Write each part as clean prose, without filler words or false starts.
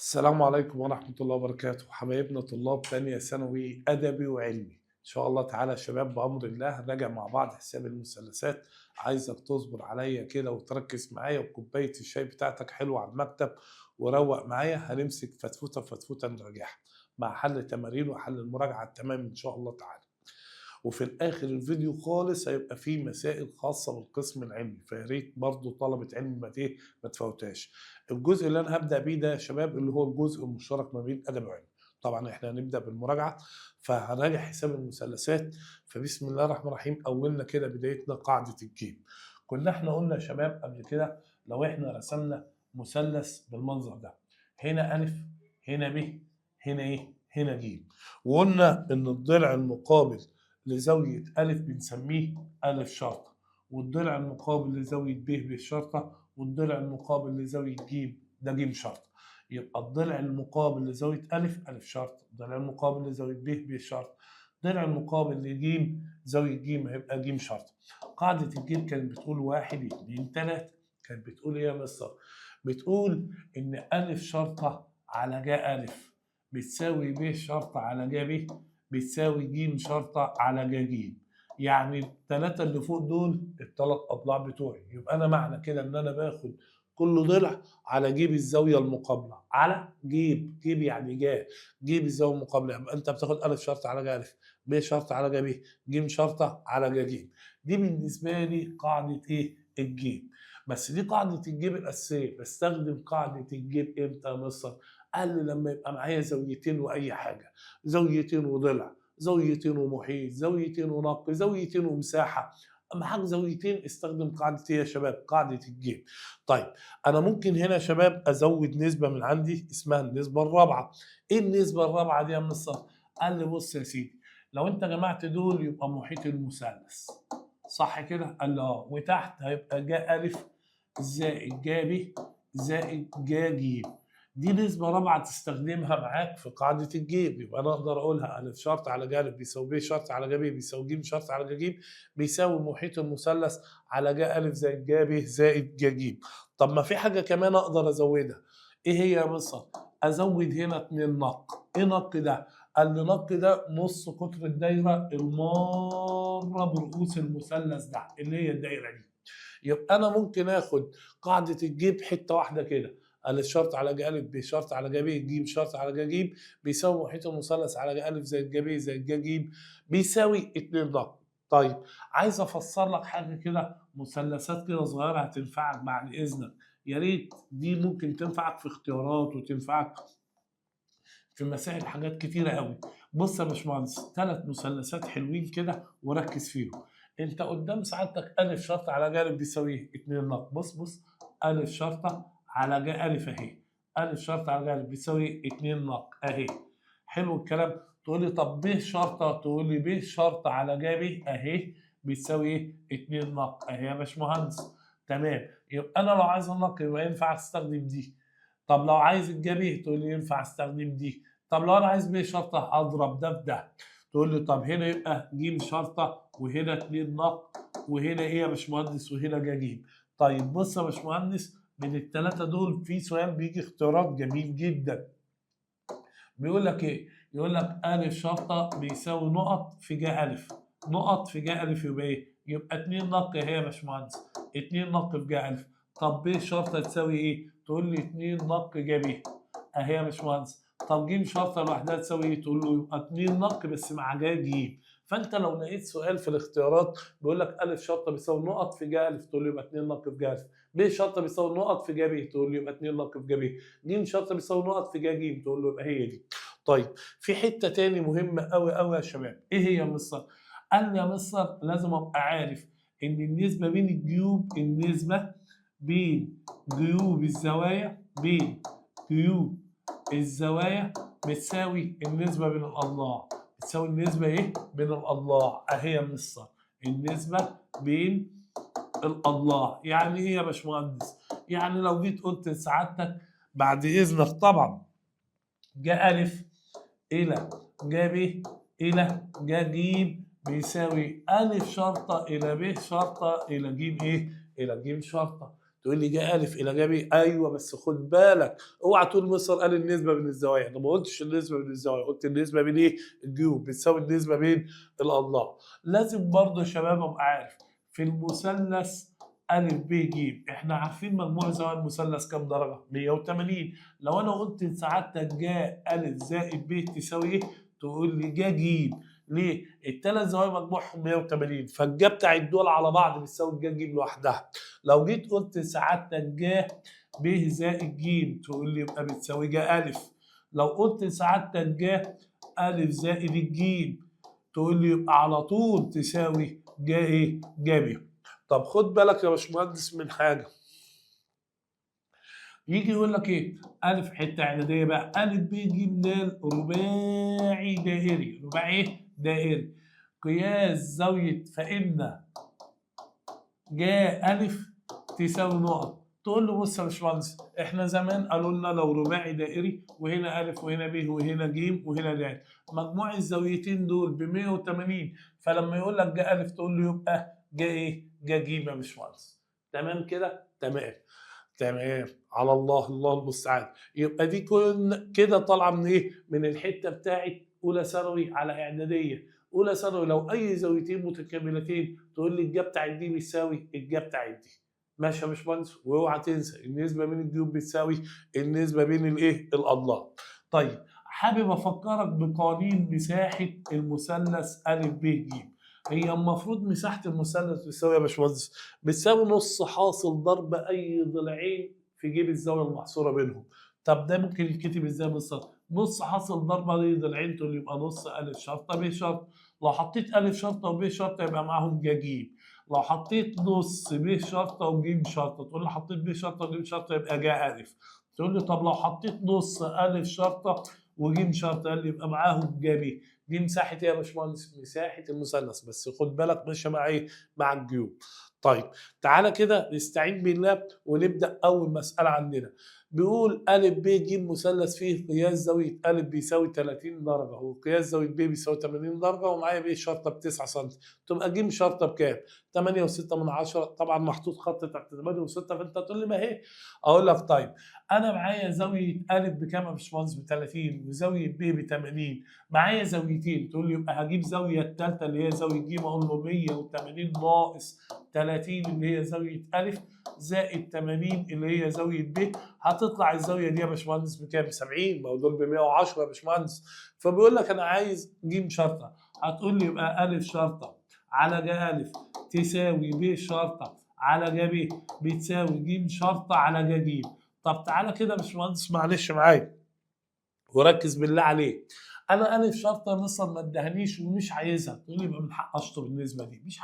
السلام عليكم ورحمة الله وبركاته. حبايبنا طلاب تانية ثانوي أدبي وعلمي، إن شاء الله تعالى يا شباب بأمر الله هنراجع مع بعض حساب المثلثات. عايزك تصبر عليا كده وتركز معايا، وكوباية الشاي بتاعتك حلوة على المكتب وروق معايا. هنمسك فتفوتة فتفوتة نراجعها مع حل تمارين وحل المراجعة التمام إن شاء الله تعالى. وفي الاخر الفيديو خالص هيبقى فيه مسائل خاصه بالقسم العلمي، فيا ريت برضه طلبه علم ما تفوتهاش. الجزء اللي انا هبدا بيه ده يا شباب اللي هو الجزء المشترك ما بين ادب وعلم. طبعا احنا هنبدا بالمراجعه، فهنراجع حساب المثلثات. فبسم الله الرحمن الرحيم، اولنا كده بدايتنا قاعده الجيم. كنا احنا قلنا يا شباب قبل كده لو احنا رسمنا مثلث بالمنظر ده، هنا الف، هنا ب، هنا ايه، هنا ج، وقلنا ان الضلع المقابل لزاوية ألف بنسميه ألف شرطة، والضلع المقابل لزاوية ب بالشرطة، والضلع المقابل لزاوية ج ده ج شرطة. يبقى الضلع المقابل لزاوية ألف ألف شرطة، الضلع المقابل لزاوية ب بالشرطة، الضلع المقابل لج زاوية ج هيبقى ج شرطة. قاعدة الجيم كانت بتقول 1 2 3. كانت بتقول إيه يا مستر؟ بتقول إن ألف شرطة على جا ألف بتساوي ب شرطة على جا ب بتساوي ج شرطة على ج ج. يعني الثلاثة اللي فوق دول الثلاث أضلاع بتوعي. يبقى أنا معنى كده إن أنا باخد كل ضلع على جيب الزاوية المقابلة، على جيب يعني جيب الزاوية المقابلة. يبقى أنت بتاخد ألف شرطة على ج ألف، ب شرطة على ج ب، ج شرطة على ج ج. دي بالنسبة لي قاعدة إيه؟ الجيب. بس دي قاعدة الجيب الأساسية. بستخدم قاعدة الجيب إمتى يا مستر؟ قال لي لما يبقى معايا زاويتين وأي حاجة، زاويتين وضلع، زاويتين ومحيط، زاويتين ونق، زاويتين ومساحه. اما حاجه زاويتين استخدم قاعده ايه يا شباب؟ قاعده الجيب. طيب انا ممكن هنا يا شباب ازود نسبه من عندي اسمها النسبه الرابعه. ايه النسبه الرابعه دي يا مستر؟ قال لي بص يا سيدي، لو انت جمعت دول يبقى محيط المثلث، صح كده؟ قال لي اه. وتحت هيبقى جا الف زائد جا ب زائد جا ج. دي نسبة رابعة تستخدمها معاك في قاعدة الجيب. يبقى أنا أقدر أقولها ألف شرط على ج بيساوي ب شرط على ج ب بيساوي ج شرط على ج ج بيساوي محيط المثلث على ج ألف زائد ج ب زائد ج ج. طب ما في حاجة كمان أقدر أزودها. إيه هي يا مصر؟ أزود هنا 2 نق. إيه نق ده؟ قال لي نق ده نص قطر الدايرة المارة برؤوس المثلث ده اللي هي الدايرة دي. يبقى أنا ممكن آخد قاعدة الجيب حتة واحدة كده، ألف شرط على ج ألف ب شرط على ج ب ج شرط على ج ج بيساوي محيط المثلث على ج ألف زائد ج ب زائد ج ج بيساوي 2 ضغط. طيب عايز أفسر لك حاجة كده، مثلثات كده صغيرة هتنفعك بعد إذنك. يا ريت دي ممكن تنفعك في اختيارات وتنفعك في مسائل حاجات كتيرة قوي. بص يا باشمهندس، 3 مثلثات حلوين كده وركز فيهم. انت قدام سعادتك الف شرطه على ج بيساوي 2 نق. بص الف شرطه على ج الف اهي، الف شرطه على ج بيساوي 2 نق اهي. حلو الكلام. تقول لي طب ب شرطه، تقول لي ب شرطه على ج ب اهي بتساوي ايه؟ 2 نق اهي يا باشمهندس. تمام. يبقى انا لو عايز النق يبقى ينفع استخدم دي. طب لو عايز الجبيه تقول لي ينفع استخدم دي. طب لو انا عايز ب شرطه اضرب ده في ده، تقول لي طب هنا يبقى ج شرطه وهنا 2 نق وهنا ايه يا باشمهندس؟ وهنا ج. طيب بص يا باشمهندس، من الثلاثه دول في سؤال بيجي اختيارات جميل جدا. بيقول لك ايه؟ يقول لك الف شرطه بيساوي نقط في ج الف، نقط في ج الف يبقى ايه؟ يبقى 2 نق اهي يا باشمهندس، 2 نق في ج الف. طب ب شرطه تساوي ايه؟ تقول لي 2 نق ج ب اهي يا باشمهندس. طب ج شرطه لوحدها تساوي ايه؟ تقول له يبقى 2 نق بس مع ج ج. فانت لو لقيت سؤال في الاختيارات بيقول لك الف شرطه بيساوي نقط في ج الف، تقول له يبقى 2 نق في ج الف. ب شرطه بيساوي نقط في ج ب، تقول له يبقى 2 نق في ج ب. ج شرطه بيساوي نقط في ج ج، تقول له يبقى هي دي. طيب في حته تاني مهمه قوي قوي يا شباب. ايه هي يا مستر؟ قال لي يا مستر لازم ابقى عارف ان النسبه بين الجيوب، النسبه بين جيوب الزوايا، بين جيوب الزوايا بتساوي النسبه بين الاضلاع. بتساوي النسبه ايه؟ بين الاضلاع اهي يا مستر، النسبه بين الاضلاع. يعني ايه يا باشمهندس؟ يعني لو جيت قلت لسعادتك بعد اذنك طبعا ج الف إلى ج ب إلى ج ج بيساوي ألف شرطة إلى ب شرطة إلى ج إيه؟ إلى ج شرطة. تقول لي جا الف الى جا ب، ايوه بس خد بالك اوعى تقول مصر قال النسبه بين الزوايا، انا ما قلتش النسبه بين الزوايا، قلت النسبه بين ايه؟ الجيوب بتساوي النسبه بين الاضلاع. لازم برضه يا شباب ابقى عارف في المثلث ا ب ج احنا عارفين مجموع زوايا المثلث كام درجه؟ 180. لو انا قلت لسعادتك جا ا زائد ب تساوي ايه؟ تقول لي جا ج. ليه؟ الثلاث زوايا مجموعهم 180، فالجا بتاع الدول على بعض بتساوي الجا ج لوحدها. لو جيت قلت لسعادتك جا ب زائد ج تقول لي يبقى بتساوي جا ا. لو قلت لسعادتك جا ا زائد الج تقول لي يبقى على طول تساوي جا ايه؟ جا ب. طب خد بالك يا باشمهندس من حاجه، يجي يقول لك ايه؟ الف حته اعداديه بقى، الف ب ج د رباعي دائري، رباعي ايه؟ دائري. قياس زاويه فان جا الف تساوي نقط. تقول له بص يا باشمهندس احنا زمان قالوا لنا لو رباعي دائري وهنا الف وهنا ب وهنا ج وهنا د، مجموع الزاويتين دول ب 180، فلما يقول لك جا الف تقول له يبقى جا ايه؟ جا ج يا باشمهندس. تمام كده؟ تمام. تمام على الله، الله المستعان. يبقى دي كده طالعه من ايه؟ من الحته بتاعت اولى ثانوي على اعداديه. اولى ثانوي لو اي زاويتين متكاملتين تقول لي الجا بتاعت دي بيساوي الجا بتاعت دي. ماشي يا باشمهندس؟ واوعى تنسى النسبه بين الجيوب بتساوي النسبه بين الايه؟ الاضلاع. طيب حابب افكرك بقوانين مساحه المثلث ا ب ج. هي المفروض مساحه المثلث بتساوي يا باشمهندس؟ بتساوي نص حاصل ضرب اي ضلعين في جيب الزاويه المحصوره بينهم. طب ده ممكن يتكتب ازاي بالظبط؟ نص حاصل ضرب اي ضلعين تقول يبقى نص ا شرطه ب شرطه. لو حطيت ا شرطه وب شرطه يبقى معاهم جا ج. لو حطيت نص ب شرطه وج شرطه تقول لي حطيت ب شرطه وج شرطه يبقى جا ا. تقول لي طب لو حطيت نص ا شرطه وج شرطه قال لي يبقى معاهم جا ب. دي مساحه ايه يا باشمهندس؟ مساحه المثلث، بس خد بالك ماشيه مع ايه؟ مع الجيوب. طيب تعالى كده نستعين بالله ونبدا اول مساله عندنا. بيقول ا ب ج مثلث فيه قياس زاويه ا بيساوي 30 درجه وقياس زاويه ب بيساوي 80 درجه ومعايا ب شرطه ب 9 سم. تبقى ج شرطه بكام؟ 8.6 طبعا محطوط خط تحت 8.6 فانت تقول لي ما هي؟ اقول لك طيب انا معايا زاويه ا بكام يا باشمهندس؟ ب 30 وزاويه ب ب 80. معايا زاويتين تقول لي يبقى هجيب زاويه الثالثه اللي هي زاويه ج اقول له 180 ناقص 30 اللي هي زاويه ا زائد 80 اللي هي زاويه ب. هتطلع الزاويه دي يا باشمهندس بكام؟ 70. ما هو دول ب 110 يا باشمهندس. فبيقول لك انا عايز ج شرطه، هتقول لي يبقى ا شرطه على ج ا تساوي ب شرطه على ج ب بتساوي ج شرطه على ج ج. طب تعالى كده يا باشمهندس معلش معايا وركز بالله عليك. انا الف شرطه مصر ما ادهنيش ومش عايزها، تقول لي يبقى من حق اشطب النسبه دي، مش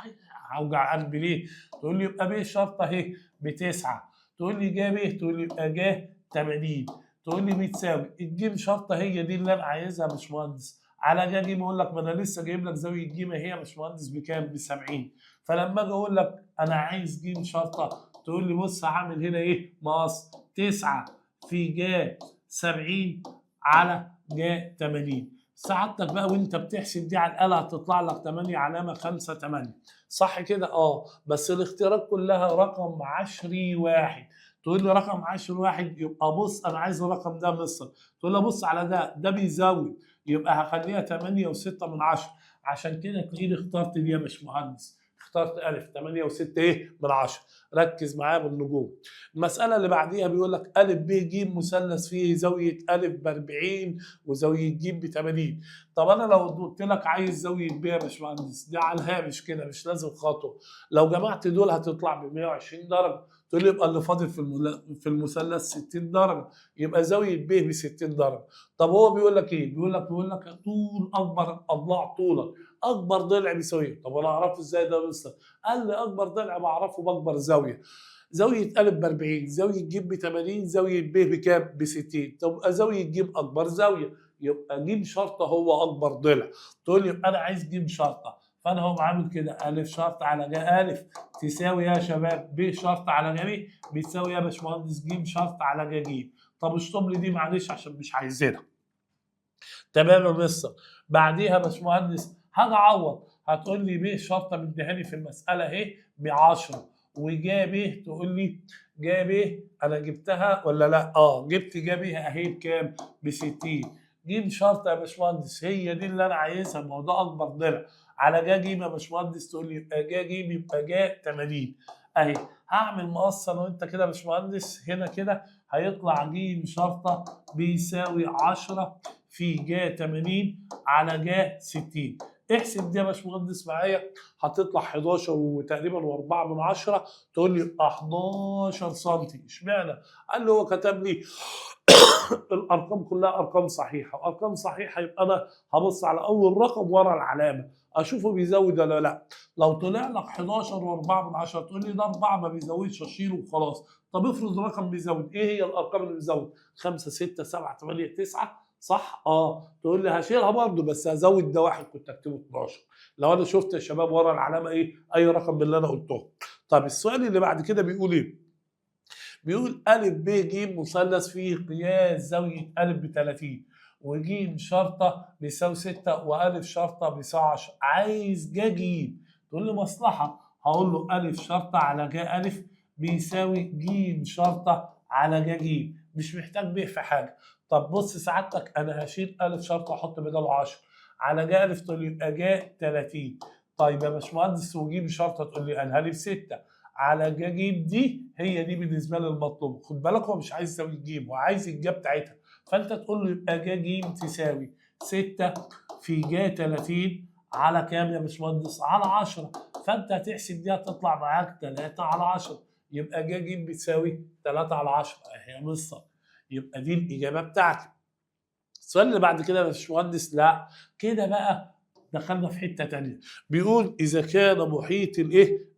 هوجع قلبي ليه؟ تقول لي يبقى ب شرطه اهي بتسعه، تقول لي جا ب تقول لي يبقى جا 80، تقول لي بتساوي الجيم شرطه هي دي اللي انا عايزها يا باشمهندس على جا جيم. اقول لك ما انا لسه جايب لك زاويه جيم هي يا باشمهندس بكام؟ ب 70. فلما اجي اقول لك انا عايز جيم شرطه تقول لي بص هعمل هنا ايه؟ مقص 9 في جا 70 على جا 80. سعادتك بقى وانت بتحسب دي على الاله هتطلع لك 8 علامه 5 8 صح كده؟ بس الاختيارات كلها رقم عشري واحد. تقول لي رقم عشري واحد يبقى بص انا عايز الرقم ده مصر، تقول لي بص على ده بيزود يبقى هخليها 8 و6 من 10. عشان كده تلاقيني اخترت دي يا باشمهندس، اخترت ا 8 و6 ايه من 10. ركز معايا بالنجوم. المساله اللي بعديها بيقول لك ا ب ج مثلث فيه زاويه ا ب 40 وزاويه ج ب 80. طب انا لو قلت لك عايز زاويه ب يا باشمهندس دي على الهامش كده مش لازم خطوه، لو جمعت دول هتطلع ب 120 درجه. تقول لي يبقى اللي فاضل في المثلث 60 درجه، يبقى زاويه ب ب 60 درجه. طب هو بيقول لك ايه؟ بيقول لك طول اكبر اضلاع طولا اكبر ضلع بيساوي. طب انا اعرفه ازاي ده لسه؟ قال لي اكبر ضلع بعرفه باكبر زاويه. زاويه ا ب 40 زاويه ج ب 80 زاويه ب بكام؟ ب 60. تبقى زاويه ج اكبر زاويه يبقى ج شرطه هو اكبر ضلع. تقول لي يبقى انا عايز ج شرطه، فانا هو عامل كده ا شرطه على ج ا تساوي يا شباب ب شرطه على ج ب بتساوي يا باشمهندس ج شرطه على ج ج. طب اشطب لي دي معلش عشان مش عايزينها. تمام يا مستر. بعديها يا باشمهندس هاجي اعوض، هتقول لي ب شرطه مديهاني في المساله اهي ب 10 وجا ب تقول لي جا ب انا جبتها ولا لا؟ جبت جا ب اهي بكام؟ ب 60. ج شرطه يا باشمهندس، هي دي اللي انا عايزها، ما هو ده اكبر ضلع على جا ج يا باشمهندس. تقول لي يبقى جا ج يبقى جا 80 اهي. هعمل مقص انا وانت كده يا باشمهندس، هنا كده هيطلع ج شرطه بيساوي 10 في جا 80 على جا 60. احسب دي يا باشمهندس معايا، هتطلع 11 وتقريبا و4 من 10. تقول لي يبقى 11 سم. اشمعنى؟ قال لي هو كتب لي الارقام كلها ارقام صحيحه، وارقام صحيحه يبقى انا هبص على اول رقم ورا العلامه اشوفه بيزود ولا لا. لو طلع لك 11 و4 من 10 تقول لي ده 4 ما بيزودش، اشيله وخلاص. طب افرض رقم بيزود، ايه هي الارقام اللي بيزود؟ 5 6 7 8 9 صح؟ تقول لي هشيلها برضه بس هزود ده واحد كنت اكتبه 12. لو انا شفت يا شباب ورا العلامه ايه؟ اي رقم من اللي انا قلته. طب السؤال اللي بعد كده بيقول ايه؟ بيقول أ ب ج مثلث فيه قياس زاوية أ ب 30 وج شرطة بيساوي 6 وأ شرطة بيساوي 10. عايز ج ج. تقول لي مصلحة، هقول له أ شرطة على ج أ بيساوي ج شرطة على ج ج. مش محتاج ب في حاجة. طب بص سعادتك، أنا هشيل أ شرطة أحط بداله 10 على ج أ. تقول لي يبقى ج 30. طيب يا باشمهندس وج شرطة تقول لي قالها لي ب 6 على ج دي، هي دي بالنسبه لي المطلوب. خد بالك هو مش عايز يساوي ج، هو عايز الجا بتاعتها. فانت تقول له يبقى ج تساوي 6 في ج 30 على كام يا باشمهندس؟ على 10. فانت هتحسب دي هتطلع معاك 3 على 10. يبقى ج بتساوي 3 على 10 اهي يا مصر. يبقى دي الاجابه بتاعتي. السؤال اللي بعد كده يا باشمهندس، لا كده بقى دخلنا في حته ثانيه. بيقول اذا كان محيط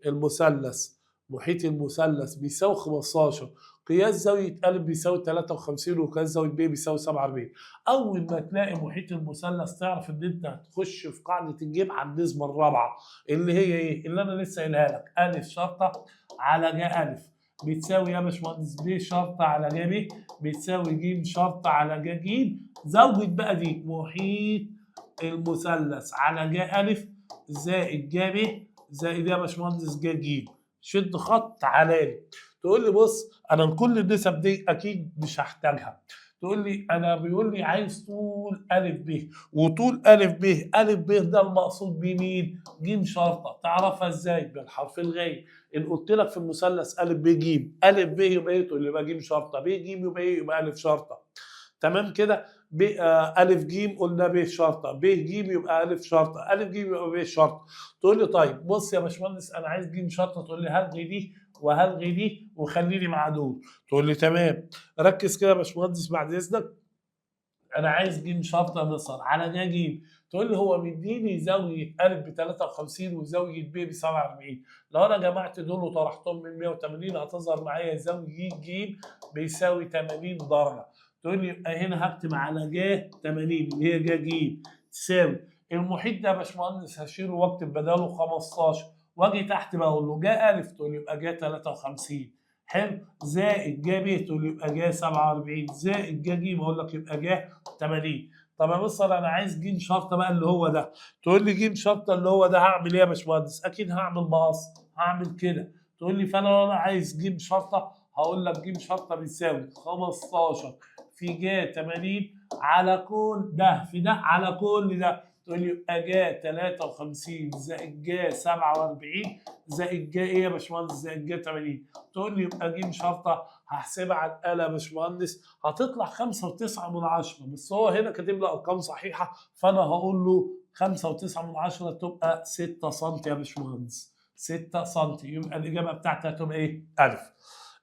المثلث، محيط المثلث بيساوي 15، قياس زاويه أ بيساوي 53 وقياس زاويه ب بيساوي 47. اول ما تلاقي محيط المثلث تعرف ان انت هتخش في قاعده الجيب على النسبه الرابعه اللي هي ايه؟ اللي انا لسه قايلها لك، أ شرطه على ج أ بتساوي يا باشمهندس ب شرطه على ج ب بتساوي ج شرطه على ج ج. زود بقى دي محيط المثلث على ج أ زائد ج ب زائد يا باشمهندس ج ج. شد خط تعالى لي. تقول لي بص انا كل النسب دي اكيد مش هحتاجها. تقول لي انا بيقول لي عايز طول ا ب، وطول ا ب، ا ب ده المقصود بيه مين؟ ج شرطه. تعرفها ازاي؟ بالحرف الغين. ان قلت لك في المثلث ا ب ج، ا ب يبقى ايه؟ تقول لي يبقى ج شرطه، ب ج يبقى ايه؟ يبقى ا شرطه. تمام كده؟ أ ج قلنا ب شرطه، ب ج يبقى أ شرطه، أ ج يبقى ب شرطه. تقول لي طيب بص يا باشمهندس انا عايز ج شرطه. تقول لي هلغي دي وهلغي دي وخليني مع دول. تقول لي تمام. ركز كده يا باشمهندس بعد اذنك. انا عايز ج شرطه مصر على ج ج. تقول لي هو مديني زاويه أ ب 53 وزاويه ب ب 47. لو انا جمعت دول وطرحتهم من 180 هتظهر معايا زاويه ج بيساوي 80 درجه. تقول لي يبقى هنا هكتب على ج 80 اللي هي ج ج تساوي المحيط ده يا باشمهندس هشيله واكتب بداله 15 واجي تحت بقول له ج أ. تقول لي يبقى ج 53 حلو زائد ج ب. تقول لي يبقى ج 47 زائد ج ج بقول لك يبقى ج 80. طب يا مستر انا عايز ج شرطه بقى اللي هو ده. تقول لي ج شرطه اللي هو ده هعمل ايه يا باشمهندس؟ اكيد هعمل مقص، هعمل كده. تقول لي فانا لو انا عايز ج شرطه هقول لك ج شرطه بيساوي 15 في ج 80 على كل ده في ده على كل ده. تقول لي يبقى ج 53 زائد ج 47 زائد ج ايه يا باشمهندس؟ زائد ج 80. تقول لي يبقى ج شرطه هحسبها على الآلة يا باشمهندس هتطلع 5.9 من 10. بس هو هنا كاتب لي ارقام صحيحه فانا هقول له 5.9 من 10 تبقى 6 سم يا باشمهندس. 6 سم يبقى الاجابه بتاعتها هتبقى ايه؟ أ.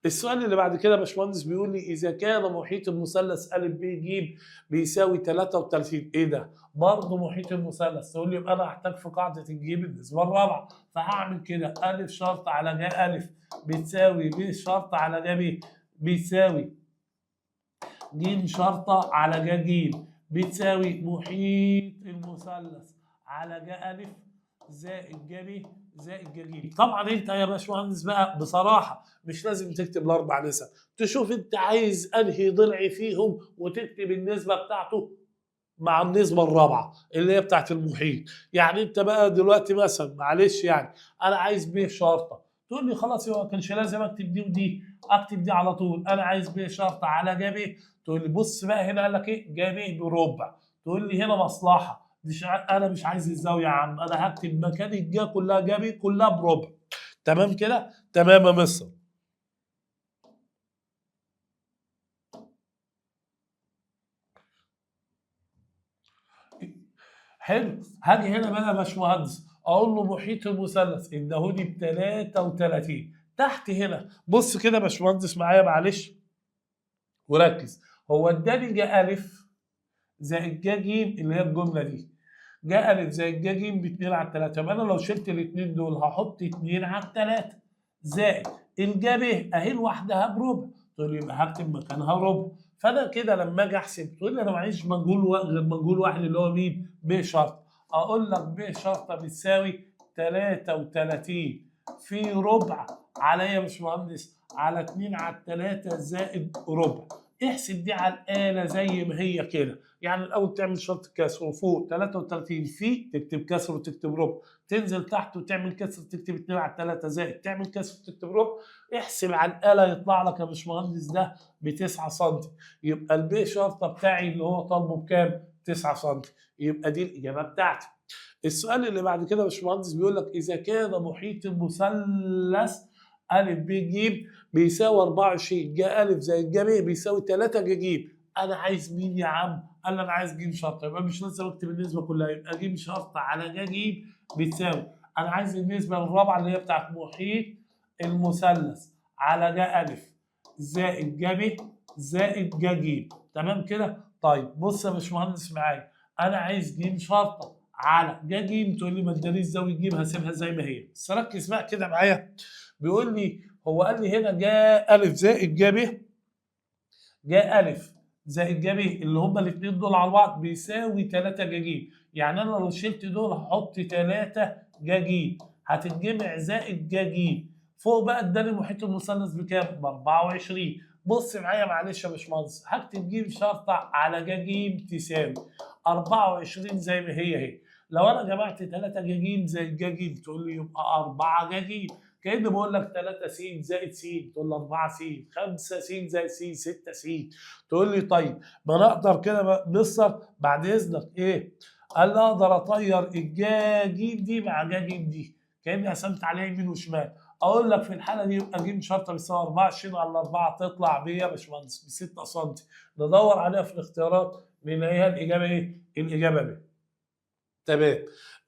السؤال اللي بعد كده يا باشمهندس بيقول لي اذا كان محيط المثلث ا ب ج بيساوي 33. ايه ده؟ برضه محيط المثلث. تقول لي يبقى انا هحتاج في قاعده الجيب النسبه الرابعه. فهعمل كده أ شرط على ج أ بتساوي ب شرط على ج ب بتساوي ج شرطة على ج ج بتساوي محيط المثلث على ج أ زائد ج ب زائد ج ج. طبعا انت يا باشمهندس بقى بصراحة مش لازم تكتب الاربع نسب، تشوف انت عايز انهي ضلع فيهم وتكتب النسبة بتاعته مع النسبة الرابعة اللي هي بتاعت المحيط. يعني انت بقى دلوقتي مثلا معلش يعني انا عايز ب شرطة. تقول لي خلاص يبقى ما كانش لازم اكتب دي ودي، اكتب دي على طول. انا عايز ب شرط على ج ب. تقول لي بص بقى هنا قال لك ايه؟ ج ب بربع. تقول لي هنا مصلحه، انا مش عايز الزاويه يا عم، انا هكتب مكان الجا كلها ج ب كلها بربع. تمام كده؟ تمام يا مصر. حلو. هاجي هنا بقى يا باشمهندس اقول له محيط المثلث اداهولي ب 33. تحت هنا بص كده يا باشمهندس معايا معلش وركز. هو اداني ج الف زائد ج ج اللي هي الجمله دي. ج الف زائد ج ج ب 2 على 3. يبقى انا لو شلت الاثنين دول هحط 2 على 3 زائد الج ب اهي لوحدها بربع. تقول لي يبقى هكتب مكانها ربع. فانا كده لما اجي احسب تقول لي انا معيش مجهول غير مجهول واحد اللي هو مين؟ ب شرط. اقول لك ب شرطه بتساوي 33 في ربع على ايه يا باشمهندس؟ على 2 على 3 زائد ربع. احسب دي على الآلة زي ما هي كده. يعني الأول تعمل شرط كسر وفوق 33 في تكتب كسر وتكتب ربع، تنزل تحت وتعمل كسر تكتب 2 على 3 زائد تعمل كسر وتكتب ربع. احسب على الآلة يطلع لك يا باشمهندس ده ب 9 سم. يبقى البي شرطة بتاعي اللي هو طالبه بكام؟ 9 سم. يبقى دي الإجابة بتاعتي. السؤال اللي بعد كده يا باشمهندس بيقول لك إذا كان محيط المثلث أ ب ج بيساوي 24 ج أ زائد ج ب بيساوي 3 ج ج. أنا عايز مين يا عم؟ قال لي أنا عايز ج شرطة. يبقى مش لازم أكتب النسبة كلها، يبقى ج شرطة على ج ج بتساوي. أنا عايز النسبة الرابعة اللي هي بتاعت محيط المثلث على ج أ زائد ج ب زائد ج ج. تمام كده؟ طيب بص يا باشمهندس معايا، أنا عايز ج شرطة على ج ج. تقول لي ما ادانيش زاوية ج هسيبها زي ما هي، بس ركز بقى كده معايا. بيقول لي هو قال لي هنا جاء أ زائد ج ب، جاء أ زائد ج ب اللي هما الاثنين دول على بعض بيساوي 3 ج ج. يعني انا لو شلت دول هحط 3 ج ج هتتجمع زائد ج ج. فوق بقى اداني محيط المثلث بكام؟ ب 24. بص معايا معلش يا باشمهندس، هكتب ج شرطه على ج ج تساوي 24 زي ما هي. لو انا جمعت 3 ج ج زائد ج ج تقول لي يبقى 4 ج ج. كأني بقول لك 3 س زائد س، تقول لي 4 س، 5 س زائد س 6 س. تقول لي طيب ما انا اقدر كده مستر بعد اذنك ايه؟ قال لي اقدر اطير الجاجيب دي مع جاجيب دي، كأني قسمت عليها يمين وشمال. اقول لك في الحاله دي يبقى ج شرطه بيساوي 24 على 4 تطلع ب يا باشمهندس ب 6 سم. ندور عليها في الاختيارات نلاقيها الاجابه ايه؟ الاجابه ب. تمام.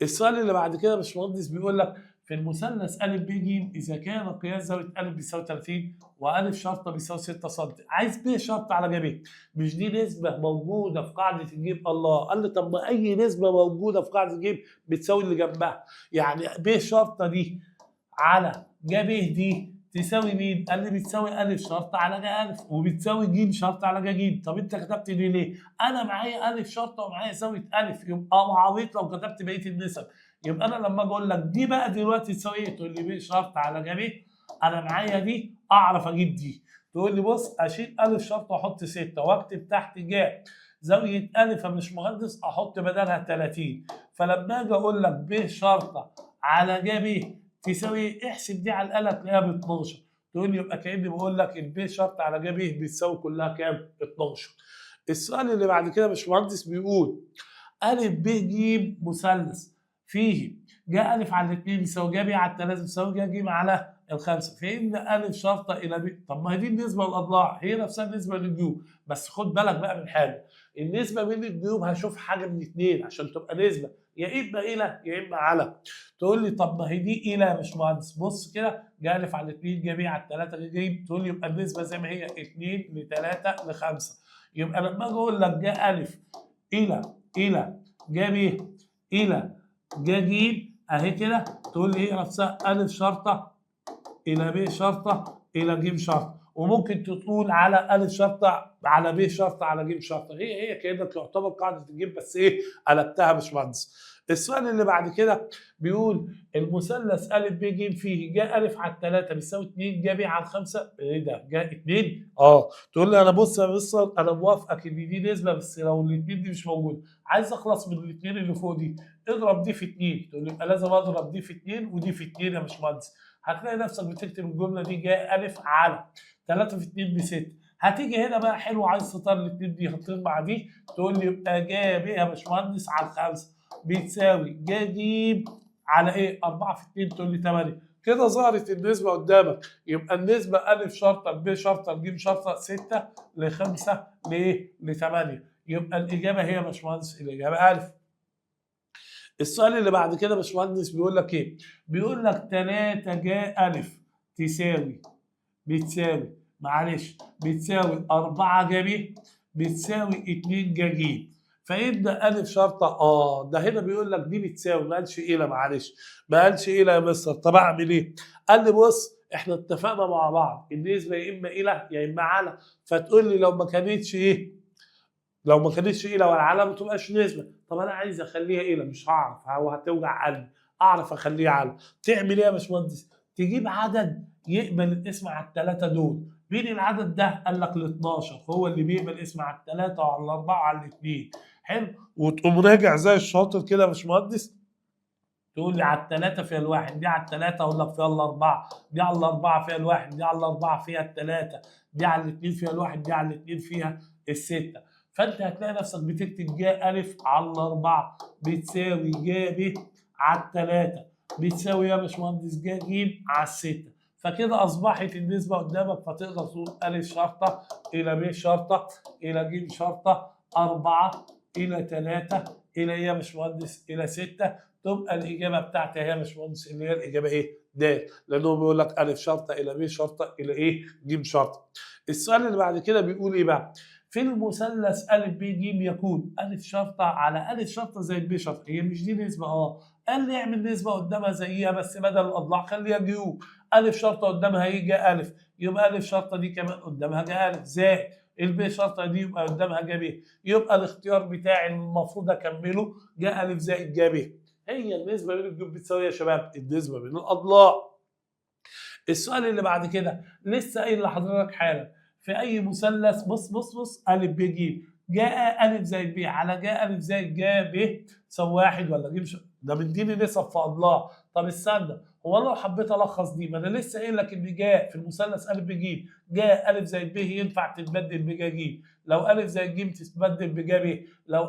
السؤال اللي بعد كده يا باشمهندس بيقول لك في المثلث أ ب ج إذا كان قياس زاوية أ بيساوي 30 وأ شرطة بيساوي 6 سم، عايز ب شرطة على ج ب. مش دي نسبة موجودة في قاعدة الجيب؟ الله. قال لي طب ما أي نسبة موجودة في قاعدة الجيب بتساوي اللي جنبها. يعني ب شرطة دي على ج ب دي تساوي مين؟ قال لي بتساوي أ شرطة على ج أ وبتساوي ج شرطة على ج ج. طب أنت كتبت دي ليه؟ أنا معايا أ شرطة ومعايا زاوية أ، يبقى معوض لو كتبت بقية النسب. يبقى أنا لما أجي أقول لك دي بقى دلوقتي تساوي إيه؟ تقول لي ب شرطة على ج ب. أنا معايا دي أعرف أجيب دي. تقول لي بص أشيل أ شرطة وأحط 6 وأكتب تحت ج زاوية أ فمش مهندس أحط بدلها 30. فلما أجي أقول لك ب شرطة على ج ب تساوي احسب دي على الآلة تلاقيها ب 12. تقول لي يبقى كأني بقول لك الب شرط على ج ب بتساوي كلها كام؟ 12. السؤال اللي بعد كده يا باشمهندس بيقول أ ب ج مثلث فيه ج أ على 2 بيساوي ج ب على 3 بيساوي ج ج على الخمسة، فإن أ شرطة إلى ب. طب ما هي دي النسبة للأضلاع هي نفسها النسبة للجيوب، بس خد بالك بقى من حاجة. النسبة بين الجيوب هشوف حاجة من اثنين عشان تبقى نسبة، يا إما إلى يا إما على. تقول لي طب ما هي دي إلى يا باشمهندس. بص كده ج أ على 2 ج ب على 3 ج ج. تقول لي يبقى النسبة زي ما هي 2 ل 3 ل 5. يبقى لما أجي أقول لك ج أ إلى ج ب إلى ج ج أهي كده، تقول لي هي نفسها أ شرطة إلى ب شرطة إلى ج شرطة. وممكن تقول على أ شرطة على ب شرطة على ج شرطة. هي كأنك يعتبر قاعدة الجيب بس إيه؟ قلبتها يا باشمهندس. السؤال اللي بعد كده بيقول المثلث أ ب ج فيه ج أ على 3 بيساوي 2 ج ب على 5. إيه ده؟ ج 2؟ تقول لي أنا بص يا مستر أنا موافقك إن دي نسبة بس لو الاثنين دي مش موجودة عايز أخلص من الاثنين اللي فوق دي. اضرب دي في 2. تقول لي يبقى لازم أضرب دي في 2 ودي في 2 يا باشمهندس. هتلاقي نفسك بتكتب الجمله دي جاء الف على 3 في 2 ب 6. هتيجي هنا بقى حلو، عايز تطير الاثنين دي هتطير مع دي، تقول لي يبقى جا ب يا باشمهندس على 5 بتساوي جا ج على ايه؟ 4 في 2 تقول لي 8. كده ظهرت النسبه قدامك. يبقى النسبه ا شرطه ب شرطه ج شرطه 6 ل 5 ل 8. يبقى الاجابه هي يا باشمهندس الاجابه ا. السؤال اللي بعد كده يا باشمهندس بيقول لك ايه؟ بيقول لك 3 جا ا تساوي بتساوي 4 جا ب بتساوي 2 جا ج. فيبدا ا شرطه ده هنا بيقول لك دي بتساوي، ما قالش ايه، معلش ما قالش ايه يا مستر. طب اعمل ايه؟ قال لي بص احنا اتفقنا مع بعض النسبه يا اما الى يا اما على، فتقول لي لو ما كانتش الى والعلى ما تبقاش نسبه. طب انا عايز اخليها الى، مش هعرف، هتوجع قلبي. اعرف اخليها على. تعمل ايه يا باشمهندس؟ تجيب عدد يقبل الاسم على الثلاثه دول. مين العدد ده؟ قال لك ال 12 هو اللي بيقبل اسم على الثلاثه وعلى الاربعه وعلى الاثنين. حلو. وتقوم راجع زي الشاطر كده يا باشمهندس، تقول لي على الثلاثه فيها الواحد، دي على الثلاثه اقول لك فيها الاربعه، دي على الاربعه فيها الواحد، دي على الاربعه فيها الثلاثه، دي على الاثنين فيها الواحد، دي على الاثنين فيها السته. فانت هتلاقي نفسك بتكتب جا ا على الاربعه بتساوي جا ب على الثلاثه بتساوي يا باشمهندس جا ج على السته. فكده اصبحت النسبه قدامك، فتقدر تقول ا شرطه الى ب شرطه الى ج شرطه 4 الى 3 الى ايه يا باشمهندس؟ الى 6. تبقى الاجابه بتاعتي هي يا باشمهندس اللي هي الاجابه ايه؟ د. لانه بيقول لك ا شرطه الى ب شرطه الى ايه؟ ج شرطه. السؤال اللي بعد كده بيقول ايه بقى؟ في المثلث ا ب ج يكون ا شرطه على ا شرطه زي ب شرطه. هي مش دي نسبه؟ قال لي اعمل نسبه قدامها زيها بس بدل الاضلاع خليها جيوب. ا شرطه قدامها يجي ا، يبقى ا شرطه دي كمان قدامها جا ا زائد الب شرطه دي يبقى قدامها جا ب. يبقى الاختيار بتاعي المفروض اكمله جا ا زائد جا ب. هي النسبه بين الجيوب بتساوي يا شباب النسبه بين الاضلاع. السؤال اللي بعد كده لسه قايل لحضرتك حالا، في اي مثلث بص ا ب ج جاء ا زائد ب على جاء ا زائد جا ب تساوي 1 ولا ج؟ ده مديني نسب في اضلاع. طب استنى، هو انا لو حبيت الخص دي، ما انا لسه قايل لك ان جاء في المثلث ا ب ج جاء ا زائد ب ينفع تتبدل بجا ج، لو ا زائد ج تتبدل بجا ب، لو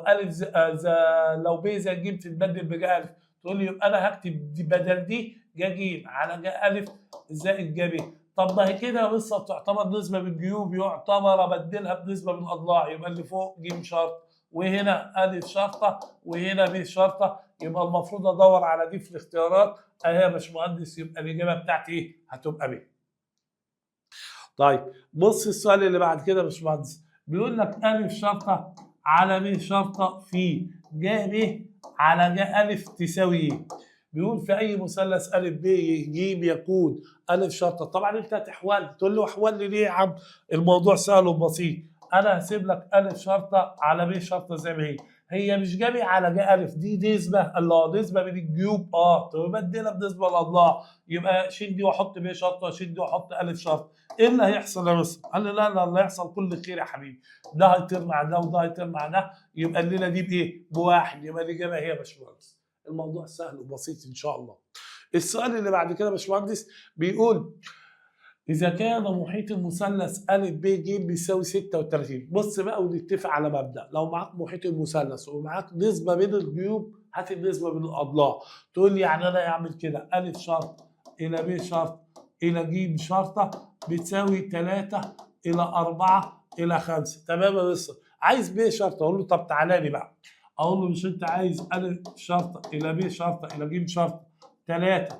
ب زائد ج تتبدل بجا ا. تقول لي يبقى انا هكتب دي بدل دي جا ج على جا ا زائد جا ب. طب ما هي كده لسه بتعتبر نسبه بالجيوب، يعتبر ابدلها بنسبه من الاضلاع، يبقى اللي فوق ج شرط وهنا ا شرطه وهنا ب شرطه. يبقى المفروض ادور على دي في الاختيارات اهي يا باشمهندس. يبقى الاجابه بتاعتي ايه؟ هتبقى ب. طيب بص السؤال اللي بعد كده يا باشمهندس، بيقول لك ا شرطه على ب شرطه في جا ب على جا ا تساوي ايه؟ بيقول في اي مثلث ا ب ج يكون ا شرطه. طبعا انت هتحول، تقول له احول لي ليه يا عم؟ الموضوع سهل وبسيط. انا هسيب لك ا شرطه على ب شرطه زي ما هي مش جابي على جا ا، دي نسبه، الله نسبه بين الجيوب تبدلها بنسبه الاضلاع. يبقى شيل دي واحط ب شرطه وشيل دي واحط ا شرطه. ايه اللي هيحصل يا مستر؟ قال لي لا اللي هيحصل كل خير يا حبيبي، ده هيطير مع ده وده هيطير مع ده، يبقى الليله دي بايه؟ بواحد. يبقى الاجابه هي يا باشمهندس. الموضوع سهل وبسيط ان شاء الله. السؤال اللي بعد كده يا باشمهندس بيقول إذا كان محيط المثلث أ ب ج بيساوي 36. بص بقى ونتفق على مبدأ، لو معاك محيط المثلث ومعاك نسبة بين الجيوب هات النسبة بين الأضلاع. تقول لي يعني أنا أعمل كده ا شرط إلى ب شرط إلى ج شرطة بتساوي 3 إلى 4 إلى 5. تمام يا مستر؟ عايز ب شرطة، أقول له طب تعالى لي بقى. أقول له مش أنت عايز ا شرطة إلى ب شرطة إلى ج شرطة 3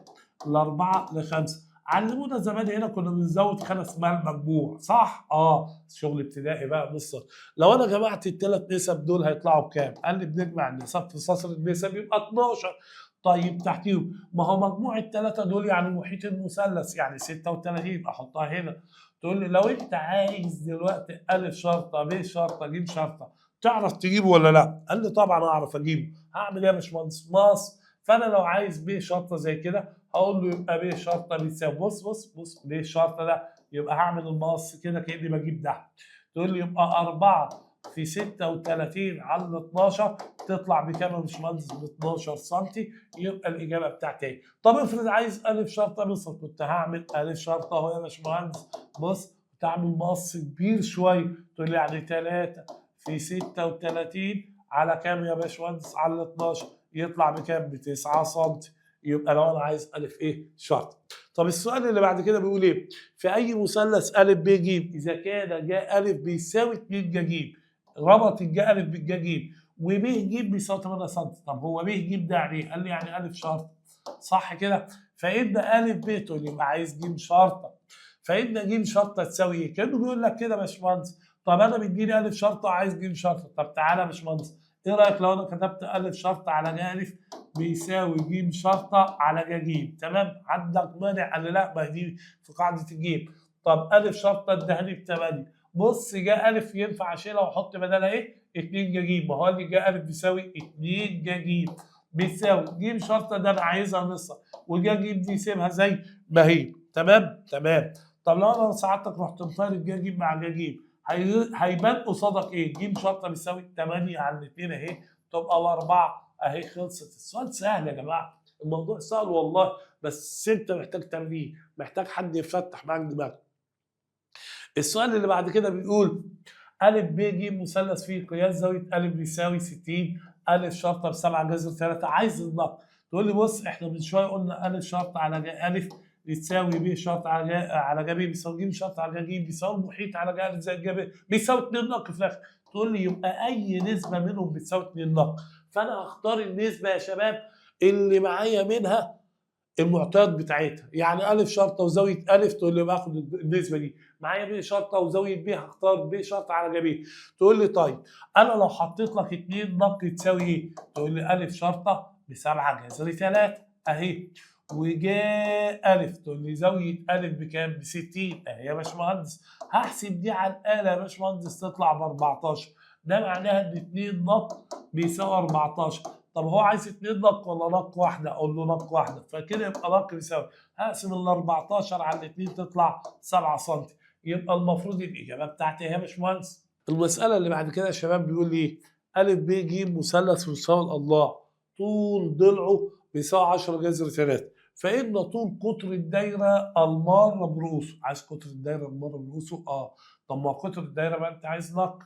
ل 4 ل 5. علمونا زمان هنا كنا بنزود خانه اسمها المجموع، صح؟ شغل ابتدائي بقى مصر. لو انا جمعت الثلاث نسب دول هيطلعوا بكام؟ قال لي بنجمع النسب في سطر النسب يبقى 12. طيب تحتيهم ما هو مجموع الثلاثه دول يعني محيط المثلث يعني 36 احطها هنا. تقول لي لو انت عايز دلوقتي ا شرطه ب شرطه ج شرطه تعرف تجيبه ولا لا؟ قال لي طبعا اعرف اجيبه. هعمل ايه يا باشمهندس؟ ماس. فانا لو عايز ب شرطه زي كده هقول له يبقى ب شرطه بتساوي بص ب شرطه ده، يبقى هعمل المقص كده كاني بجيب ده. تقول لي يبقى 4 في 36 على 12 تطلع بكام يا باشمهندس؟ ب 12 سم. يبقى الاجابه بتاعتي ايه؟ طب افرض عايز الف شرطه مصر، كنت هعمل الف شرطه اهو يا باشمهندس. بص كنت هعمل مقص كبير شويه، تقول لي يعني 3 في 36 على كام يا باشمهندس؟ على 12 يطلع بكام؟ ب 9 سم. يبقى لو انا عايز الف ايه؟ شرطه. طب السؤال اللي بعد كده بيقول ايه؟ في اي مثلث ا ب ج اذا كان ج ا بيساوي 2 ج ربط الج ا بالج ج وب ج بيساوي 8 سم. طب هو ب ج ده يعني ايه؟ قال لي يعني الف شرطه، صح كده؟ فإن ا ب تقول لي يبقى عايز ج شرطه، فإن ج شرطه تساوي ايه؟ كانه بيقول لك كده يا باشمهندس، طب انا مديني الف شرطه عايز ج شرطه، طب تعالى يا باشمهندس ايه رايك لو انا كتبت الف شرطه على ج الف بيساوي ج شرطه على ج ج؟ تمام؟ عندك مانع؟ قال لي لا، ما دي في قاعده الجيم. طب الف شرطه ادهني ب 8، بص ج الف ينفع اشيلها واحط بدلها ايه؟ 2 ج ج، ما هو اللي ج الف بيساوي 2 ج ج بيساوي ج شرطه ده انا عايزها نصها، وج ج دي سيبها زي ما هي. تمام؟ تمام. طب لو انا ساعتك رحت مطير الج ج مع ج ج هيبان قصادك ايه؟ ج شرطه بيساوي 8 على 2 اهي، تبقى الاربعه اهي. خلصت. السؤال سهل يا جماعه، الموضوع سهل والله، بس انت محتاج تمرين، محتاج حد يفتح معاك دماغك. السؤال اللي بعد كده بيقول ا ب ج مثلث فيه قياس زاويه ا بيساوي 60، ا شرطه ب7 جذر 3، عايز الضغط. تقول لي بص احنا من شويه قلنا ا شرطه على ج ا بتساوي ب شرطه على ج ب بيساوي ج شرطه على ج بيساوي المحيط على ج ا زائد ج ب بيساوي 2 نق في الاخر. تقول لي يبقى اي نسبه منهم بتساوي 2 نق، فانا هختار النسبه يا شباب اللي معايا منها المعطيات بتاعتها. يعني ا شرطه وزاويه ا تقول لي باخد النسبه دي، معايا ب شرطه وزاويه ب هختار ب شرطه على ج ب. تقول لي طيب انا لو حطيت لك 2 نق تساوي ايه؟ تقول لي ا شرطه ب7 جذر 3 اهي، وجا ا تقول لي زاويه ا بكام؟ ب 60 اهي يا باشمهندس. هحسب دي على الاله يا باشمهندس تطلع ب 14، ده معناها ان 2 نق بيساوي 14. طب هو عايز 2 نق ولا نق واحده؟ اقول له نق واحده، فكده يبقى نق بيساوي، هقسم ال 14 على 2 تطلع 7 سم. يبقى المفروض الاجابه بتاعتي ايه يا باشمهندس؟ المساله اللي بعد كده يا شباب بيقول لي ايه؟ ا ب ج مثلث مساوي الاضلاع طول ضلعه بيساوي 10 جذر 3، فان طول قطر الدايره الماره برؤوسه. عايز قطر الدايره الماره برؤوسه؟ طب ما قطر الدايره بقى انت عايز نق.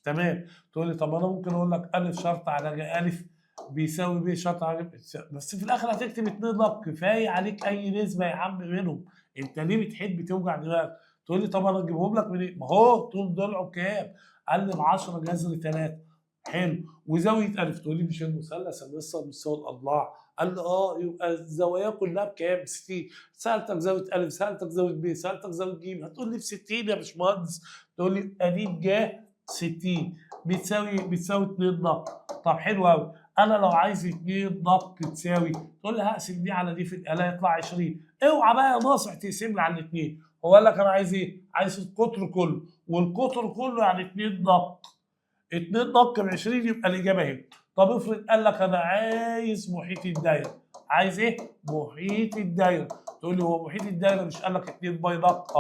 تمام. تقول لي طب انا ممكن اقول لك ا شرط على ج ا بيساوي ب شرط على ج، بس في الاخر هتكتب 2 نق، كفايه عليك اي نسبه يا عم منهم، انت ليه بتحب توجع دماغك؟ تقول لي طب انا اجيبهم لك منين؟ ما هو طول ضلعه كام؟ قال لي ب 10 جذر 3. حلو. وزاويه ا تقول لي مش المثلث النص بيساوي الاضلاع؟ قال لي يبقى الزوايا كلها بكام؟ 60. سالتك زاويه ا، سالتك زاويه ب، سالتك زاويه ج، هتقول لي ب 60 يا باشمهندس. تقول لي ادي جا 60 بتساوي 2 نق. طب حلو قوي، انا لو عايز 2 نق تساوي، تقول لي هقسم دي على دي في الاله يطلع 20. اوعى بقى يا ناصح تقسم لي على الاثنين، هو قال لك انا عايز ايه؟ عايز القطر كله، والقطر كله يعني 2 نق. 2 نق ب 20 يبقى الاجابه اهي. طب افرض قال لك انا عايز محيط الدايره، عايز ايه؟ محيط الدايره. تقول لي هو محيط الدايره مش قال لك 2 باي نق؟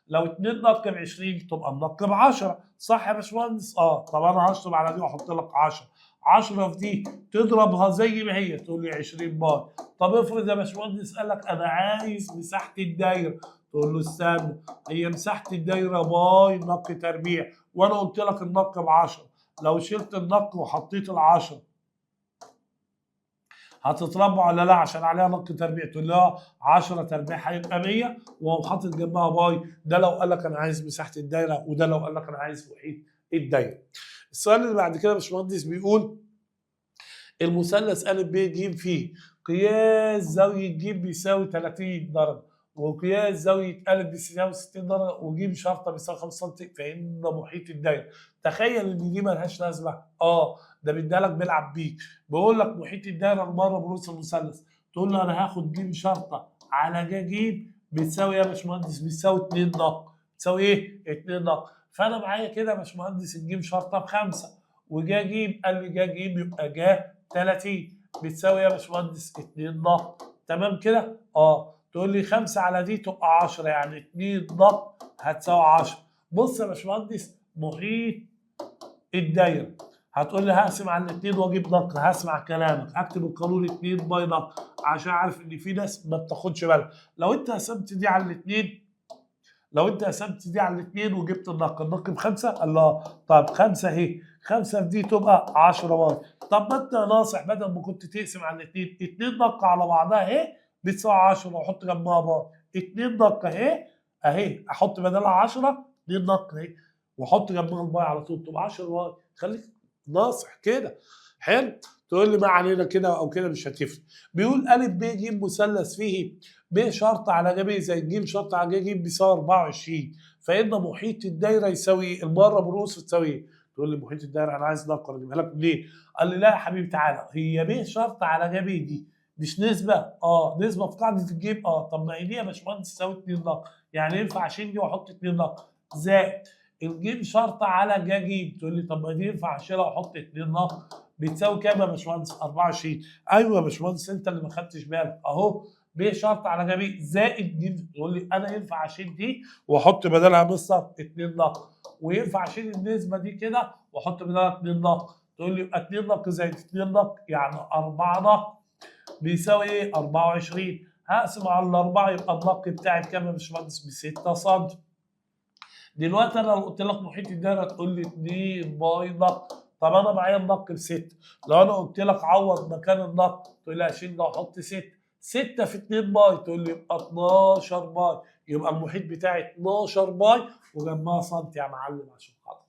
لو 2 نق ب 20 تبقى النق ب 10، صح يا باشمهندس؟ طب انا هشطب على دي واحط لك 10، 10 في دي تضربها زي ما هي، تقول لي 20 باي. طب افرض يا باشمهندس قال لك انا عايز مساحه الدايره، تقول له استنى، هي مساحه الدايره باي نق تربيع، وانا قلت لك النق ب 10، لو شلت النق وحطيت ال10 هتتربع ولا لا؟ عشان عليها نق تربيع، تقول لها 10 تربيع هيبقى 100، وهو حاطط جنبها باي. ده لو قال لك انا عايز مساحه الدايره، وده لو قال لك انا عايز محيط الدايره. السؤال اللي بعد كده يا باشمهندس بيقول المثلث ا ب ج فيه قياس زاويه ج بيساوي 30 درجه، وقياس زاويه ا بيساوي 60 درجه، وج شرطه بيساوي 5 سم، فان محيط الدايره. تخيل ان دي مالهاش لازمه، ده بيديها لك بيلعب بيك، بيقول لك محيط الدايره المره برؤوس المثلث، تقول له انا هاخد ج شرطه على ج بتساوي يا باشمهندس؟ بتساوي 2 نق. بتساوي ايه؟ 2 نق. فانا معايا كده يا باشمهندس الج شرطه ب5، وجا ج قال لي جا ج يبقى جا 30 بتساوي يا باشمهندس 2 نق. تمام كده؟ تقول لي 5 على دي تبقى 10، يعني 2 نق هتساوي 10. بص يا باشمهندس محيط الدايره. هتقول لي هقسم على الاثنين واجيب نق، هسمع كلامك، هكتب القانون 2 باي نق عشان عارف ان في ناس ما بتاخدش بالها. لو انت قسمت دي على الاثنين، وجبت النق ب5، الله، طب 5 اهي، 5 في دي تبقى 10 باي. طب ما انت ناصح، بدل ما كنت تقسم على الاثنين، 2 نق على بعضها اهي بتساوي 10 واحط جنبها باي، 2 نق اهي احط بدلها 10، 2 نق اهي واحط جنبها الباي على طول تبقى 10 باي. خليك ناصح كده. حلو. تقول لي ما علينا كده او كده مش هتفرق. بيقول ا ب ج مثلث فيه ب شرط على ج ب زائد ج شرط على ج بيساوي 24، فان محيط الدايره يساوي المره برؤوس تساوي ايه؟ تقول لي محيط الدايره انا عايز نقر اجيبها لك منين؟ قال لي لا يا حبيبي تعالى، هي ب شرط على ج ب دي مش نسبه؟ نسبه في قاعده الجيب. طب ما هي دي يا باشمهندس تساوي 2 نق، يعني ينفع اشيل دي واحط 2 نق زائد الجيم شرط على ج ج. تقول لي طب ما دي ينفع اشيلها واحط 2 نق، بتساوي كام يا باشمهندس؟ 24. ايوه يا باشمهندس انت اللي ما خدتش بالك اهو، ب شرط على ج ب زائد ج. تقول لي انا ينفع اشيل دي واحط بدلها مصر 2 نق، وينفع اشيل النسبه دي كده واحط بدلها 2 نق. تقول لي يبقى 2 نق زائد 2 نق يعني 4 نق بيساوي ايه؟ 24. هقسم على الاربعه يبقى النق بتاعي بكام يا باشمهندس؟ ب 6 سم. دلوقتي انا لو قلت لك محيط الدايره تقول لي 2 باي نق، طب انا معايا النق ب6، لو انا قلت لك عوض مكان النق تقول لي اشيل ده واحط 6، 6 في 2 باي تقول لي يبقى 12 باي، يبقى المحيط بتاعي 12 باي وجنبها سنتي يا معلم عشان خاطر.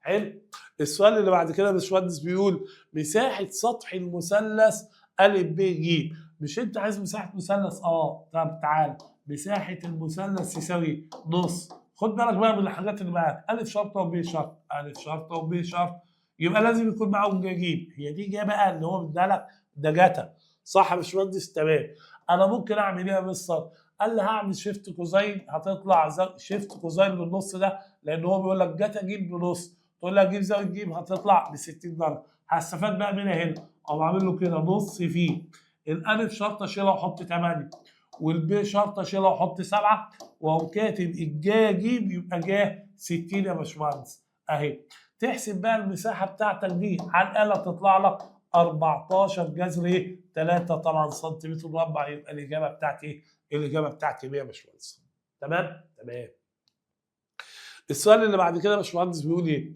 حلو. السؤال اللي بعد كده يا باشمهندس بيقول مساحه سطح المثلث ا ب ج. مش انت عايز مساحه مثلث؟ طب تعال، مساحه المثلث يساوي نص. خد بالك بقى من الحاجات اللي معاك، ا شرطه وب شرط، ا شرطه وب شرط، يبقى لازم يكون معاهم جاجيب. هي دي جايه بقى اللي هو مديها لك ده جاتا، صح يا باشمهندس؟ تمام. انا ممكن اعمل ايه يا مستر؟ قال لي هعمل شيفت كوزين، هتطلع شيفت كوزين للنص ده، لان هو بيقول لك جاتا جيب بنص، تقول لي اجيب زاويه جيب هتطلع ب 60 درجه. هستفاد بقى منها هنا، او اعمل له كده نص فيه الالف شرطه اشيلها واحط 8، والب شرطه اشيلها واحط 7، واقوم كاتب الجا جيب يبقى جا 60 يا باشمهندس اهي. تحسب بقى المساحه بتاعتك دي على الاله تطلع لك 14 جذر 3 طبعا سنتيمتر مربع، يبقى الاجابه بتاعتي ايه؟ الاجابه بتاعتي 100 يا باشمهندس. تمام؟ تمام. السؤال اللي بعد كده يا باشمهندس بيقول ايه؟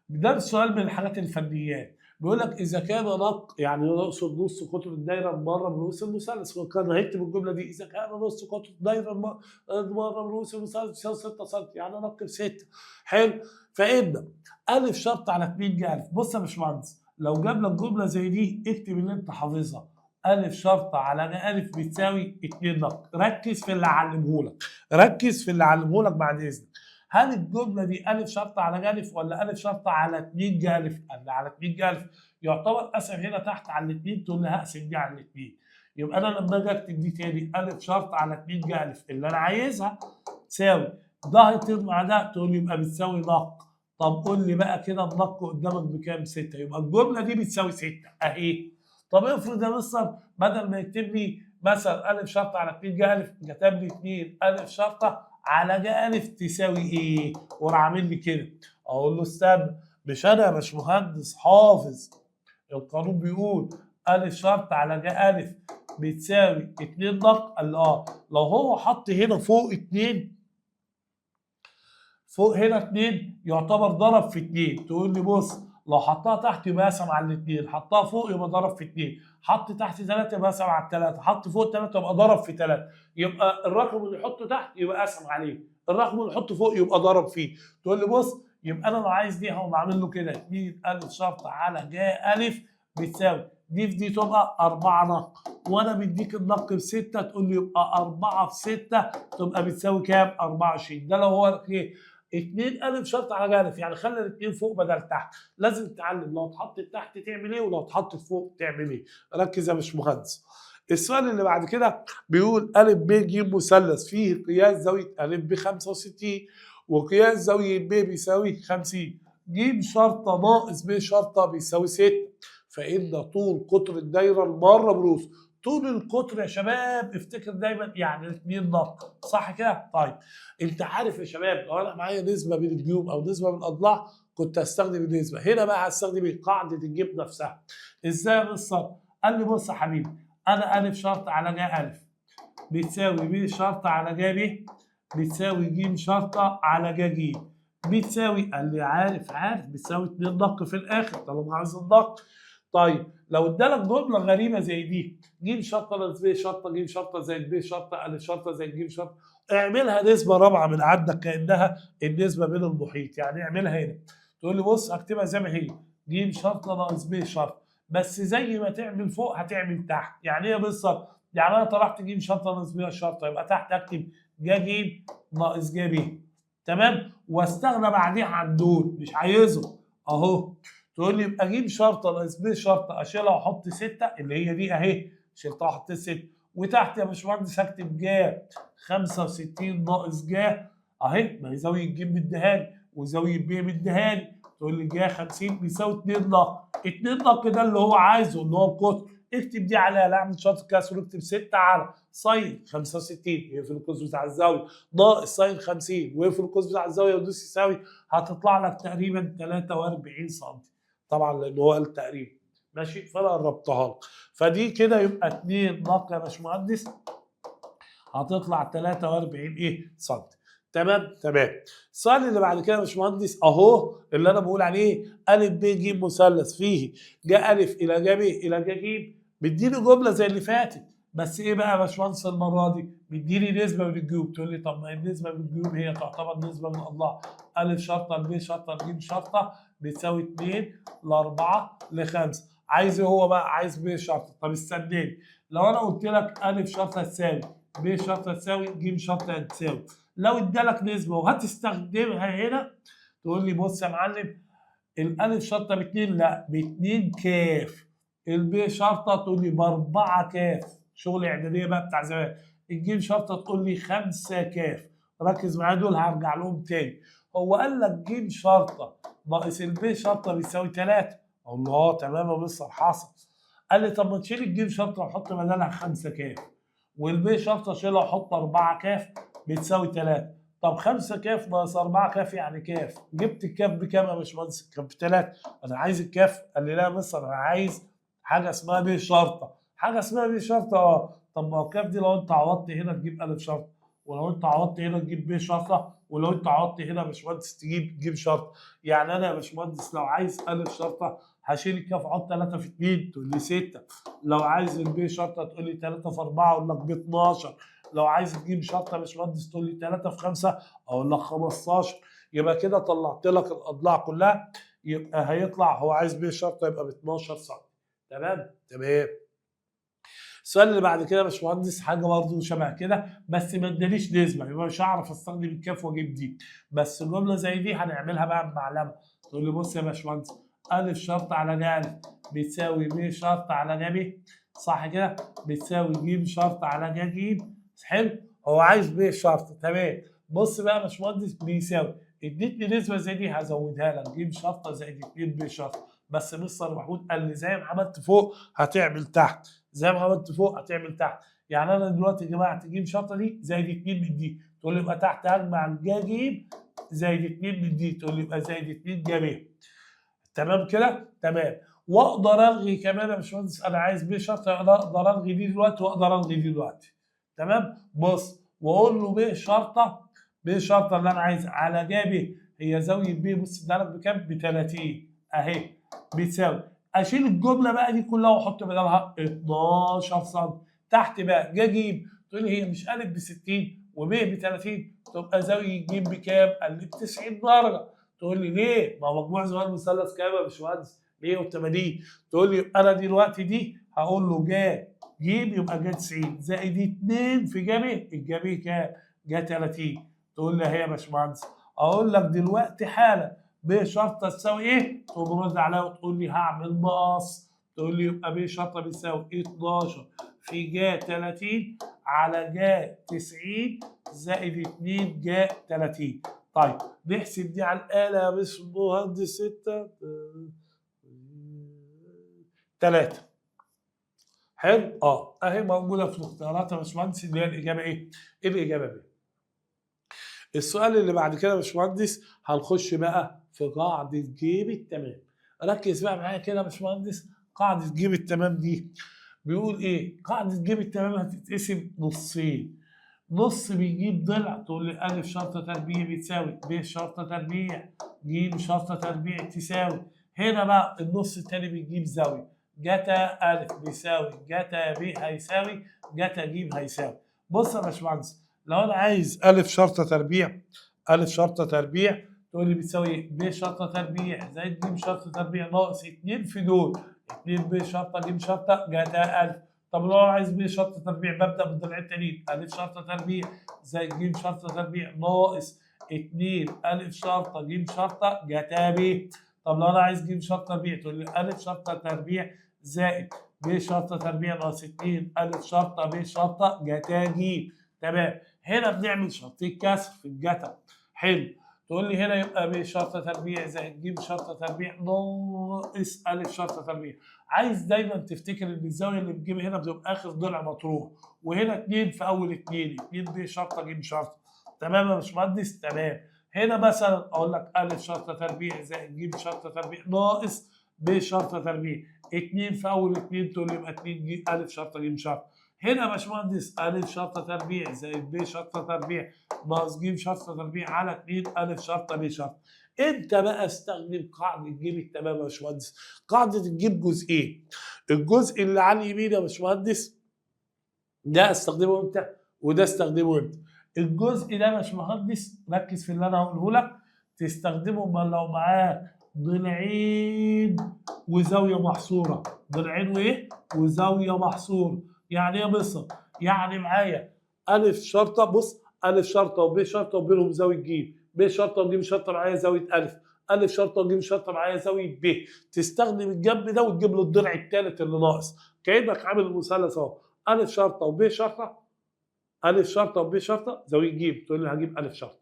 ده السؤال من الحاجات الفنيات، بيقول لك اذا كان نق، يعني يقصد نص قطر الدايره المره من رؤوس المثلث، وكان هيكتب الجمله دي اذا كان نص قطر الدايره المره من رؤوس المثلث يساوي 6 سم، يعني نق ب6. حلو. فان ا شرط على 2 ج ا. بص يا باشمهندس، لو جاب لك جمله زي دي اكتب اللي انت حافظها، ا شرط على ج ا بتساوي 2 نق. ركز في اللي علمه لك بعد اذنك. هل الجمله دي ا شرط على ج ا ولا ا شرط على 2 ج ا؟ اللي على 2 ج ا يعتبر قسم هنا تحت على الاثنين، تقول لي هقسم دي على الاثنين. يبقى انا لما اجي اكتب دي تاني ا شرط على 2 ج ا اللي انا عايزها تساوي ده هيطير مع ده، تقول لي يبقى بتساوي نق. طب قول لي بقى كده النق قدامك بكام؟ 6، يبقى الجمله دي بتساوي 6 اهي. طب افرض يا مستر بدل ما يكتب لي مثلا ا شرط على 2 ج ا كتب لي 2 ا شرطه على ج ا تساوي ايه؟ وراح عامل لي كده، اقول له استنى، مش انا يا باشمهندس حافظ القانون بيقول ا شرط على ج ا بتساوي 2 نق؟ قال لو هو حط هنا فوق 2، فوق هنا 2 يعتبر ضرب في 2، تقول لي بص لو حطها تحت يبقى قسم على الاثنين، حطها فوق يبقى ضرب في 2، حط تحت 3 يبقى قسم على 3، حط فوق 3 يبقى ضرب في 3، يبقى الرقم اللي يحطه تحت يبقى قسم عليه، الرقم اللي يحطه فوق يبقى ضرب فيه. تقول لي بص يبقى انا لو عايز دي هقوم عامل له كده 2 ا شرط على ج ا بتساوي دي في دي تبقى 4 نق، وانا مديك النق ب6 تقول لي يبقى 4 في 6 تبقى بتساوي كام؟ 24. ده لو هو ايه؟ 2 ا شرط على ج ا، يعني خلي الاثنين فوق بدل تحت. لازم تتعلم لو اتحطت تحت تعمل ايه ولو اتحطت فوق تعمل ايه. ركز يا باشمهندس. السؤال اللي بعد كده بيقول ا ب ج مثلث فيه قياس زاويه ا ب 65 وقياس زاويه ب بيساوي 50، ج شرطه ناقص ب شرطه بيساوي 6، فان طول قطر الدايره الماره بروس. طول القطر يا شباب افتكر دايما يعني 2 نق، صح كده؟ طيب انت عارف يا شباب لو انا معايا نسبه من الجيوب او نسبه من الاضلاع كنت هستخدم النسبه. هنا بقى هستخدم قاعده الجيب نفسها. ازاي يا مستر؟ قال لي بص يا حبيبي، انا الف شرط على جا الف بتساوي ب شرط على جا ب بتساوي ج شرطه على جا ج بتساوي، قال لي عارف بتساوي 2 نق في الاخر طالما عايز النق. طيب لو ادالك جمله غريبه زي دي، ج شرطه ناقص ب شرطه ج شرطه زائد ب شرطه ا شرطه زائد ج شرطه، اعملها نسبه رابعه من عندك كانها النسبه بين المحيط. يعني اعملها هنا، تقول لي بص هكتبها زي ما هي، ج شرطه ناقص ب شرطه، بس زي ما تعمل فوق هتعمل تحت. يعني ايه بالظبط؟ يعني انا طرحت ج شرطه ناقص ب شرطه، يبقى تحت اكتب ج ج ناقص ج ب، تمام؟ واستغنى بعديها عن دول، مش عايزهم اهو. تقول لي يبقى ج شرطه ناقص ب شرطه اشيلها واحط 6 اللي هي دي اهي، شلتها وحطيت 6، وتحت يا باشمهندس هكتب جا 65 ناقص جا اهي، ما هي زاويه ج مديها لي وزاويه ب مديها لي. تقول لي جا 50 بيساوي 2 نق، 2 نق ده اللي هو عايزه اللي هو القطر، اكتب دي عليها، لا اعمل شرط كسر واكتب 6 على ساين 65 يقفل القوس بتاع الزاويه ناقص ساين 50 ويقفل القوس بتاع الزاويه ودوس يساوي، هتطلع لك تقريبا 43 سم. طبعا لان هو قال تقريبا، ماشي؟ فانا قربتها لك. فدي كده يبقى 2 نق يا باشمهندس، هتطلع 43 ايه سم. تمام. السؤال اللي بعد كده يا باشمهندس اهو اللي انا بقول عليه ا ب ج مثلث فيه جا ا الى جا ب الى جا ج، بيديني جمله زي اللي فاتت، بس ايه بقى يا باشمهندس المره دي؟ بيديني نسبه من الجيوب. تقول لي طب ما النسبه من الجيوب هي تعتبر نسبه من الله، ا شرطه ب شرطه ج شرطه بتساوي 2 ل 4 ل 5. عايز ايه هو بقى؟ عايز ب شرطه. طب استناني، لو انا قلت لك ا شرطه تساوي ب شرطه تساوي ج شرطه تساوي، لو ادالك نسبه وهتستخدمها هنا، تقول لي بص يا معلم، الالف شرطه ب2 لا ب2 كاف، الب شرطه تقول لي ب4 كاف، شغل اعداديه بقى بتاع زمان. الجيم شرطه تقول لي 5 كاف. ركز معايا دول هرجع لهم تاني. هو قال لك جيم شرطه ناقص الب شرطه بيساوي 3، اقول له اه تمام يا مستر حصل. قال لي طب ما تشيل الجيم شرطه وحط بدلها 5 كاف، والب شرطه شيلها وحط 4 كاف بتساوي 3. طب 5 كاف ناقص 4 كاف يعني كاف، جبت الكاف بكام يا باشمهندس؟ الكاف ب3. انا عايز الكاف، قال لي لا يا مستر انا عايز حاجه اسمها ب شرطه. حاجه اسمها ب شرطه اه. طب ما هو الكاف دي لو انت عوضت هنا تجيب ا شرطه، ولو انت عوضت هنا تجيب ب شرطه، ولو انت عوضت هنا يا باشمهندس تجيب ج شرطه. يعني انا يا باشمهندس لو عايز ا شرطه هشيل الكاف احط 3 في 2 تقول لي 6، لو عايز الب شرطه تقول لي 3 في 4 اقول لك ب 12، لو عايز تجيب شرطه يا باشمهندس تقول لي 3 في 5 اقول لك 15. يبقى كده طلعت لك الاضلاع كلها، يبقى هيطلع هو عايز ب شرطه يبقى ب 12 سم. تمام. السؤال اللي بعد كده يا باشمهندس حاجه برضه شبه كده، بس ما ادانيش نسبه، يبقى مش هعرف استخدم الكاف واجيب دي، بس جمله زي دي هنعملها بقى بمعلمه. تقول لي بص يا باشمهندس، ا شرط على ج ا بتساوي ب شرط على ج ب، صح كده؟ بتساوي ج شرط على ج ج. حلو. هو عايز ب شرط، تمام. بص بقى يا باشمهندس بيساوي، اديتني نسبه زي دي هزودها لك ج شرطه زائد 2 ب شرطه، بس مستر محمود قال لي زي ما عملت فوق هتعمل تحت، زي ما عملت فوق هتعمل تحت. يعني انا دلوقتي يا جماعه تجيب شرطه دي زائد 2 من دي، تقول لي يبقى تحت هجمع الجا جيب زائد 2 من دي، تقول لي يبقى زائد 2 جا ب. تمام كده؟ تمام. واقدر الغي كمان يا باشمهندس، انا عايز ب شرطه اقدر الغي دي دلوقتي واقدر الغي دي دلوقتي. تمام؟ بص واقول له ب شرطه، ب شرطه اللي انا عايزها على جا ب هي زاويه ب، بص ادالك بكام؟ ب 30 اهي، بتساوي، اشيل الجمله بقى دي كلها واحط بدلها 12 سم. تحت بقى جا جيب، تقول لي هي مش ا ب 60 وب ب 30 تبقى زاويه ج بكام؟ قال لي ب 90 درجه. تقول لي ليه؟ ما هو مجموع زوايا المثلث كام يا باشمهندس؟ 180. تقول لي انا دلوقتي دي هقول له جا جيب يبقى جا 90 زائد 2 في جا ب، الجا ب كام؟ جا 30. تقول لي اهي يا باشمهندس، اقول لك دلوقتي حالا ب شرطه تساوي ايه؟ تقوم رد عليها وتقول لي هعمل مقص، تقول لي يبقى ب شرطه بيساوي 12 في جا 30 على جا 90 زائد 2 جا 30. طيب نحسب دي على الآلة يا باشمهندس 6 3. حلو؟ اهي موجودة في الاختيارات يا باشمهندس اللي هي الإجابة ايه؟ الإجابة ب. السؤال اللي بعد كده يا باشمهندس هنخش بقى في قاعدة جيب التمام. ركز بقى معايا كده يا باشمهندس، قاعدة جيب التمام دي بيقول ايه؟ قاعدة جيب التمام هتتقسم نصين. نص بيجيب ضلع، تقول لي أ شرطة تربيع بتساوي ب شرطة تربيع ج شرطة تربيع تساوي. هنا بقى النص التاني بيجيب زاوية، جتا أ بيساوي جتا ب هيساوي جتا ج هيساوي. بص يا باشمهندس، لو أنا عايز أ شرطة تربيع، أ شرطة تربيع تقول لي بتساوي ب شرطة تربيع زائد ج شرطة تربيع ناقص 2 في دول، 2 ب شرطة ج شرطة جتا أ. طب لو انا عايز ب شرطه تربيع ببدا بالضلعين التانيين، ا شرطه تربيع زائد ج شرطه تربيع ناقص 2 ا شرطه ج شرطه جتا ب. طب لو انا عايز ج شرطه تربيع تقول لي ا شرطه تربيع زائد ب شرطه تربيع ناقص 2 ا شرطه ب شرطه جتا ج. تمام. هنا بنعمل شرطين كسر في الجتا. حلو. تقول لي هنا يبقى ب شرطه تربيع زائد ج شرطه تربيع ناقص ا شرطه تربيع. عايز دايما تفتكر ان الزاويه اللي بتجيب هنا بتبقى اخر ضلع مطروح، وهنا 2 في اول 2 ب شرطه ج شرطه. تمام يا باشمهندس؟ تمام. هنا مثلا اقول لك ا شرطه تربيع زائد ج شرطه تربيع ناقص ب شرطه تربيع، 2 في اول 2 تقول يبقى 2 ج ا شرطه ج شرطه. هنا يا باشمهندس ا شرطه تربيع زائد ب شرطه تربيع ناقص ج شرطه تربيع على 2 ا شرطه ب شرطه. امتى بقى استخدم قاعده جيب التمام يا باشمهندس؟ قاعده تجيب جزئين. الجزء اللي على اليمين يا باشمهندس ده استخدمه امتى؟ وده استخدمه امتى؟ الجزء ده يا باشمهندس ركز في اللي انا هقوله لك، تستخدمه لو معاك ضلعين وزاويه محصوره. ضلعين وايه؟ وزاويه محصوره. يعني ايه يا مصر؟ يعني معايا ا شرطه، بص ا شرطه وب شرطه وبينهم زاويه ج، ب شرطه وج شرطه معايا زاويه ا شرطه وج شرطه معايا زاويه ب. تستخدم الجنب ده وتجيب له الضلع الثالث اللي ناقص، كانك عامل المثلث اهو. ا شرطه وب شرطه، ا شرطه وب شرطه زاويه ج، تقول لي هجيب ا شرطه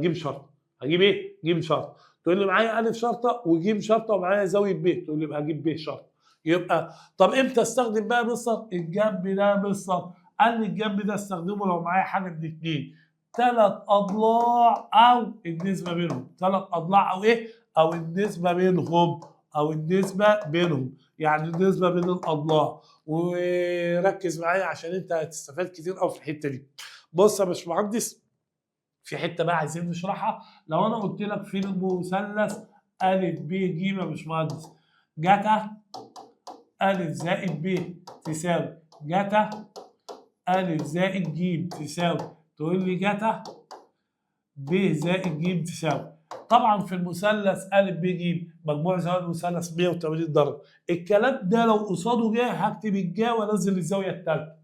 ج شرطه، هجيب ايه؟ ج شرطه. تقول لي معايا ا شرطه وج شرطه ومعايا زاويه ب، تقول لي يبقى هجيب ب شرطه. يبقى طب امتى استخدم بقى مصر الجنب ده مصر؟ قال لي الجنب ده استخدمه لو معايا حاجه من اثنين، 3 اضلاع او النسبه بينهم، 3 اضلاع او ايه؟ او النسبه بينهم، او النسبه بينهم، يعني النسبه بين الاضلاع. وركز معايا عشان انت هتستفاد كتير قوي في الحته دي. بص يا باشمهندس، في حته بقى عايزين نشرحها. لو انا قلت لك في المثلث ا ب ج يا باشمهندس، جتا ا زائد ب تساوي جتا ا زائد ج تساوي، تقول لي جتا ب زائد ج تساوي. طبعا في المثلث ا ب ج مجموع زوايا المثلث 180 درجه. الكلام ده لو قصاده جه هكتب الجا وانزل الزاويه الثالثه،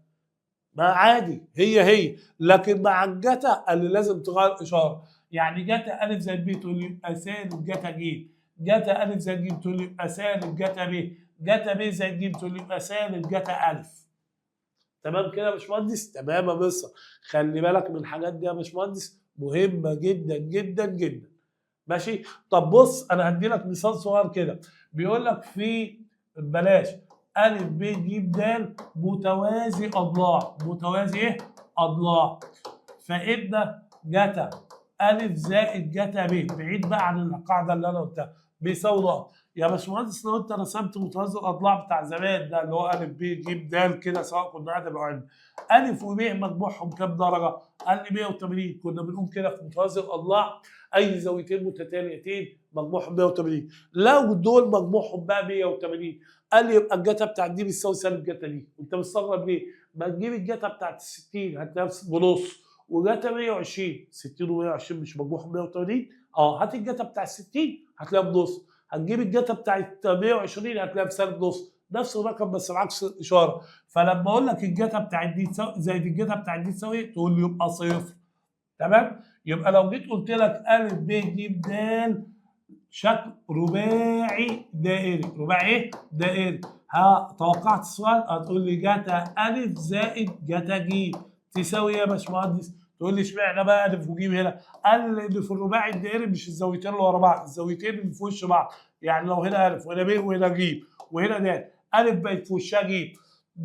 ما عادي هي، لكن مع الجتا اللي لازم تغير اشاره. يعني جتا ا زائد ب تقول لي يبقى سالب جتا ج، جتا ا زائد ج تقول لي يبقى سالب جتا ب، جتا ب زائد ج تقول لي يبقى سالب جتا ا. تمام كده يا باشمهندس؟ تمام يا مصر. خلي بالك من الحاجات دي يا باشمهندس، مهمه جدا جدا جدا. ماشي؟ طب بص انا هدي لك مثال صغير كده، بيقول لك في بلاش ا ب ج د متوازي اضلاع، متوازي ايه؟ اضلاع. فان جتا ا زائد جتا ب، بعيد بقى عن القاعده اللي انا قلتها، بيساوي نقط. يا باشمهندس لو انت رسمت متوازي الاضلاع بتاع زمان ده اللي هو ا ب ج د كده، سواء كنا قاعد او علم، ا وب مجموعهم كام درجه؟ قال لي 180. كنا بنقول كده في متوازي الاضلاع اي زاويتين متتاليتين مجموعهم 180. لو دول مجموعهم بقى 180، قال لي يبقى الجتا بتاعت دي بتساوي سالب جتا دي. انت مستغرب ليه؟ ما تجيب الجتا بتاعت 60 هتلاقيها بنص، وجتا 120، 60 و120 مش مجموعهم 180؟ هات الجتا بتاعت 60 هتلاقيها بنص، هتجيب الجتا بتاعت 120 هتلاقيها بسالب نص، نفس الرقم بس بعكس الاشاره. فلما اقول لك الجتا بتاعت دي زائد الجتا بتاعت دي تساوي ايه؟ تقول لي يبقى صفر. تمام؟ يبقى لو جيت قلت لك ا ب ج د شكل رباعي دائري، رباعي ايه؟ دائري. توقعت السؤال؟ هتقول لي جتا ا زائد جتا ج تساوي ايه يا باشمهندس؟ تقول لي اشمعنى بقى ا وج هنا؟ قال لي في الرباعي الدائري مش الزاويتين اللي ورا بعض، الزاويتين اللي في وش بعض. يعني لو هنا ا وهنا ب وهنا ج وهنا د، ا بقت في وشها ج،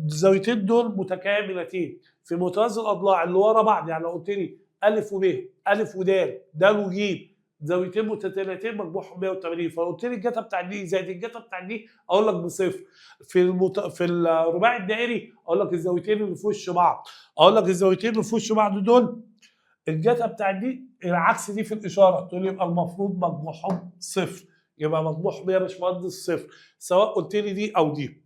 الزاويتين دول متكاملتين في متوازي الاضلاع اللي ورا بعض. يعني لو قلت لي ا وب، ا ود، د وج، زاويتين متتاليتين مجموعهم 180. فقلت لي الجتا بتاع دي زائد الجتا بتاع دي اقول لك بصفر. في الرباعي الدائري اقول لك الزاويتين اللي في وش بعض، اقول لك الزاويتين اللي في وش بعض دول الجتا بتاع دي العكس دي في الاشاره، تقول لي يبقى المفروض مجموعهم صفر، يبقى مجموعهم يا باشمهندس صفر سواء قلت لي دي او دي.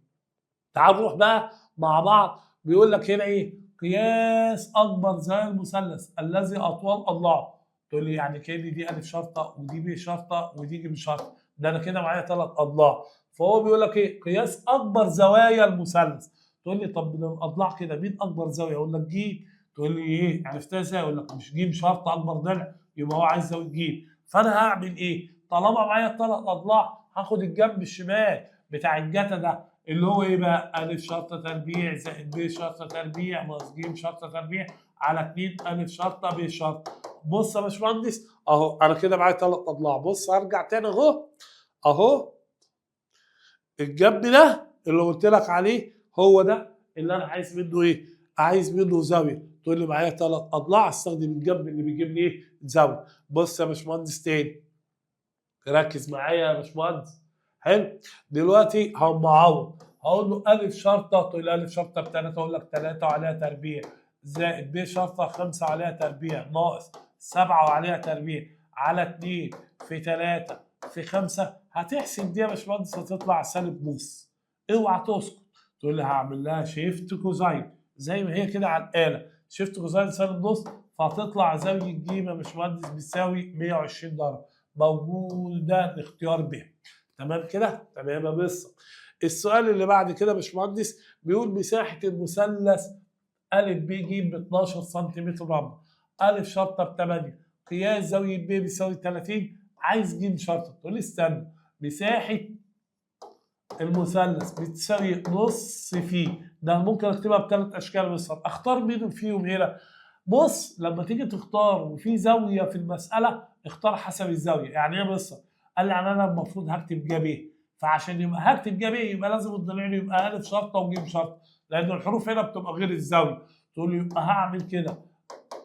تعال نروح بقى مع بعض. بيقول لك هنا ايه؟ قياس اكبر زوايا المثلث الذي اطوال اضلاعه. تقول لي يعني كان دي الف شرطه ودي ب شرطه ودي ج شرطه، ده انا كده معايا 3 اضلاع. فهو بيقول لك ايه؟ قياس اكبر زوايا المثلث. تقول لي طب من الاضلاع كده مين اكبر زاويه؟ اقول لك ج. تقول لي ايه عرفتها ازاي؟ اقول لك مش ج شرطه اكبر ضلع، يبقى هو عايز زاويه ج. فانا هعمل ايه؟ طالما معايا 3 اضلاع هاخد الجنب الشمال بتاع الجتا ده اللي هو ايه بقى؟ أ شرطة تربيع زائد ب شرطة تربيع ناقص ج شرطة تربيع على 2 أ شرطة ب شرطة. بص يا باشمهندس أهو أنا كده معايا 3 أضلاع. بص هرجع تاني أهو الجنب ده اللي قلت لك عليه هو ده اللي أنا عايز منه إيه؟ عايز منه زاوية. تقول لي معايا 3 أضلاع أستخدم الجنب اللي بيجيب لي إيه؟ زاوية. بص يا باشمهندس تاني ركز معايا يا باشمهندس. حلو. دلوقتي هنعوض هقول له أ شرطة. تقول لي أ شرطة ب3 أقول لك 3 وعليها تربيع زائد ب شرطة 5 وعليها تربيع ناقص 7 وعليها تربيع على 2 في 3 في 5. هتحسب دي يا باشمهندس هتطلع سالب نص. اوعى تسكت. تقول لي هعمل لها شيفت كوزاين زي ما هي كده على الآلة، شيفت كوزاين سالب نص، فهتطلع زاوية ج يا باشمهندس بتساوي 120 درجة. موجودة الاختيار ب. تمام كده؟ تمام يا بص. السؤال اللي بعد كده يا باشمهندس بيقول مساحة المثلث أ ب ج ب 12 سم مربع، أ شرطة ب 8، قياس زاوية ب بيساوي 30، عايز ج شرطة. تقول لي استنى، مساحة المثلث بتساوي نص فيه، ده ممكن اكتبها بثلاث اشكال بالظبط، اختار مين فيهم هنا؟ بص لما تيجي تختار وفي زاويه في المساله اختار حسب الزاويه. يعني ايه بص؟ قال لي يعني انا المفروض هكتب جاب، فعشان يبقى هكتب جاب يبقى لازم الضلعين يبقى ا شرطه وج شرطه، لان الحروف هنا بتبقى غير الزاويه. تقول لي يبقى هعمل كده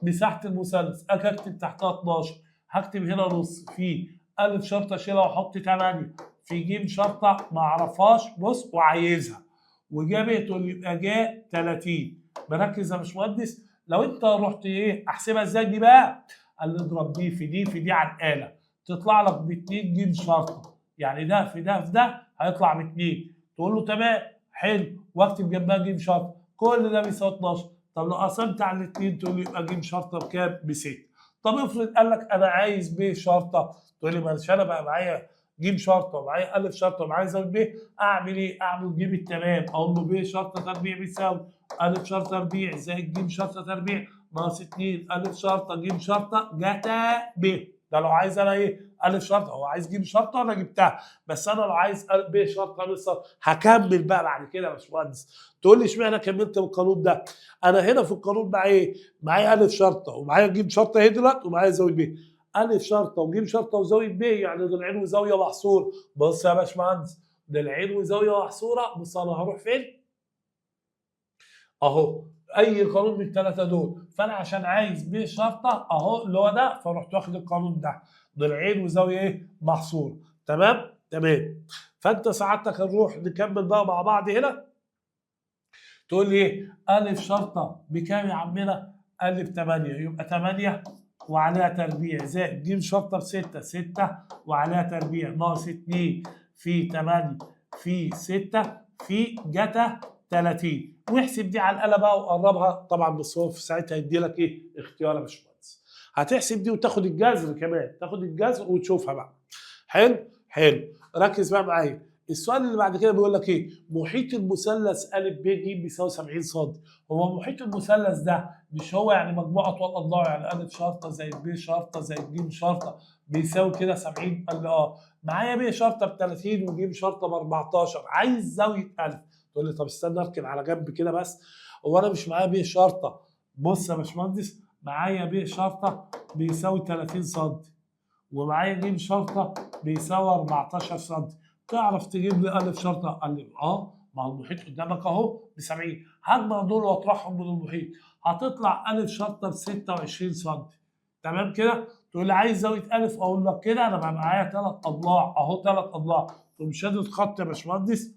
مساحه المثلث اجي اكتب تحتها 12، هكتب هنا نص في ا شرطه اشيلها واحط 8 في ج شرطه ما اعرفهاش بص وعايزها، وجاب تقول لي يبقى جاء 30. مركز يا باشمهندس؟ لو انت رحت ايه احسبها ازاي دي بقى؟ قال لي اضرب دي في دي في دي على الاله تطلع لك ب 2 ج شرطه، يعني ده في ده في ده هيطلع ب 2. تقول له تمام حلو واكتب جنبها ج شرطه، كل ده بيساوي 12. طب لو قسمت على الاثنين تقول لي يبقى ج شرطه بكام؟ ب 6. طب افرض قال لك انا عايز ب شرطه، تقول لي مش انا بقى معايا ج شرطه ومعايا ا شرطه ومعايا زاويه ب، اعمل ايه؟ اعمل جيب التمام، اقول له ب شرطه تربيع بيساوي ا شرطه تربيع زائد ج شرطه تربيع ناقص 2 ا شرطه ج شرطه جتا ب. ده لو عايز انا ايه؟ ا شرطه، هو عايز ج شرطه انا جبتها، بس انا لو عايز ب شرطه لسه هكمل بقى بعد كده يا باشمهندس. تقول لي اشمعنى كملت بالقانون ده؟ انا هنا في القانون معايا ايه؟ معايا ا شرطه ومعايا ج شرطه اهي دلوقتي ومعايا زاويه ب. ا شرطه وج شرطه وزاويه ب يعني ضلعين وزاويه محصور. بص يا باشمهندس ضلعين وزاويه محصوره، بص انا هروح فين؟ اهو اي قانون من الثلاثه دول، فانا عشان عايز ب شرطه اهو اللي هو ده فرحت واخد القانون ده ضلعين وزاويه ايه؟ محصوره. تمام؟ تمام. فانت سعادتك هنروح نكمل بقى مع بعض هنا. تقول لي ايه؟ ا شرطه بكام يا عمنا؟ ا 8 يبقى 8 وعليها تربيع زائد ج شرطه ب 6 6 وعليها تربيع ناقص 2 في 8 في 6 في جتا 30. واحسب دي على الآلة بقى وقربها طبعا، بس هو في ساعتها هيدي لك ايه؟ اختيار يا باشمهندس. هتحسب دي وتاخد الجذر كمان، تاخد الجذر وتشوفها بقى. حلو؟ حلو. ركز بقى معايا. السؤال اللي بعد كده بيقول لك ايه؟ محيط المثلث ا ب ج بيساوي 70 سم. هو محيط المثلث ده مش هو يعني مجموع اطوال اضلاعه، يعني ا شرطه زائد ب شرطه زائد ج شرطه بيساوي كده 70؟ قال لي اه. معايا ب شرطه ب 30 وج شرطه ب 14، عايز زاويه ا. تقول لي طب استنى اركن على جنب كده بس، هو انا مش معايا ب شرطه. بص يا باشمهندس معايا ب شرطه بيساوي 30 سم ومعايا ج شرطه بيساوي 14 سم، تعرف تجيب لي ا شرطه؟ قال لي اه ما هو المحيط قدامك اهو ب 70، هجمع دول واطرحهم من المحيط هتطلع ا شرطه ب 26 سم. تمام كده؟ تقول لي عايز زاويه الف، اقول لك كده انا بقى معايا 3 اضلاع اهو، 3 اضلاع، تقوم شادد خط يا باشمهندس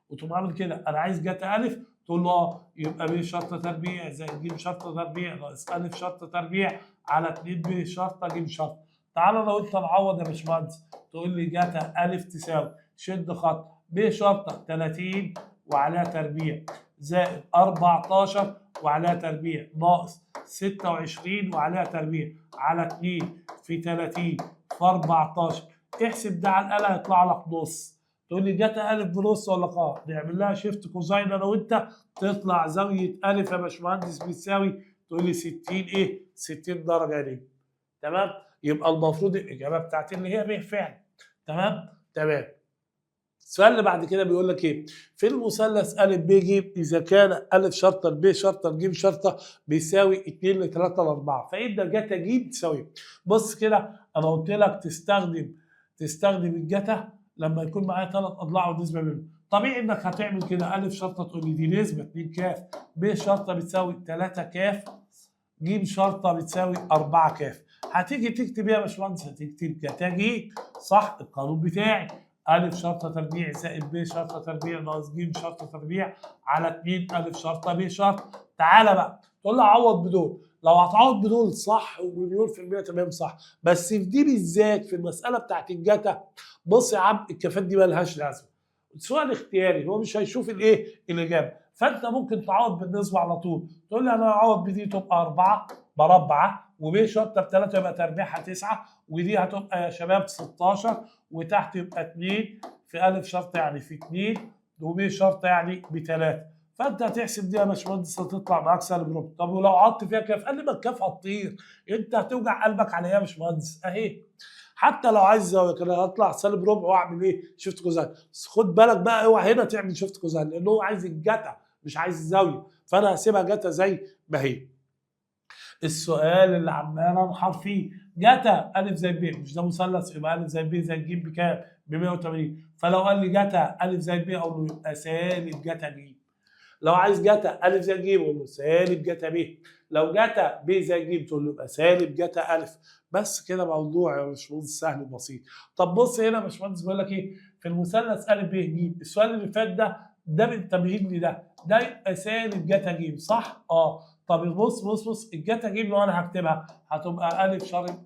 وتقوم عامل كده انا عايز جتا الف، تقول له يبقى ب شرطه تربيع زائد ج شرطه تربيع ناقص الف شرطه تربيع على 2 ب شرطه ج شرطه. تعالى لو انت نعوض يا باشمهندس، تقول لي جتا الف تساوي شد خط ب شرطه 30 وعليها تربيع زائد 14 وعليها تربيع ناقص 26 وعليها تربيع على 2 في 30 في 14. احسب ده على الآلة هيطلع لك نص. تقول لي جت الف بنص ولا اه؟ نعمل لها شيفت كوزاين انا وانت، تطلع زاويه الف يا باشمهندس بتساوي، تقول لي 60 ايه؟ 60 درجه دي. تمام؟ يبقى المفروض الاجابه بتاعتي اللي هي ب فعلا. تمام؟ تمام. السؤال اللي بعد كده بيقول لك ايه؟ في المثلث ا ب ج اذا كان ا شرطه ب شرطه ج شرطه بيساوي 2 ل 3 ل 4 فإن جتا ج تساوي. بص كده انا قلت لك تستخدم الجتا لما يكون معايا 3 اضلاع ونسبه منهم. طبيعي انك هتعمل كده ا شرطه تقول لي دي نسبه 2 كاف، ب شرطه بتساوي 3 كاف، ج شرطه بتساوي 4 كاف. هتيجي تكتب ايه يا باشمهندس؟ هتكتب جتا ج. صح؟ القانون بتاعي ا شرطه تربيع زائد ب شرطه تربيع ناقص ج شرطه تربيع على 2 ا شرطه ب شرطه. تعالى بقى تقول لي عوض بدول. لو هتعوض بدول صح ومليون في المية تمام صح، بس في دي بالذات في المسألة بتاعت الجتا، بص يا عم الكفات دي مالهاش لازمة. سؤال اختياري هو مش هيشوف الايه؟ الإجابة، فأنت ممكن تعوض بالنسبة على طول. تقول لي أنا هعوض بدي تبقى 4 مربعة وب شرطة ب3 يبقى تربيعها 9 ودي هتبقى يا شباب 16 وتحت يبقى 2 في ا شرطة يعني في 2 وب شرطة يعني ب3. فانت هتحسب دي يا باشمهندس هتطلع معاك سالب ربع. طب ولو قعدت فيها كاف؟ قال لي ما الكاف هتطير، انت هتوجع قلبك على ايه يا باشمهندس؟ اهي حتى لو عايز زاويه كده هطلع سالب ربع واعمل ايه؟ شيفت كوزين. بس خد بالك بقى اوعى هنا تعمل شيفت كوزين لان هو عايز الجتا مش عايز الزاويه، فانا هسيبها جتا زي ما هي. السؤال اللي عمال انحر فيه جتا ا زائد ب، مش ده مثلث يبقى ا زائد ب زائد ج بكام؟ ب 180. فلو قال لي جتا ا زائد ب اقول له يبقى سالب جتا ج. لو عايز جتا ا زائد ج قول له سالب جتا ب. لو جتا ب زائد ج تقول له يبقى سالب جتا ا. بس كده موضوع يا باشمهندس سهل وبسيط. طب بص هنا يا باشمهندس بيقول لك ايه؟ في المثلث ا ب ج السؤال اللي فات ده من تمهيد لي ده يبقى سالب جتا ج صح؟ طب بص الجتا ج لو انا هكتبها هتبقى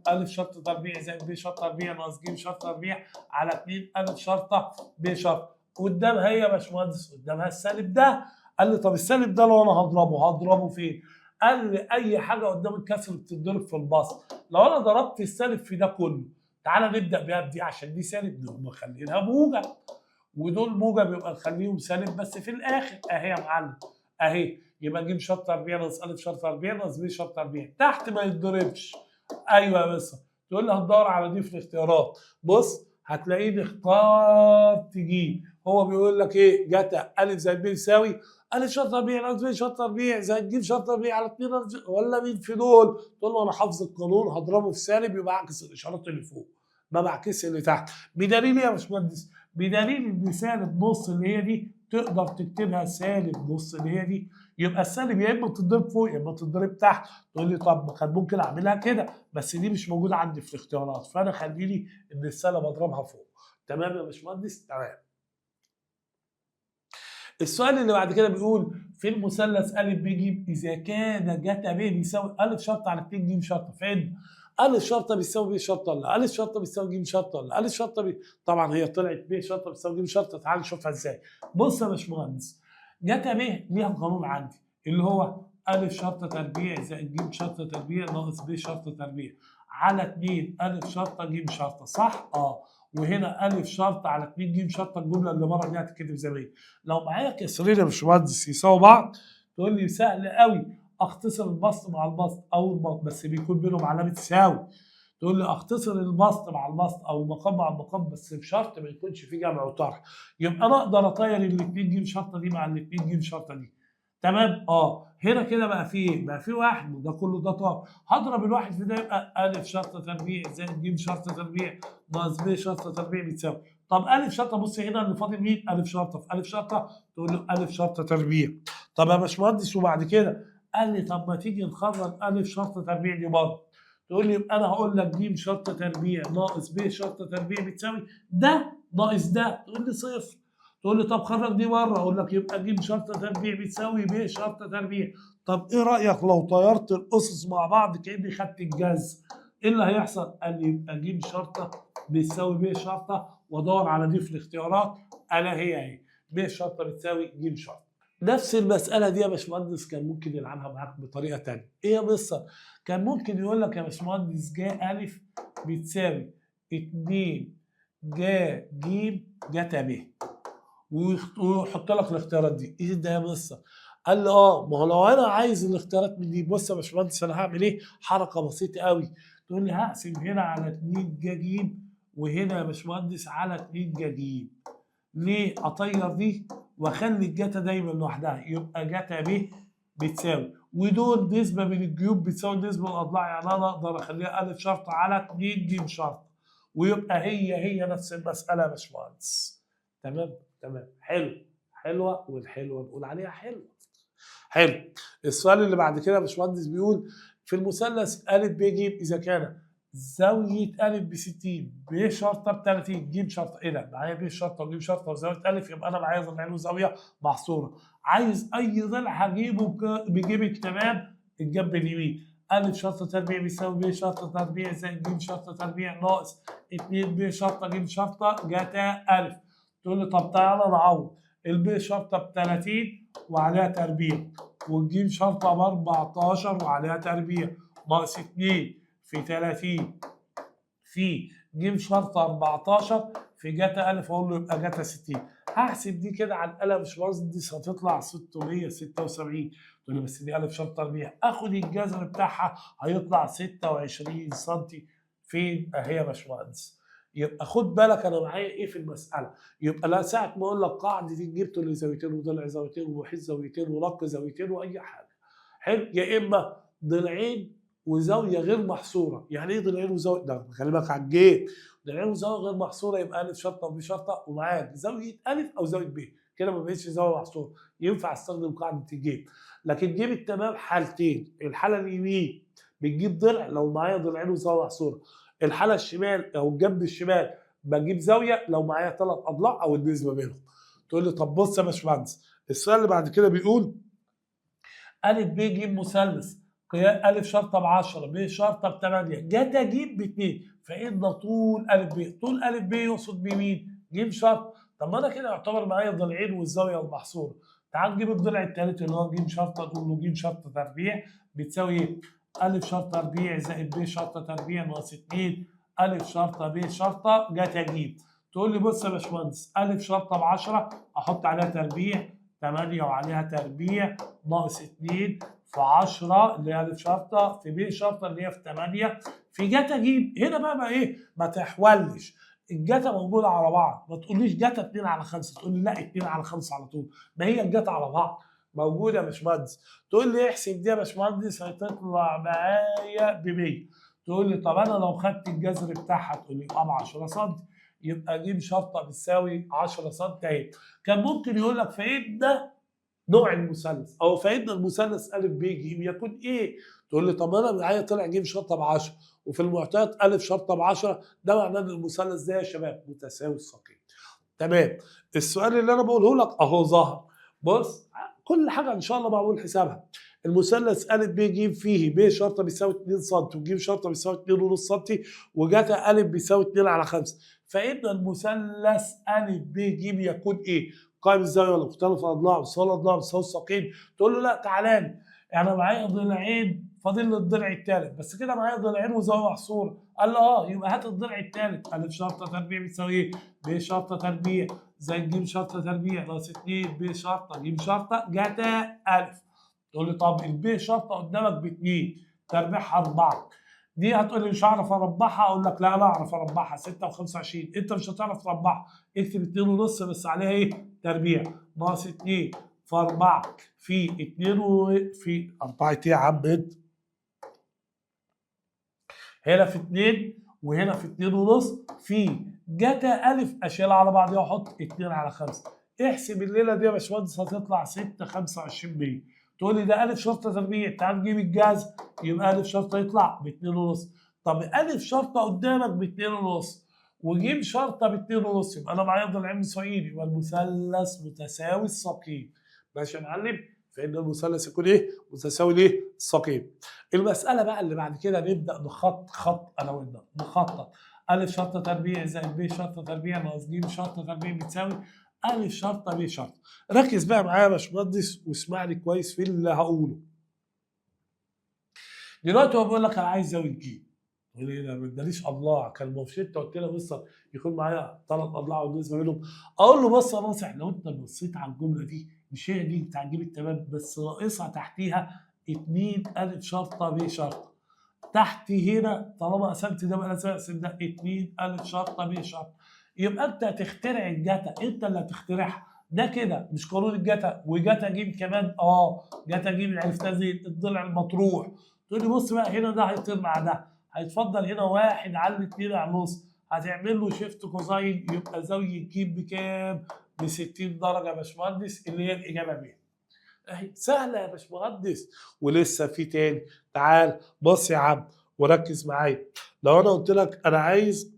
ا شرطه تربيع زائد ب شرطه تربيع ناقص ج شرطه تربيع على 2 ا شرطه ب شرطه. قدامها هي يا باشمهندس قدامها السالب ده. قال لي طب السالب ده لو انا هضربه فين؟ قال لي اي حاجه قدام الكسر بتتضرب في البسط. لو انا ضربت السالب في ده كله، تعالى نبدا بيها بدي عشان دي سالب نقوم مخلينها موجب، ودول موجب يبقى نخليهم سالب بس في الاخر. اهي يا معلم اهي، يبقى ج شرطه تربيع ناقص ا شرطه تربيع ناقص ب شرطه تربيع تحت ما يتضربش. ايوه يا مستر. تقول لي هتدور على دي في الاختيارات، بص هتلاقيني اخترت ج. هو بيقول لك ايه؟ جتا ا زائد ب يساوي ا شرطه تربيع ناقص ب شرطه تربيع زائد ج شرطه تربيع على 2 ولا مين في دول؟ تقول له انا حافظ القانون هضربه في سالب يبقى اعكس الاشارات اللي فوق ما بعكسش اللي تحت. بدليل يا باشمهندس؟ بدليل ان سالب نص اللي هي دي تقدر تكتبها سالب نص اللي هي دي، يبقى السالب يا اما تتضرب فوق يا اما تتضرب تحت. تقول لي طب كان ممكن اعملها كده بس دي مش موجوده عندي في الاختيارات، فانا خليني ان السالب اضربها فوق. تمام يا باشمهندس؟ تمام. السؤال اللي بعد كده بيقول في المثلث ا ب ج اذا كان جتا ب بيساوي ا شرطه على 2 ج شرطه، فين؟ ا شرطه بيساوي ب شرطه ولا ا شرطه بيساوي ج شرطه ولا ا شرطه طبعا هي طلعت ب شرطه بتساوي ج شرطه. تعال نشوفها ازاي. بص يا باشمهندس جتا ب ليها قانون عندي اللي هو ا شرطه تربيع زائد ج شرطه تربيع ناقص ب شرطه تربيع على 2 ا شرطه ج شرطه صح؟ وهنا ا شرطه على 2 ج شرطه الجمله اللي بره دي هتتكتب زي ما هي. لو معايا كسرين يا باشمهندس يساووا بعض تقول لي سهل قوي اختصر البسط مع البسط او البسط بس بيكون بينهم علامه تساوي. تقول لي اختصر البسط مع البسط او المقام مع المقام بس بشرط ما يكونش في جمع وطرح. يبقى انا اقدر اطير الاثنين ج شرطه دي مع الاثنين ج شرطه دي. تمام؟ هنا كده بقى في ايه؟ بقى في واحد وده كله ده طار. هضرب الواحد في ده يبقى ا شرطه تربيع زائد ج شرطه تربيع ناقص ب شرطه تربيع بتساوي. طب ا شرطه بص هنا اللي فاضل مين؟ ا شرطه في ا شرطه تقول له ا شرطه تربيع. طب يا باشمهندس وبعد كده قال لي طب ما تيجي نخرج ا شرطه تربيع دي بره. تقول لي يبقى انا هقول لك ج شرطه تربيع ناقص ب شرطه تربيع بتساوي ده ناقص ده، تقول لي صفر. تقول لي طب خرج دي بره، اقول لك يبقى ج شرطه تربيع بتساوي ب شرطه تربيع. طب ايه رايك لو طيرت الاسس مع بعض كاني خدت الجذر؟ ايه اللي هيحصل؟ قال لي يبقى ج شرطه بتساوي ب شرطه، وادور على دي في الاختيارات، الا هي اهي ب شرطه بتساوي ج شرطه. نفس المسألة دي يا باشمهندس كان ممكن يلعبها معاك بطريقة تانية. إيه يا مستر؟ كان ممكن يقول لك يا باشمهندس ج أ بتساوي 2 ج ج جتا ب، ويحط لك الاختيارات دي. إيه ده يا مستر؟ قال لي ما هو لو أنا عايز الاختيارات من دي، بص يا باشمهندس أنا هعمل إيه؟ حركة بسيطة قوي. تقول لي هقسم هنا على 2 ج ج، وهنا يا باشمهندس على 2 ج ج. ليه؟ اطير دي واخلي الجتا دايما لوحدها، يبقى جتا ب بتساوي، ودول نسبه من الجيوب بتساوي نسبه من الاضلاع، يعني انا اقدر اخليها ا شرطه على 2 ج شرطه، ويبقى هي نفس المساله يا باشمهندس. تمام؟ تمام، حلوه، والحلوه نقول عليها حلوه. حلو. السؤال اللي بعد كده يا باشمهندس بيقول في المثلث ا ب ج اذا كان زاوية أ ب 60 ب شرطة ب 30 ج شرطة، إيه ده؟ معايا ب شرطة وج شرطة وزاوية أ، يبقى أنا معايا ضلعين وزاوية محصورة. عايز أي ضلع هجيبه بجيب التمام الجنب اليمين. أ شرطة تربيع بيساوي ب شرطة تربيع زائد ج شرطة تربيع ناقص 2 ب شرطة ج شرطة جتا أ. تقول لي طب تعالى نعوض. الب شرطة ب 30 وعليها تربيع، والج شرطة ب 14 وعليها تربيع، ناقص 2 في 30 في ج شرطة 14 في جتا أ، أقول له يبقى جتا 60. هحسب دي كده على القلم مش مهندس، هتطلع 676. تقول لي بس دي أ شرطة تربيع، آخد الجذر بتاعها هيطلع 26 سم. فين؟ أهي يا باشمهندس. يبقى خد بالك أنا معايا إيه في المسألة. يبقى لا ساعة ما أقول لك قاعدة دي جبت لي زاويتين وضلع زاويتين ومحيط زاويتين ولق زاويتين وأي حاجة. حلو، يا إما ضلعين وزاويه غير محصوره. يعني ايه ضلعين وزاويه؟ ده خلي بالك على الجيم. ضلعين وزاويه غير محصوره يبقى ا شرطه وب شرطه، ومعاك زاويه ا او زاويه ب، كده ما بقتش زاويه محصوره، ينفع استخدم قاعده الجيم. لكن جيب التمام حالتين، الحاله اليمين بتجيب ضلع لو معايا ضلعين وزاويه محصوره، الحاله الشمال او الجنب الشمال بجيب زاويه لو معايا 3 اضلاع او النسبه بينهم. تقول لي طب بص يا باشمهندس، السؤال اللي بعد كده بيقول ا ب ج مثلث أ شرطة ب 10 ب شرطة ب 8 جتا ج ب 2، فإن طول أ ب، طول أ ب يقصد بمين؟ ج شرطة. طب ما أنا كده يعتبر معايا ضلعين والزاوية المحصورة. تعال نجيب الضلع الثالث اللي هو ج شرطة، نقول له ج شرطة تربيع بتساوي إيه؟ أ شرطة تربيع زائد ب شرطة تربيع ناقص 2 أ شرطة ب شرطة جتا ج. تقول لي بص يا باشمهندس، أ شرطة ب 10 أحط عليها تربيع 8 وعليها تربيع ناقص 2 في 10 اللي هي ا شرطه في ب شرطه اللي هي في 8 في جتا ج. هنا بقى ايه؟ ما تحولش، الجتا موجوده على بعض، ما تقوليش جتا 2 على 5، تقول لي لا 2 على 5 على طول، ما هي الجتا على بعض موجوده يا باشمهندس. تقول لي احسب دي يا باشمهندس هتطلع معايا ب 100. تقول لي طب انا لو خدت الجذر بتاعها، تقول لي يبقى ب 10 سم، يبقى ج شرطه بتساوي 10 سم اهي. كان ممكن يقول لك فايدنا نوع المثلث او فايدنا المثلث ا ب ج يكون ايه؟ تقول لي طب انا معايا طلع ج شرطه ب 10 وفي المعطيات ا شرطه ب 10، ده معناه ان المثلث ده يا شباب متساوي الساقين. تمام. السؤال اللي انا بقوله لك اهو ظهر. بص كل حاجه ان شاء الله معمول حسابها. المثلث ا ب ج فيه ب شرطه بيساوي 2 سم وج شرطه بيساوي 2.5 سم وجتا ا بيساوي 2 على 5، فان المثلث ا ب ج يكون ايه؟ قائم الزاويه ولا مختلف الاضلاع بيساوي الاضلاع بيساوي الساقين. تقول له لا تعالى لي، يعني معايا ضلعين فاضل لي الضلع الثالث بس، كده معايا ضلعين وزاويه محصوره. قال له يبقى هات الضلع الثالث. ا شرطه تربيع بتساوي ايه؟ ب شرطه تربيع زائد ج شرطه تربيع ناقص 2 ب شرطه ج شرطه جتا ا. تقول لي طب الب شرطه قدامك ب 2 تربيعها 4، دي هتقول لي مش هعرف اربحها، اقول لك لا انا اعرف اربحها 6 و25. انت مش هتعرف تربحها، اكتب 2.5 بس عليها ايه؟ تربيع ناقص 2 في 4 في 2 في 4 ايه يا عم انت؟ هنا في 2 وهنا في 2.5 في جتا ا اشيلها على بعض واحط 2 على 5. احسب الليله دي يا باشمهندس هتطلع 6 25 100. تقول لي ده الف شرطه تربيع، تعال نجيب الجذر، يبقى الف شرطه يطلع ب 2.5. طب الف شرطه قدامك ب 2.5 وجيم شرطه ب 2.5، يبقى انا معايا ضلع علم اسرائيلي، يبقى المثلث متساوي الساقين. ماشي يا معلم؟ فان المثلث يكون ايه؟ متساوي الايه؟ الساقين. المساله بقى اللي بعد كده نبدا خط انا وانت نخطط. الف شرطه تربيع زائد ب شرطه تربيع ناقص ج شرطه تربيع بتساوي الف شرطه ب شرطه. ركز بقى معايا يا باشمهندس واسمعني كويس في اللي هقوله. دلوقتي هو بيقول لك انا عايز زاويه ج. يقول لي ما اداليش اضلاع، كان المفروض انت قلت لي بص يكون معايا 3 اضلاع والنسبه بينهم. اقول له بص يا ناصح، لو انت بصيت على الجمله دي مش هي دي بتاع جيب التمام، بس ناقصها تحتيها 2 الف شرطه ب شرطه. تحتي هنا طالما قسمت ده بقى لازم اقسم ده 2 الف شرطه ب شرطه. يبقى انت هتخترع الجتا، انت اللي هتخترعها. ده كده مش قانون الجتا، وجتا جيم كمان جتا جيم عرفتها زي الضلع المطروح. تقول لي بص بقى هنا ده هيطير مع ده، هيتفضل هنا 1 على 2 على النص، هتعمل له شيفت كوزاين، يبقى زاويه ج بكام؟ ب 60 درجه يا باشمهندس، اللي هي الاجابه ب. اهي سهله يا باشمهندس. ولسه في تاني، تعال بص يا عم وركز معايا. لو انا قلت لك انا عايز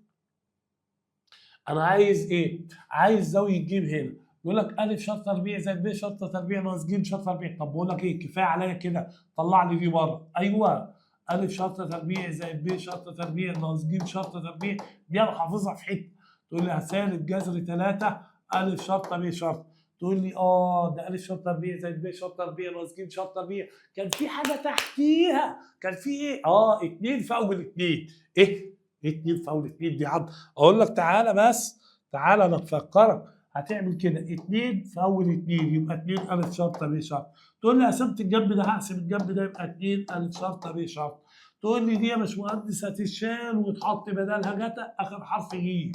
ايه؟ عايز زاويه ج هنا. يقول لك الف شرط تربيع زائد ب شرط تربيع ناقص ج شرط تربيع. طب بقول لك ايه، كفايه عليا كده، طلع لي دي بره. ايوه، الف شرط تربيع زائد ب شرط تربيع ناقص ج شرط تربيع، دي انا حافظها في حته. تقول لي هسالب جذر 3 الف شرط ب شرط. تقول لي ده الف شرط تربيع زائد ب شرط تربيع ناقص ج شرط تربيع، كان في حاجه تحتيها، كان في ايه؟ 2 في اول 2. ايه 2 في اول 2 دي عض؟ اقول لك تعالى بس، تعالى انا بفكرك. هتعمل كده 2 في اول 2 يبقى 2 الف شرطه ب شرط. تقول لي قسمت الجنب ده، هقسم الجنب ده يبقى 2 الف شرطه ب شرط. تقول لي دي يا باشمهندس هتتشال وتحط بدلها جتا اخر حرف ج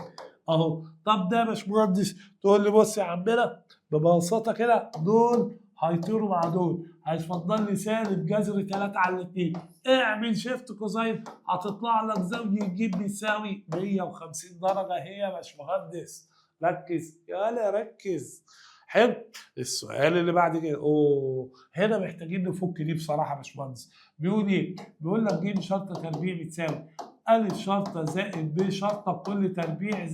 اهو. طب ده يا باشمهندس، تقول لي بص يا عمنا ببساطه كده، دول هيطيروا مع دول، هيتفضل لي سالب جذر 3 على 2. اعمل شيفت كوزاين، هتطلع لك زاويه ج بيساوي 150 درجه. هي يا باشمهندس ركز يالا ركز. حلو. السؤال اللي بعد كده، هنا محتاجين نفك دي بصراحه يا باشمهندس. بيقول ايه؟ بيقول لك ج شرطه تربيع بتساوي الف شرطه زائد ب شرطه بكل تربيع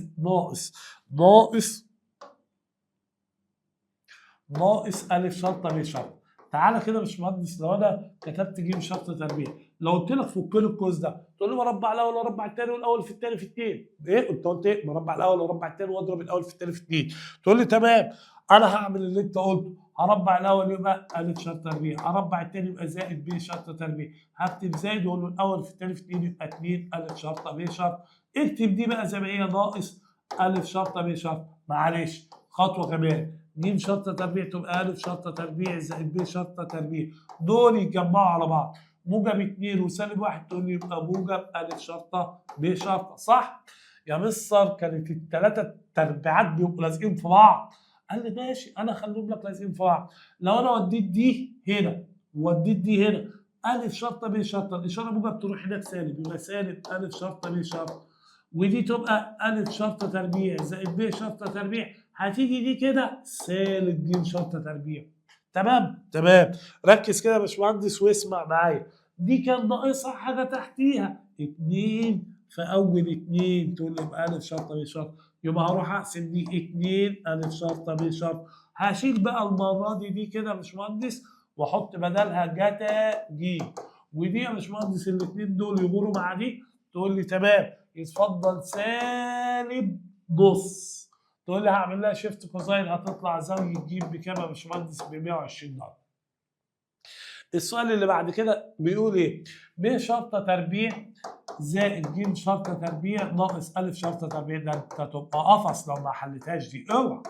ناقص الف شرطه ب شرطه. تعالى كده يا باشمهندس، لو انا كتبت ج شرطه تربيع، لو قلت لك فك لي القوس ده، تقول لي مربع الاول ومربع الثاني والاول في الثاني في 2. ايه؟ قلت ايه؟ مربع الاول ومربع الثاني واضرب الاول في الثاني في 2. تقول لي تمام، انا هعمل اللي انت قلته. هربع الاول يبقى الف شرطه تربيع، هربع الثاني يبقى زائد ب شرطه تربيع، هكتب زائد واقول له الاول في الثاني في 2 يبقى 2 الف شرطه ب شرطه. اكتب دي بقى زي ما هي ناقص الف شرطه ب شرطه. معلش خطوه كمان، ج شرطه تربيع تبقى الف شرطه تربيع زائد ب شرطه تربيع، دول يتجمعوا على بعض، موجب 2 وسالب 1، تقول لي يبقى موجب الف شرطه ب شرطه. صح؟ يا مستر كانت الثلاثه تربيعات بيبقوا لازقين في بعض. قال لي ماشي، انا خليهم لك لازقين في بعض. لو انا وديت دي هنا ووديت دي هنا، الف شرطه ب شرطه، الاشاره موجب تروح هناك سالب، يبقى سالب الف شرطه ب شرطه. ودي تبقى الف شرطه تربيع زائد ب شرطه تربيع، هتيجي دي كده سالب ج شرطه تربيع. تمام. ركز كده يا باشمهندس واسمع معايا. دي كان ناقصها حاجه تحتيها 2 في اول 2، تقول لي يبقى الف شرطه ب شرطه، يبقى هروح اقسم دي 2 الف شرطه ب شرطه. هشيل بقى المره دي كده يا باشمهندس واحط بدلها جتا ج. ودي يا باشمهندس الاثنين دول يمروا مع دي، تقول لي تمام، يتفضل سالب نص. تقول لي هعمل لها شيفت كوزاين، هتطلع زاويه ج بكام يا باشمهندس؟ ب 120 درجه. السؤال اللي بعد كده بيقول ايه؟ ب شرطه تربيع زائد ج شرطه تربيع ناقص الف شرطه تربيع. ده انت تبقى قفص لو ما حلتهاش دي، اوعى.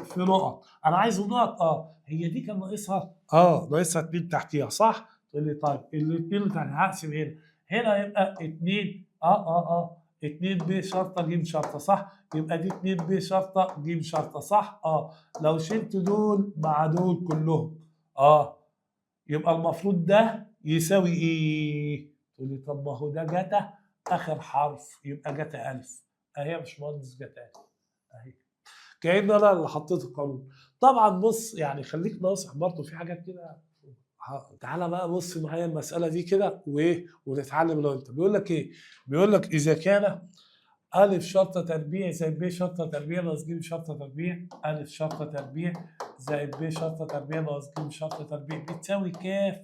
في نقط، انا عايز نقط. هي دي كان ناقصها ناقصها 2 تحتيها صح؟ تقول لي طيب الاثنين اللي تحت هقسم هنا يبقى 2 2 ب شرطه ج شرطه صح؟ يبقى دي 2 ب شرطه ج شرطه صح؟ لو شلت دول مع دول كلهم يبقى المفروض ده يساوي ايه؟ تقول لي طب ما هو ده جتا اخر حرف، يبقى جتا الف. اهي يا باشمهندس جتا الف اهي، كأن انا اللي حطيت القانون. طبعا بص يعني خليك ناصح برضه في حاجات كده تعالى بقى بص معايا المسألة دي كده وإيه ونتعلم لو أنت. بيقول لك إيه؟ بيقول لك إذا كان ألف شرطة تربيع زائد ب شرطة تربيع ناقص ج شرطة تربيع، ألف شرطة تربيع زائد ب شرطة تربيع ناقص ج شرطة تربيع بتساوي كاف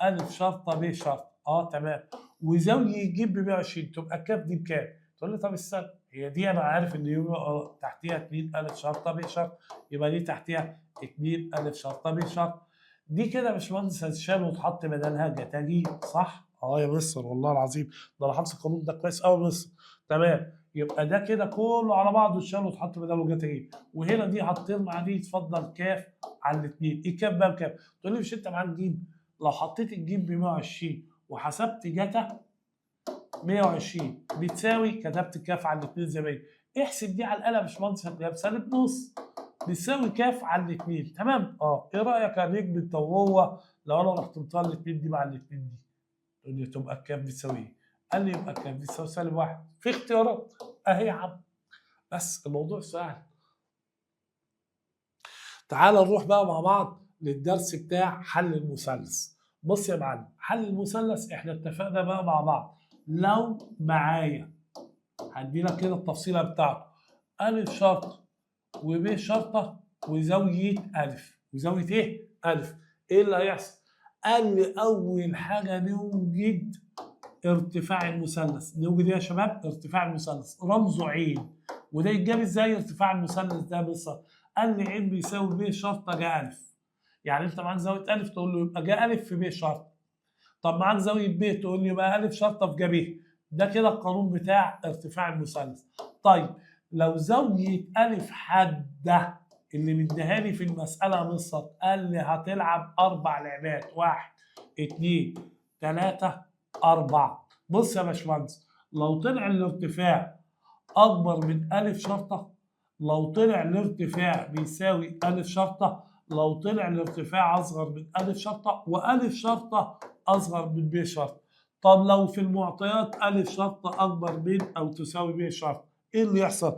ألف شرطة ب شرطة. تمام. وزاوية ج ب 120 تبقى الكاف دي بكام؟ تقول لي طب استنى، هي دي أنا عارف إن يبقى تحتيها 2 ألف شرطة ب شرطة، يبقى دي تحتيها 2 ألف شرطة ب شرطة. دي كده يا باشمهندس هتشال وتحط بدلها جتاجيب، صح؟ يا مستر والله العظيم ده انا حافظ القانون ده كويس قوي يا مستر. تمام. يبقى ده كده كله على بعضه اتشال وتحط بداله جتاجيب، وهنا دي هتطير مع دي يتفضل كاف على الاثنين. ايه كاف بقى بكام؟ تقول لي مش انت معاك جيم؟ لو حطيت الجيم ب 120 وحسبت جتا 120 بتساوي كتبت كاف على الاثنين زي ما هي، احسب دي على الآلة يا باشمهندس هتلاقيها بسالب نص بتساوي كاف على الاثنين. تمام. ايه رايك يا نجم انت وهو لو انا رحت مطلع الاثنين دي مع الاثنين دي؟ تقول لي تبقى الكاف بتساوي ايه؟ قال لي يبقى الكاف بتساوي سالب 1. في اختيارات اهي يا عم، بس الموضوع سهل. تعال نروح بقى مع بعض للدرس بتاع حل المثلث. بص يا معلم، حل المثلث احنا اتفقنا بقى مع بعض لو معايا هدي لك كده التفصيله بتاعته ألف شرطه وب شرطه وزاويه ألف وزاويه ايه؟ ألف. ايه اللي هيحصل؟ قال لي اول حاجه نوجد ارتفاع المثلث. نوجد ايه يا شباب؟ ارتفاع المثلث رمزه عين. وده يتجاب ازاي ارتفاع المثلث ده بالظبط؟ قال لي عين بيساوي ب شرطه جا ألف. يعني انت معاك زاويه ألف تقول له يبقى جا ألف في ب شرطه. طب معاك زاويه ب تقول لي يبقى ألف شرطه في جا ب. ده كده القانون بتاع ارتفاع المثلث. طيب لو زاويه ألف حاده اللي مديها لي في المساله بالظبط، قال لي هتلعب 4 لعبات 1 2 3 4. بص يا باشمهندس، لو طلع الارتفاع اكبر من ألف شرطه، لو طلع الارتفاع بيساوي ألف شرطه، لو طلع الارتفاع اصغر من ألف شرطه، وألف شرطه اصغر من ب شرطه. طب لو في المعطيات ألف شرطه اكبر من او تساوي ب شرطه، ايه اللي يحصل؟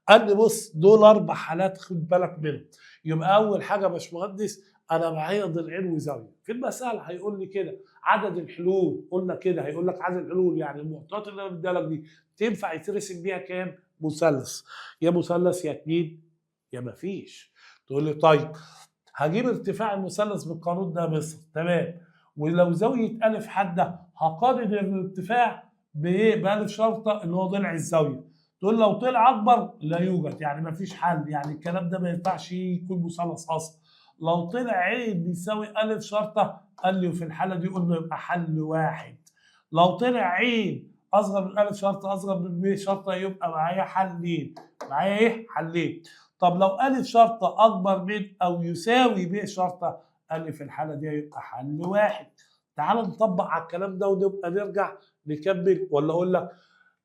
قال لي بص دول 4 حالات خد بالك منهم. يبقى اول حاجه يا باشمهندس انا معايا ضلعين وزاويه. في المساله هيقول لي كده عدد الحلول، قلنا كده هيقول لك عدد الحلول، يعني المعطيات اللي انا مديها لك دي تنفع يترسم بيها كام؟ مثلث. يا مثلث يا 2 يا ما فيش. تقول لي طيب هجيب ارتفاع المثلث بالقانون ده مصر. تمام. ولو زاويه ألف حاده هقارن الارتفاع بايه؟ بألف شرطه اللي هو ضلع الزاويه. تقول لو طلع اكبر لا يوجد، يعني ما فيش حل، يعني الكلام ده ما ينفعش يكون مثلث اصلا. لو طلع عين بيساوي ألف شرطه قال لي وفي الحاله دي قلنا يبقى حل واحد. لو طلع عين اصغر من ألف شرطه اصغر من ب شرطه يبقى معايا حلين. معايا ايه؟ حلين. طب لو ألف شرطة أكبر من أو يساوي ب شرطة، قال لي في الحالة دي هيبقى حل واحد. تعال نطبق على الكلام ده ونبقى نرجع نكمل، ولا أقول لك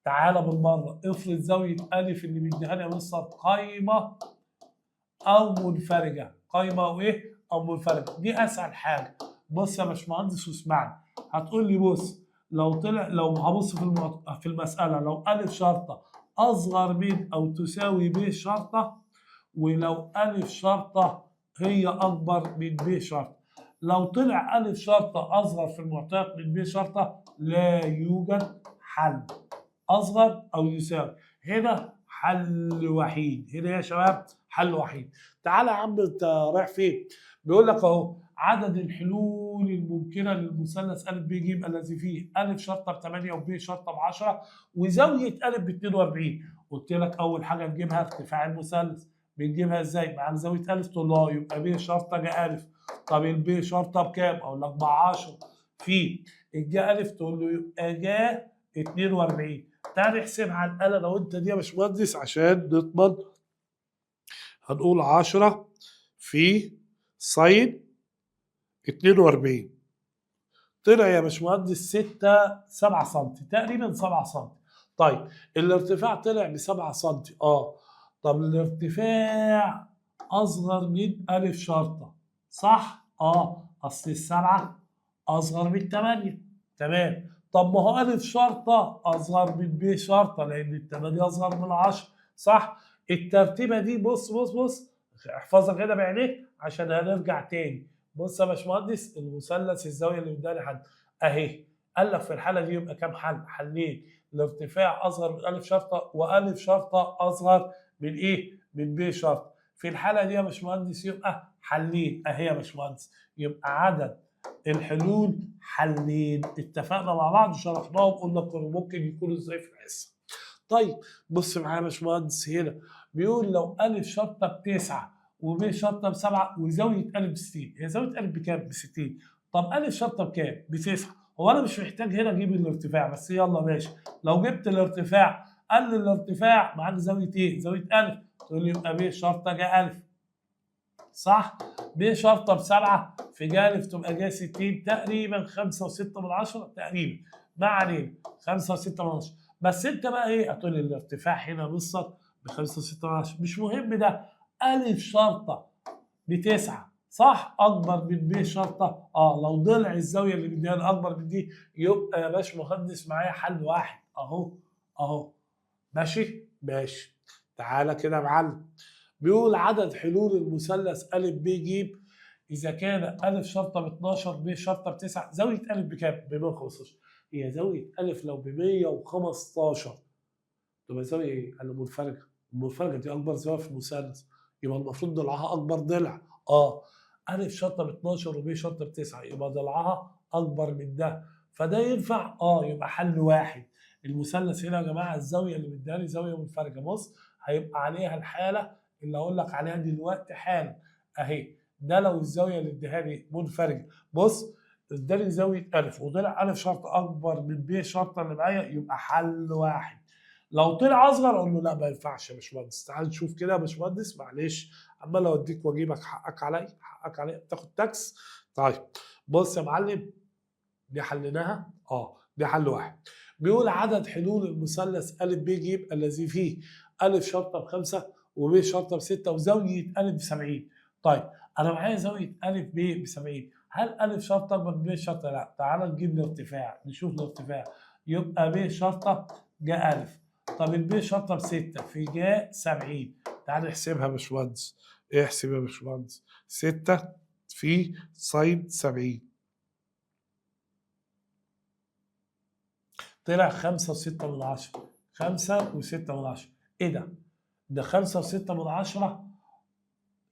تعالى بالمرة افرض زاوية ألف اللي مديها لي يا مستر قايمة أو منفرجة. قايمة أو إيه؟ أو منفرجة. دي أسهل حاجة. بص يا باشمهندس واسمعني، هتقول لي بص لو طلع، لو هبص في المسألة لو ألف شرطة أصغر من أو تساوي ب شرطة، ولو ألف شرطة هي أكبر من ب شرطة. لو طلع ألف شرطة أصغر في المعطيات من ب شرطة لا يوجد حل. أصغر أو يساوي، هنا حل وحيد. هنا يا شباب حل وحيد. تعالى يا عم أنت رايح فين؟ بيقول لك أهو عدد الحلول الممكنة للمثلث أ ب ج الذي فيه ألف شرطة ب 8 وب شرطة ب 10 وزاوية أ ب 42. قلت لك أول حاجة نجيبها ارتفاع المثلث. بنجيبها ازاي؟ معاك زاويه ألف تقول له يبقى ب شرطه جا ألف. طب الب شرطه بكام؟ اقول لك ب 10 في الجا ألف تقول له يبقى جا 42. تعال نحسبها على الآلة لو انت دي يا باشمهندس عشان نضمن. هنقول 10 في ساين 42 طلع يا باشمهندس 7 سم تقريبا 7 سم. طيب الارتفاع طلع ب 7 سم. طب الارتفاع اصغر من ألف شرطة صح؟ اصل السبعة اصغر من 8. تمام. طب ما هو ألف شرطة اصغر من ب شرطة لان الثمانية اصغر من 10 صح؟ الترتيبة دي بص احفظها كده بعينيك عشان هنرجع تاني. بص يا باشمهندس، المثلث الزاويه اللي مداني حد اهي. قال لك في الحاله دي يبقى كام حل؟ حلين. الارتفاع اصغر من الف شرطه، والف شرطه اصغر من ايه؟ من ب شرطه. في الحاله دي يا باشمهندس يبقى حلين اهي يا باشمهندس. يبقى عدد الحلول حلين. اتفقنا مع بعض شرحناهم، قلنا ممكن يكونوا ازاي في الحصه. طيب بص معايا يا باشمهندس هنا، بيقول لو الف شرطه بتسعه وب شرطه بسبعه وزاويه الف ب60، هي زاويه الف بكام؟ ب60. طب الف شرطه بكام؟ بتسعه. هو انا مش محتاج هنا اجيب الارتفاع، بس يلا ماشي. لو جبت الارتفاع، قال لي الارتفاع معاك زاويه ايه؟ زاويه الف. تقول لي يبقى ب شرطه جا الف، صح؟ ب شرطه بسبعه في جانب تبقى جايه 60 تقريبا 5.6 تقريبا، ما علينا 5.6. بس انت بقى ايه؟ هتقول لي الارتفاع هنا مصر ب 5.6، مش مهم ده. الف شرطه بتسعه صح؟ اكبر من ب شرطه. لو ضلع الزاويه اللي مديها اكبر من دي، يبقى يا باشمهندس معايا حل واحد اهو. اهو ماشي؟ ماشي. تعالى كده يا معلم. بيقول عدد حلول المثلث أ ب ج إذا كان أ شرطة ب 12 ب شرطة ب 9، زاوية أ بكام؟ ب 115. هي زاوية أ لو ب 115 تبقى زاوية إيه؟ قال له منفرجة. المنفرجة دي أكبر زاوية في المثلث، يبقى المفروض ضلعها أكبر ضلع. أ شرطة ب 12 وب شرطة ب 9، يبقى ضلعها أكبر من ده، فده ينفع؟ يبقى حل واحد. المثلث هنا يا جماعة الزاوية اللي مديها لي زاوية منفرجة، بص هيبقى عليها الحالة اللي هقول لك عليها دلوقتي حالا اهي. ده لو الزاويه اللي اديها لي منفرجه. بص اداني زاويه الف وطلع الف شرطه اكبر من ب شرطه اللي معايا، يبقى حل واحد. لو طلع اصغر اقول له لا ما ينفعش يا باشمهندس. تعال نشوف كده يا باشمهندس، معلش عمال اوديك واجيبك، حقك عليا حقك عليا، بتاخد تاكس. طيب بص يا معلم، دي حليناها. دي حل واحد. بيقول عدد حلول المثلث أ ب ج الذي فيه أ شرطة بخمسة وب شرطة بستة وزاوية أ ب70. طيب أنا معايا زاوية أ ب ب70، هل أ شرطة أكبر من ب شرطة؟ لا. تعال نجيب الارتفاع، نشوف الارتفاع. يبقى ب شرطة جا أ. طب الب شرطة بستة في جا 70. تعال نحسبها يا باشمهندس. احسب يا باشمهندس، 6 في ساين 70 طلع 5.6. 5.6. ايه ده؟ ده 5.6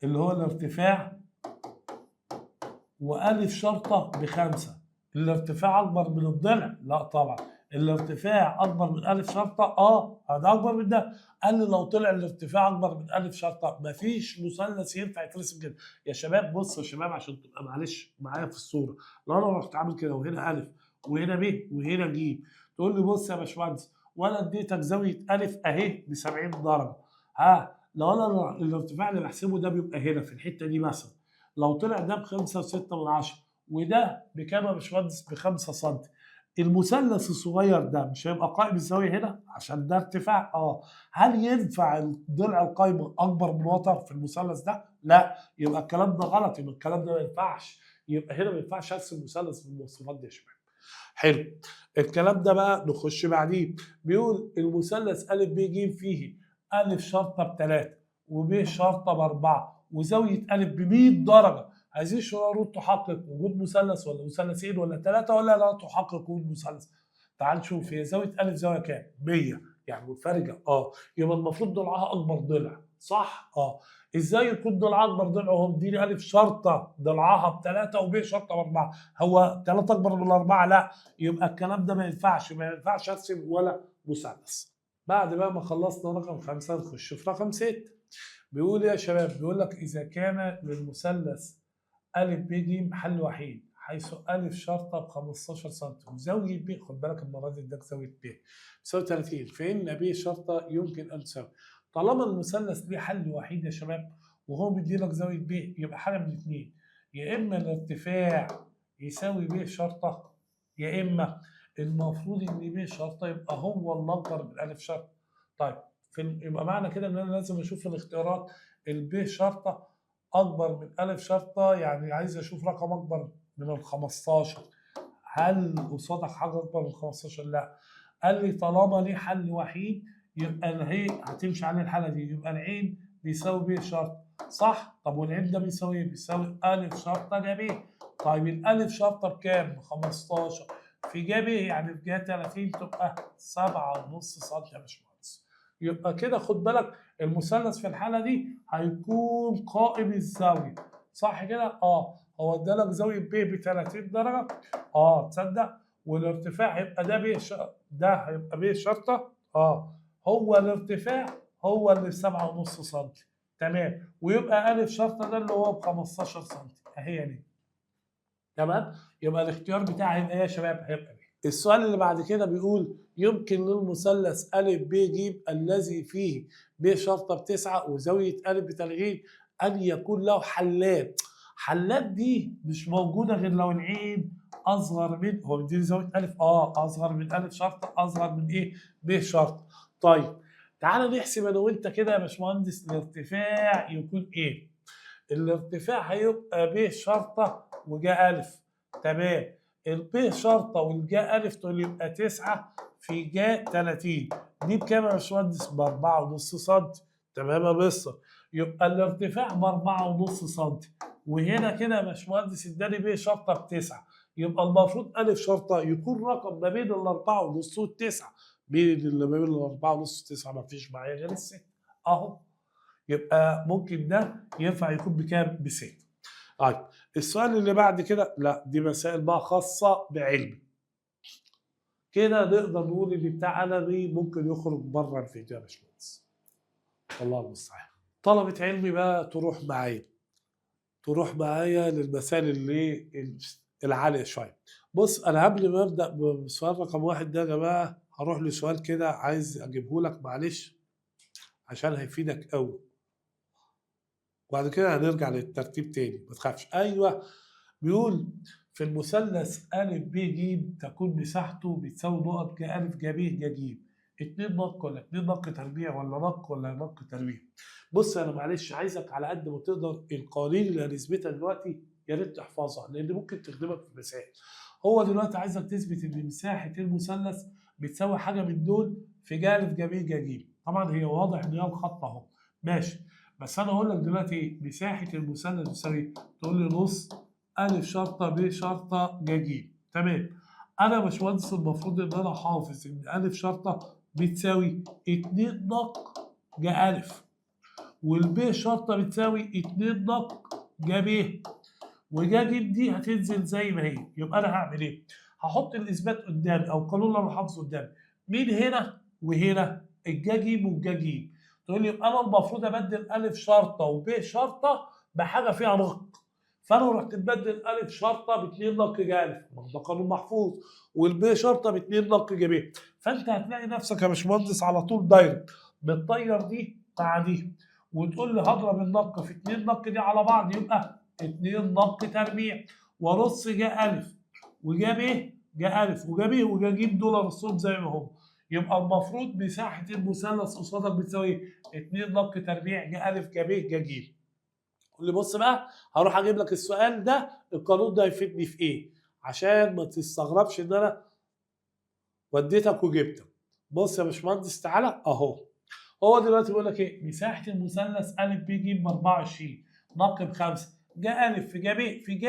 اللي هو الارتفاع، وألف شرطة بخمسة. الارتفاع أكبر من الضلع؟ لا طبعا. الارتفاع أكبر من ألف شرطة؟ هذا أكبر من ده. قال لي لو طلع الارتفاع أكبر من ألف شرطة مفيش مثلث ينفع يترسم كده. يا شباب بصوا يا شباب عشان تبقى معلش معايا في الصورة، لو أنا رحت عامل كده وهنا ألف وهنا ب وهنا ج، تقول لي بص يا باشمهندس وأنا اديتك زاوية ألف أهي ب 70 درجة. لو أنا الارتفاع اللي بحسبه ده بيبقى هنا في الحتة دي مثلا، لو طلع ده ب5.6 وده بكام يا باشمهندس؟ ب5 سم، المثلث الصغير ده مش هيبقى قائم الزاويه هنا عشان ده ارتفاع؟ هل ينفع الضلع القايمه اكبر من وتر في المثلث ده؟ لا. يبقى الكلام ده غلط، يبقى الكلام ده ما ينفعش. يبقى هنا ما ينفعش ارسم مثلث بالمواصفات دي يا شباب. حلو. الكلام ده بقى نخش بعديه. بيقول المثلث أ ب ج فيه أ شرطة ب3 وب شرطة ب4 وزاوية أ ب100 درجة. هذه الشروط تحقق وجود مثلث ولا مثلثين ولا 3 ولا لا تحقق وجود مثلث؟ تعال نشوف. هي زاوية أ زاوية كام؟ 100 يعني منفرجة. يبقى المفروض ضلعها أكبر ضلع، صح؟ ازاي يكون ضلعها اكبر ضلع وهو مديني أ شرطة ضلعها ب3 وب شرطة ب4؟ هو 3 اكبر من 4؟ لا. يبقى الكلام ده ما ينفعش، ما ينفعش ارسم ولا مثلث. بعد بقى ما خلصنا رقم 5 نخش في رقم 6. بيقول يا شباب، بيقول لك إذا كان للمثلث أ ب ج حل وحيد حيث أ شرطة ب 15 سم وزاوية ب، خد بالك المرة دي اداك زاوية ب تساوي 30، فإن ب شرطة يمكن أن تساوي. طالما المثلث ليه حل وحيد يا شباب وهو بيدي لك زاوية ب، يبقى حاجة من الاثنين، يا إما الارتفاع يساوي ب شرطة، يا إما المفروض إن ب شرطة يبقى هو الأكبر من أ شرطة. طيب يبقى معنى كده ان انا لازم اشوف في الاختيارات الب شرطه اكبر من أ شرطه، يعني عايز اشوف رقم اكبر من ال 15. هل قصادك حاجه اكبر من 15؟ لا. قال لي طالما ليه حل وحيد يبقى هي هتمشي عليه الحاله دي، يبقى العين بيساوي ب شرطه صح؟ طب والعين ده بيساوي ايه؟ بيساوي أ شرطة ج ب. طيب الألف شرطة بكام؟ ب 15 في ج ب يعني في ج 30 تبقى 7.5 سم يا باشمهندس. يبقى كده خد بالك المثلث في الحالة دي هيكون قائم الزاوية. صح كده؟ هو ادالك زاوية ب ب 30 درجة. تصدق؟ والارتفاع هيبقى ده هيبقى ب شرطة. هو الارتفاع هو اللي ب 7.5 سم. تمام. ويبقى ألف شرطة ده اللي هو ب 15 سم أهي دي. تمام؟ يبقى الاختيار بتاعي هيبقى ايه يا شباب؟ هيبقى ب. السؤال اللي بعد كده بيقول يمكن للمثلث أ ب ج الذي فيه ب شرطة ب9 وزاوية أ بتلغين أن يكون له حلات. حلات دي مش موجودة غير لو العين أصغر من هو بيديني زاوية أ أصغر من أ شرطة أصغر من إيه؟ ب شرطة. طيب تعالى نحسب أنا وأنت كده يا باشمهندس الارتفاع يكون إيه؟ الارتفاع هيبقى ب شرطة وجا ألف. تمام. الب شرطة والجا ألف دول يبقى 9 في جا 30 دي بكام يا باشمهندس؟ ب 4.5 سم. تمام يا مستر. يبقى الارتفاع ب 4.5 سم وهنا كده يا باشمهندس اداني ب شرطة ب9 يبقى المفروض ألف شرطة يكون رقم ما بين ال 4.5 وال9. مين اللي ما بين ال 4.5 و9؟ ما فيش معايا غير ال6 أهو. يبقى ممكن ده ينفع يكون بكام؟ ب6. طيب السؤال اللي بعد كده لا دي مسائل بقى خاصة بعلم. كده نقدر نقول ان بتاع علمي ممكن يخرج بره الفيديو يا باشمهندس. الله المستعان. طلبة علمي بقى تروح معايا للمسائل اللي العالية شوية. بص انا قبل ما ابدا بسؤال رقم 1 ده يا جماعة هروح لسؤال كده عايز اجيبه لك معلش عشان هيفيدك قوي. وبعد كده هنرجع للترتيب تاني ما تخافش. ايوه بيقول في المثلث أ ب ج تكون مساحته بتساوي نقط ج أ ج ب ج ج 2 نق ولا 2 نق تربيع ولا نق ولا نق تربيع. بص انا معلش عايزك على قد ما تقدر القوانين اللي هنثبتها دلوقتي يا ريت تحفظها لان ممكن تخدمك في المسائل. هو دلوقتي عايزك تثبت ان مساحه المثلث بتساوي حاجه من دول في ج أ ج ب ج ج. طبعا هي واضح ان هي الخط اهو ماشي. بس انا اقول لك دلوقتي مساحه المثلث بتساوي تقول لي نص أ شرطة ب شرطة ج ج. تمام. أنا يا باشمهندس المفروض إن أنا حافظ إن أ شرطة بتساوي 2 نق ج أ والب شرطة بتساوي 2 نق ج ب وج ج دي هتنزل زي ما هي. يبقى أنا هعمل إيه؟ هحط الإثبات قدامي أو القانون اللي أنا حافظه قدامي. مين هنا وهنا؟ الج ج والج ج. تقول لي يبقى أنا المفروض أبدل أ شرطة وب شرطة بحاجة فيها نق. فانا رحت مبدل أ شرطه ب 2 نق ج أ ده قانون محفوظ والب شرطه ب 2 نق ج ب. فانت هتلاقي نفسك يا باشمهندس على طول دايركت بتطير دي مع دي وتقول لي هضرب النق في 2 نق دي على بعض يبقى 2 نق تربيع ورص ج أ وج ب ج أ وج ب وج ج دول رصهم زي ما هم. يبقى المفروض مساحه المثلث قصادك بتساوي 2 نق تربيع ج أ ج ب ج ج. اللي بص بقى هروح اجيب لك السؤال ده القانون ده هيفيدني في ايه عشان ما تستغربش ان انا وديتك وجبتك. بص يا باشمهندس تعالى اهو. هو دلوقتي بيقول لك ايه؟ مساحه المثلث أ ب ج ب 24 نق ب5 ج أ في ج ب في ج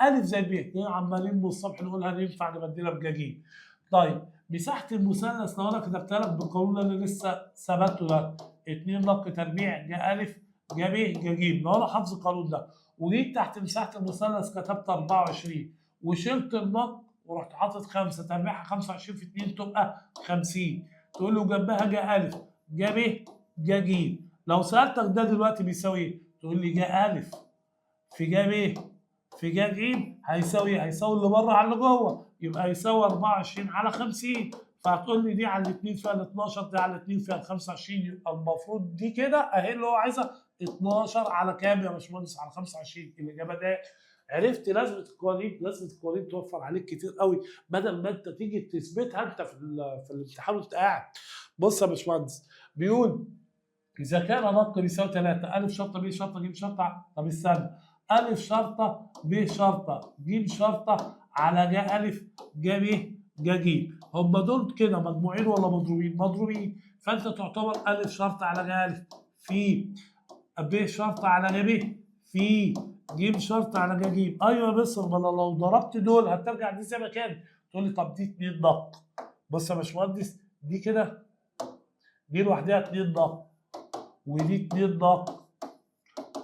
أ زي ب. ايه عمالين من الصبح نقول هننفع نبدلها بج ج. طيب مساحه المثلث لو انا كتبتها لك بالقانون اللي لسه ثبته ده 2 نق تربيع ج أ ج ب ج ج. لو انا حافظ القانون ده وجيت تحت مساحه المثلث كتبت 24 وشلت النق ورحت حاطط 5 تربيعها 25 في 2 تبقى 50. تقول له جنبها ج أ ج ب ج ج. لو سالتك ده دلوقتي بيساوي ايه؟ تقول لي ج أ في ج ب في ج ج هيساوي اللي بره على اللي جوه يبقى هيساوي 24 على 50. فهتقول لي دي على الاثنين فيها ال 12 دي على الاثنين فيها ال 25 يبقى المفروض دي كده اهي اللي هو عايزها 12 على كام يا باشمهندس؟ على 25. الاجابه ده عرفت لازمه القوانين توفر عليك كتير قوي بدل ما انت تيجي تثبتها انت في الامتحان وانت قاعد. بص يا باشمهندس بيقول اذا كان نق بيساوي 3 أ شرطه ب شرطه ج شرطه. طب استنى أ شرطه ب شرطه ج شرطه على ج أ ج ب ج ج. هم دول كده مجموعين ولا مضروبين؟ مضروبين. فانت تعتبر أ شرطه على ج أ في ب شرطة على ج ب في ج شرطة على ج ج. ايوه يا مستر، ما انا لو ضربت دول هترجع دي زي ما كانت. تقول لي طب دي 2 ضغط. بص يا باشمهندس، دي كده دي لوحدها 2 ضغط، ودي 2 ضغط،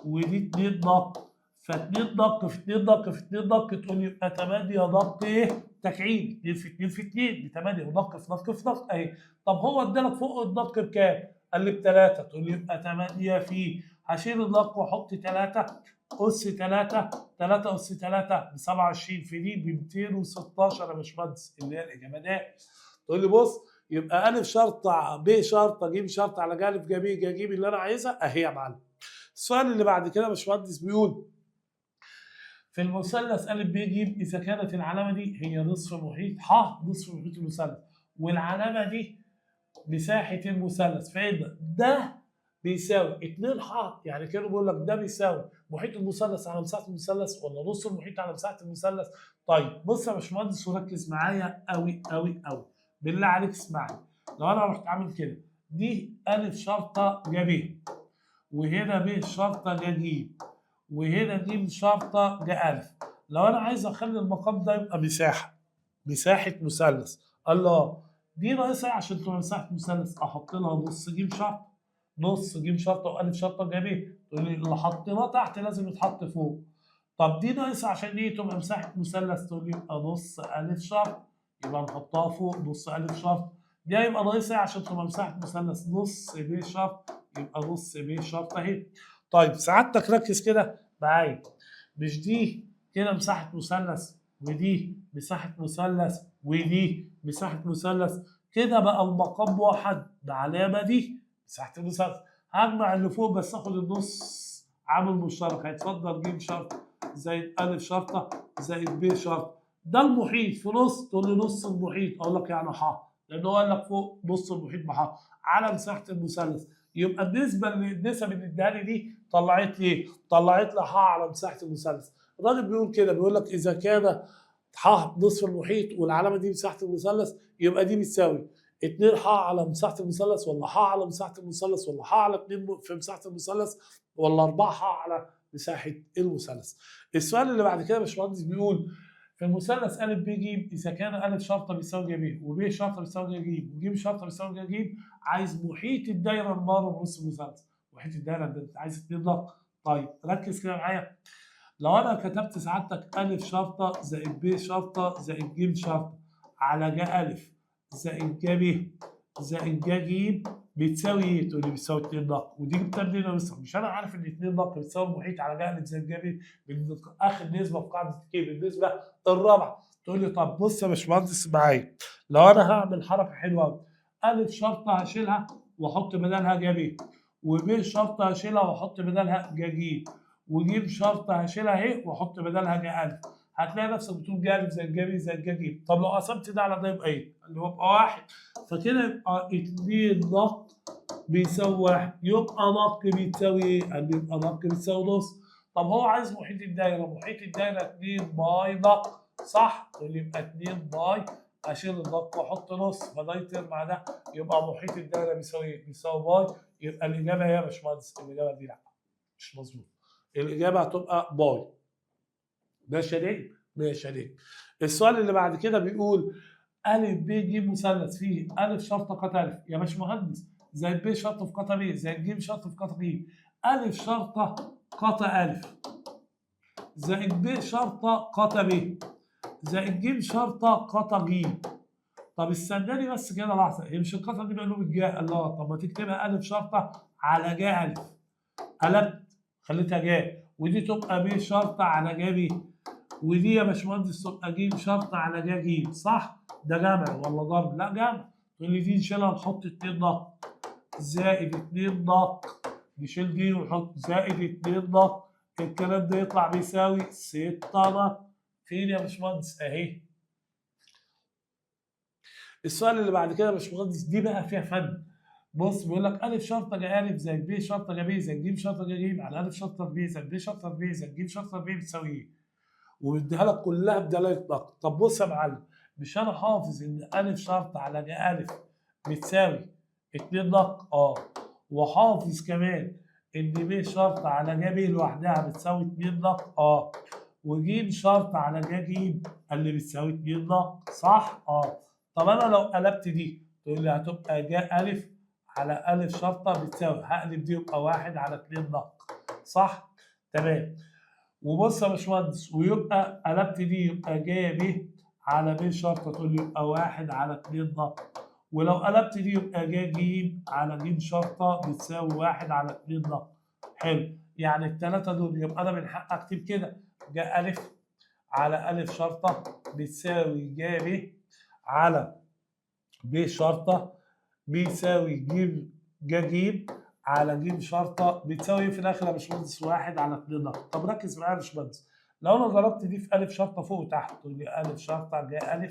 ودي 2 ضغط. ف2 ضغط في 2 ضغط في 2 ضغط، تقول لي يبقى 8 ضغط ايه؟ تكعيب. 2 في 2 في 2 ب 8، وضغط في ضغط في ضغط اهي. طب هو ادالك فوق الضغط بكام؟ قال لي ب3. تقول لي يبقى 8 في، هشيل الضغط واحط 3 اس 3، 3 اس 3 ب 27، في دي ب 216 يا باشمهندس، اللي هي الاجابه ده. تقول لي بص، يبقى الف شرطه ب شرطه ج شرطه على ج الف ج ب ج ج اللي انا عايزها اهي يا معلم. السؤال اللي بعد كده يا باشمهندس بيقول في المثلث ا ب ج اذا كانت العلامه دي هي نصف محيط ح نصف محيط المثلث، والعلامه دي مساحه المثلث، فإن ده بيساوي 2 ح، يعني كانوا بيقول لك ده بيساوي محيط المثلث على مساحه المثلث ولا نص المحيط على مساحه المثلث. طيب بص يا باشمهندس وركز معايا قوي قوي قوي، بالله عليك اسمعني. لو انا رحت عامل كده، دي ا شرطه ج ب، وهنا ب شرطه ج ج، وهنا ج شرطه ج أ. لو انا عايز اخلي المقام ده يبقى مساحه مثلث، الله دي ناقصه إيه عشان تبقى مساحه مثلث؟ احط لها نص ج شرطه، نص ج شرطه والف شرطه ج ب. تقول لي اللي حطيناه تحت لازم يتحط فوق. طب دي ناقصه عشان دي تبقى مساحه مثلث، تقول لي يبقى نص الف شرط، يبقى نحطها فوق نص الف شرط. دي هيبقى ناقصه إيه عشان تبقى مساحه مثلث؟ نص ب شرط، يبقى نص ب شرط اهي. طيب سعادتك ركز كده معايا، مش دي كده مساحة مثلث، ودي مساحة مثلث، ودي مساحة مثلث، كده بقى المقام واحد بعلامة دي مساحة المثلث. هجمع اللي فوق بس اخد النص عامل مشترك، هيتفضل ج شرطة زائد أ شرطة زائد ب شرطة. ده المحيط في نص، تقول لي نص المحيط، اقول لك يعني ح، لأنه قال لك فوق نص المحيط بح على مساحة المثلث. يبقى النسبة النسب اللي اداها لي دي طلعت لي ايه؟ طلعت لي ح على مساحة المثلث. الراجل بيقول كده، بيقول لك اذا كان ح نصف المحيط والعلامه دي مساحه المثلث، يبقى دي بتساوي 2 ح على مساحه المثلث، ولا ح على مساحه المثلث، ولا ح على 2 في مساحه المثلث، ولا 4 ح على مساحه المثلث. السؤال اللي بعد كده يا باشمهندس بيقول في المثلث ا ب ج اذا كان ا شرطه بيساوي ج ب، وب شرطه بيساوي ج ج، وج شرطه بيساوي ج ج، عايز محيط الدايره الماره بنص المثلث. محيط الدايره ده انت عايز 2 ضغط. طيب ركز كده معايا، لو انا كتبت سعادتك ا شرطه زائد ب شرطه زائد ج شرطه على ج ا زائد ج ب زائد ج ج بتساوي ايه؟ تقول لي بتساوي 2 ضغط. ودي جبتها منين يا مستر؟ مش انا عارف ان 2 ضغط بتساوي المحيط على ج ا زائد ج ب من اخر نسبه في قاعده الكيف، النسبه الرابعه. تقول لي طب بص يا باشمهندس معايا، لو انا هعمل حركه حلوه قوي، ا شرطه هشيلها واحط بدلها ج ب، وب شرطه هشيلها واحط بدلها ج ج، وجيب شرطه هشيلها اهي واحط بدلها ج ا، هتلاقي نفسك بتقول ج ا زائد ج ب زائد ج ج. طب لو قسمت ده على ده يبقى ايه؟ اللي هو يبقى 1. فكده يبقى 2 ضغط بيساوي 1، يبقى ضغط بتساوي ايه؟ قال لي يبقى ضغط بتساوي نص. طب هو عايز محيط الدايره، محيط الدايره 2 باي ضغط، صح؟ تقول لي يبقى 2 باي، اشيل الضغط واحط نص، فده يطير مع ده، يبقى محيط الدايره بيساوي ايه؟ بيساوي باي. يبقى الاجابه ايه يا باشمهندس؟ الاجابه دي لا، مش مظبوط. الاجابه هتبقى باي. ماشي يا نجم؟ ماشي يا نجم. السؤال اللي بعد كده بيقول ا ب ج مثلث فيه ا شرطه ق ا يا باشمهندس زائد ب شرطه في ق ب زائد ج شرطه في ق ج، ا شرطه ق ا زائد ب شرطه ق ب زائد ج شرطه ق ج. طب استناني بس كده لحظه، هي مش القطعه دي مقلوب الجاء؟ الله، طب ما تكتبها ا شرطه على ج ا، قلبت خليتها ج، ودي تبقى ب شرطه على ج ب، ودي يا باشمهندس تبقى ج شرطه على ج ج، صح؟ ده جمع ولا ضرب؟ لا جمع. تقول لي دي نشيلها نحط 2 ضغط زائد 2 ضغط، نشيل دي ونحط زائد 2 ضغط، الكلام ده يطلع بيساوي 6 ضغط. فين يا باشمهندس؟ اهي. السؤال اللي بعد كده يا باشمهندس دي بقى فيها فن. بص بيقول لك ا شرطه ج ا زائد ب شرطه ج ب زائد ج شرطه ج ج على ا شرطه ب زائد ب شرطه ب زائد ج شرطه ب بتساوي ايه؟ ومديها لك كلها بدلاله ضغط. طب بص يا معلم، مش انا حافظ ان ا شرطه على ج ا بتساوي 2 ضغط؟ اه. وحافظ كمان ان ب شرط على ج ب لوحدها بتساوي 2 نق وج شرط على ج اللي بتساوي 2 نق صح؟ طب انا لو قلبت دي تقول لي هتبقى ج أ على أ شرطة بتساوي، هقلب دي يبقى 1 على 2 نق صح؟ تمام. وبص يا باشمهندس، ويبقى قلبت دي يبقى ج ب على ب شرطة تقول لي يبقى 1 على 2 نق، ولو قلبت دي يبقى ج على ج شرطة بتساوي 1 على 2 نق. حلو، يعني الثلاثة دول يبقى أنا من حق أكتب كده ج أ على أ شرطة بتساوي ج ب على ب شرطة بيساوي ج على ج شرطة بتساوي ايه في الآخر يا باشمهندس؟ 1 على 2 نق. طب ركز معايا يا باشمهندس، لو أنا ضربت دي في أ شرطة فوق وتحت تقول لي أ شرطة ج أ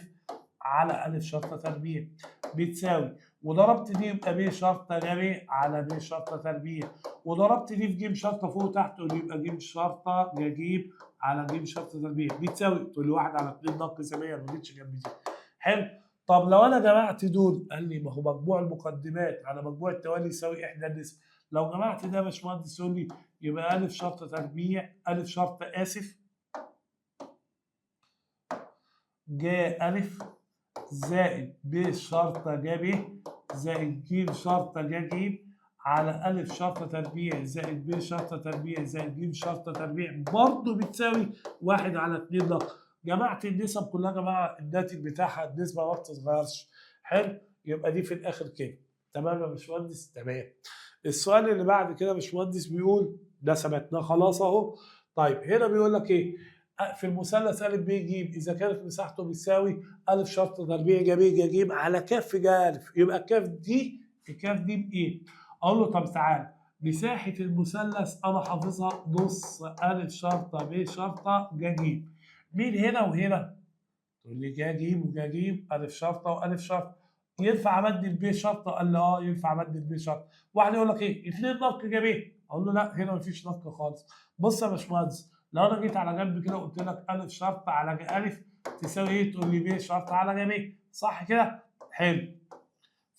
على أ شرطة تربيع بتساوي، وضربت دي يبقى ب شرطة ج ب على ب شرطة تربيع، وضربت دي في ج شرطة فوق وتحت تقول لي يبقى ج شرطة ج على ج شرطة تربيع بتساوي، تقول لي 1 على 2 نق زي ما هي، ما جيتش جنب دي. حلو. طب لو انا جمعت دول قال لي ما هو مجموع المقدمات على مجموع التوالي يساوي احدى النسب. لو جمعت ده يا باشمهندس يقول لي يبقى أ شرطة تربيع أ شرطة ج أ زائد ب شرطة ج ب زائد ج شرطة ج على أ شرطة تربيع زائد ب شرطة تربيع زائد ج شرطة تربيع برضه بتساوي 1 على 2 نق. جمعت النسب كلها يا جماعه، الناتج بتاعها النسبه ما بتتغيرش. حلو، يبقى دي في الاخر كده. تمام يا باشمهندس؟ تمام. السؤال اللي بعد كده يا باشمهندس بيقول ده ثبتناه خلاص اهو. طيب هنا بيقول لك ايه؟ في المثلث أ ب ج إذا كانت مساحته بتساوي أ شرط تربيع ج ب ج على ك ج أ، يبقى الكاف دي بإيه؟ أقول له طب تعالى، مساحة المثلث أنا حافظها نص أ شرطة ب شرطة ج. مين هنا وهنا؟ تقول لي ج وج أ شرطة وأ شرطة. ينفع أبدل ب شرطة؟ قال لي ينفع أبدل ب شرطة. واحد يقول لك إيه؟ 2 نق ج ب. أقول له لا، هنا مفيش نق خالص. بص يا باشمهندس، لو أنا جيت على جنب كده وقلت لك أ شرطة على ج أ تساوي إيه؟ تقول لي ب شرطة على ج ب، صح كده؟ حلو.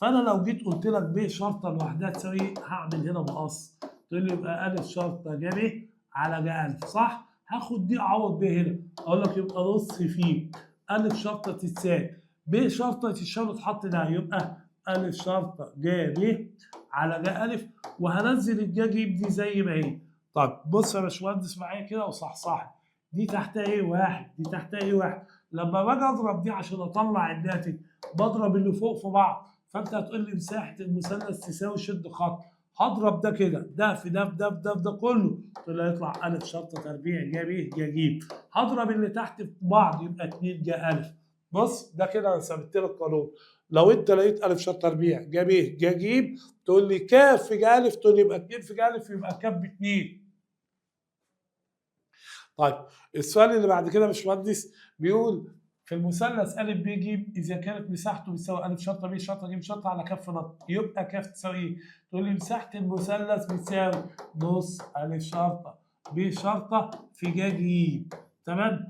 فأنا لو جيت قلت لك ب شرطة لوحدها تساوي إيه؟ هعمل هنا مقص. تقول لي يبقى أ شرطة ج ب على ج أ، صح؟ هاخد دي أعوض ب هنا. أقول لك يبقى نص في أ شرطة تتساوي ب شرطة تتشال وتحط ده، يبقى أ شرطة ج ب على ج أ، وهنزل الج دي زي ما هي. طب بص يا باشمهندس معايا كده وصحصح، دي تحتها ايه؟ 1، دي تحتها ايه؟ 1. لما باجي اضرب دي عشان اطلع الناتج بضرب اللي فوق في بعض، فانت هتقول لي مساحه المثلث تساوي شد خط، هضرب ده كده ده في ده في ده في ده في ده كله، تقول لي هيطلع أ شرطة تربيع ج ب ج. هضرب اللي تحت في بعض يبقى 2 ج أ. بص ده كده انا ثبت لك قانون. لو انت لقيت أ شرطة تربيع ج ب ج ج تقول لي ك في ج أ، تقول لي يبقى 2 في ج أ يبقى ك ب 2. طيب السؤال اللي بعد كده يا باشمهندس بيقول في المثلث أ ب ج إذا كانت مساحته بتساوي أ شرطة ب شرطة ج شرطة على كف نق، يبقى ك تساوي إيه؟ تقول لي مساحة المثلث بتساوي نص أ شرطة ب شرطة في ج ج. تمام؟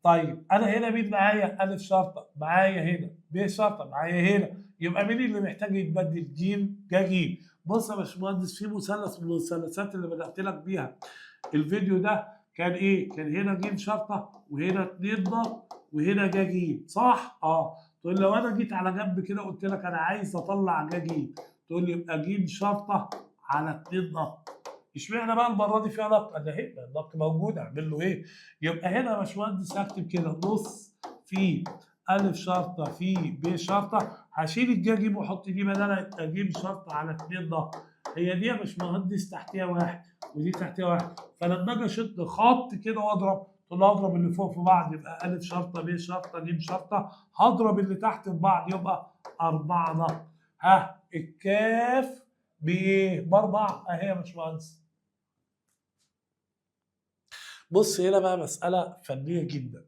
طيب أنا هنا مين معايا؟ أ شرطة معايا هنا، ب شرطة معايا هنا، يبقى مين اللي محتاج يتبدل؟ ج ج. بص يا باشمهندس، في مثلث من المثلثات اللي بدأت لك بيها الفيديو ده كان ايه؟ كان هنا ج شرطه وهنا 2 نق وهنا ج ج، صح؟ تقول لو انا جيت على جنب كده قلت لك انا عايز اطلع ج ج، تقول لي يبقى ج شرطه على 2 نق. اشمعنى بقى المره دي فيها نق؟ انا هنا النق موجود، اعمل له ايه؟ يبقى هنا يا باشمهندس هكتب كده نص في أ شرطه في ب شرطه، هشيل الج ج واحط دي بدلها يبقى ج شرطه على 2 نق. هي دي يا باشمهندس تحتيها 1 ودي تحتيها 1، فلما اجي اشد خط كده واضرب، تقول له اضرب اللي فوق في بعض يبقى أ شرطه ب شرطه ج شرطه، هضرب اللي تحت في بعض يبقى 4 نق. الكاف بايه؟ باربع اهي يا باشمهندس. بص هنا بقى مساله فنيه جدا.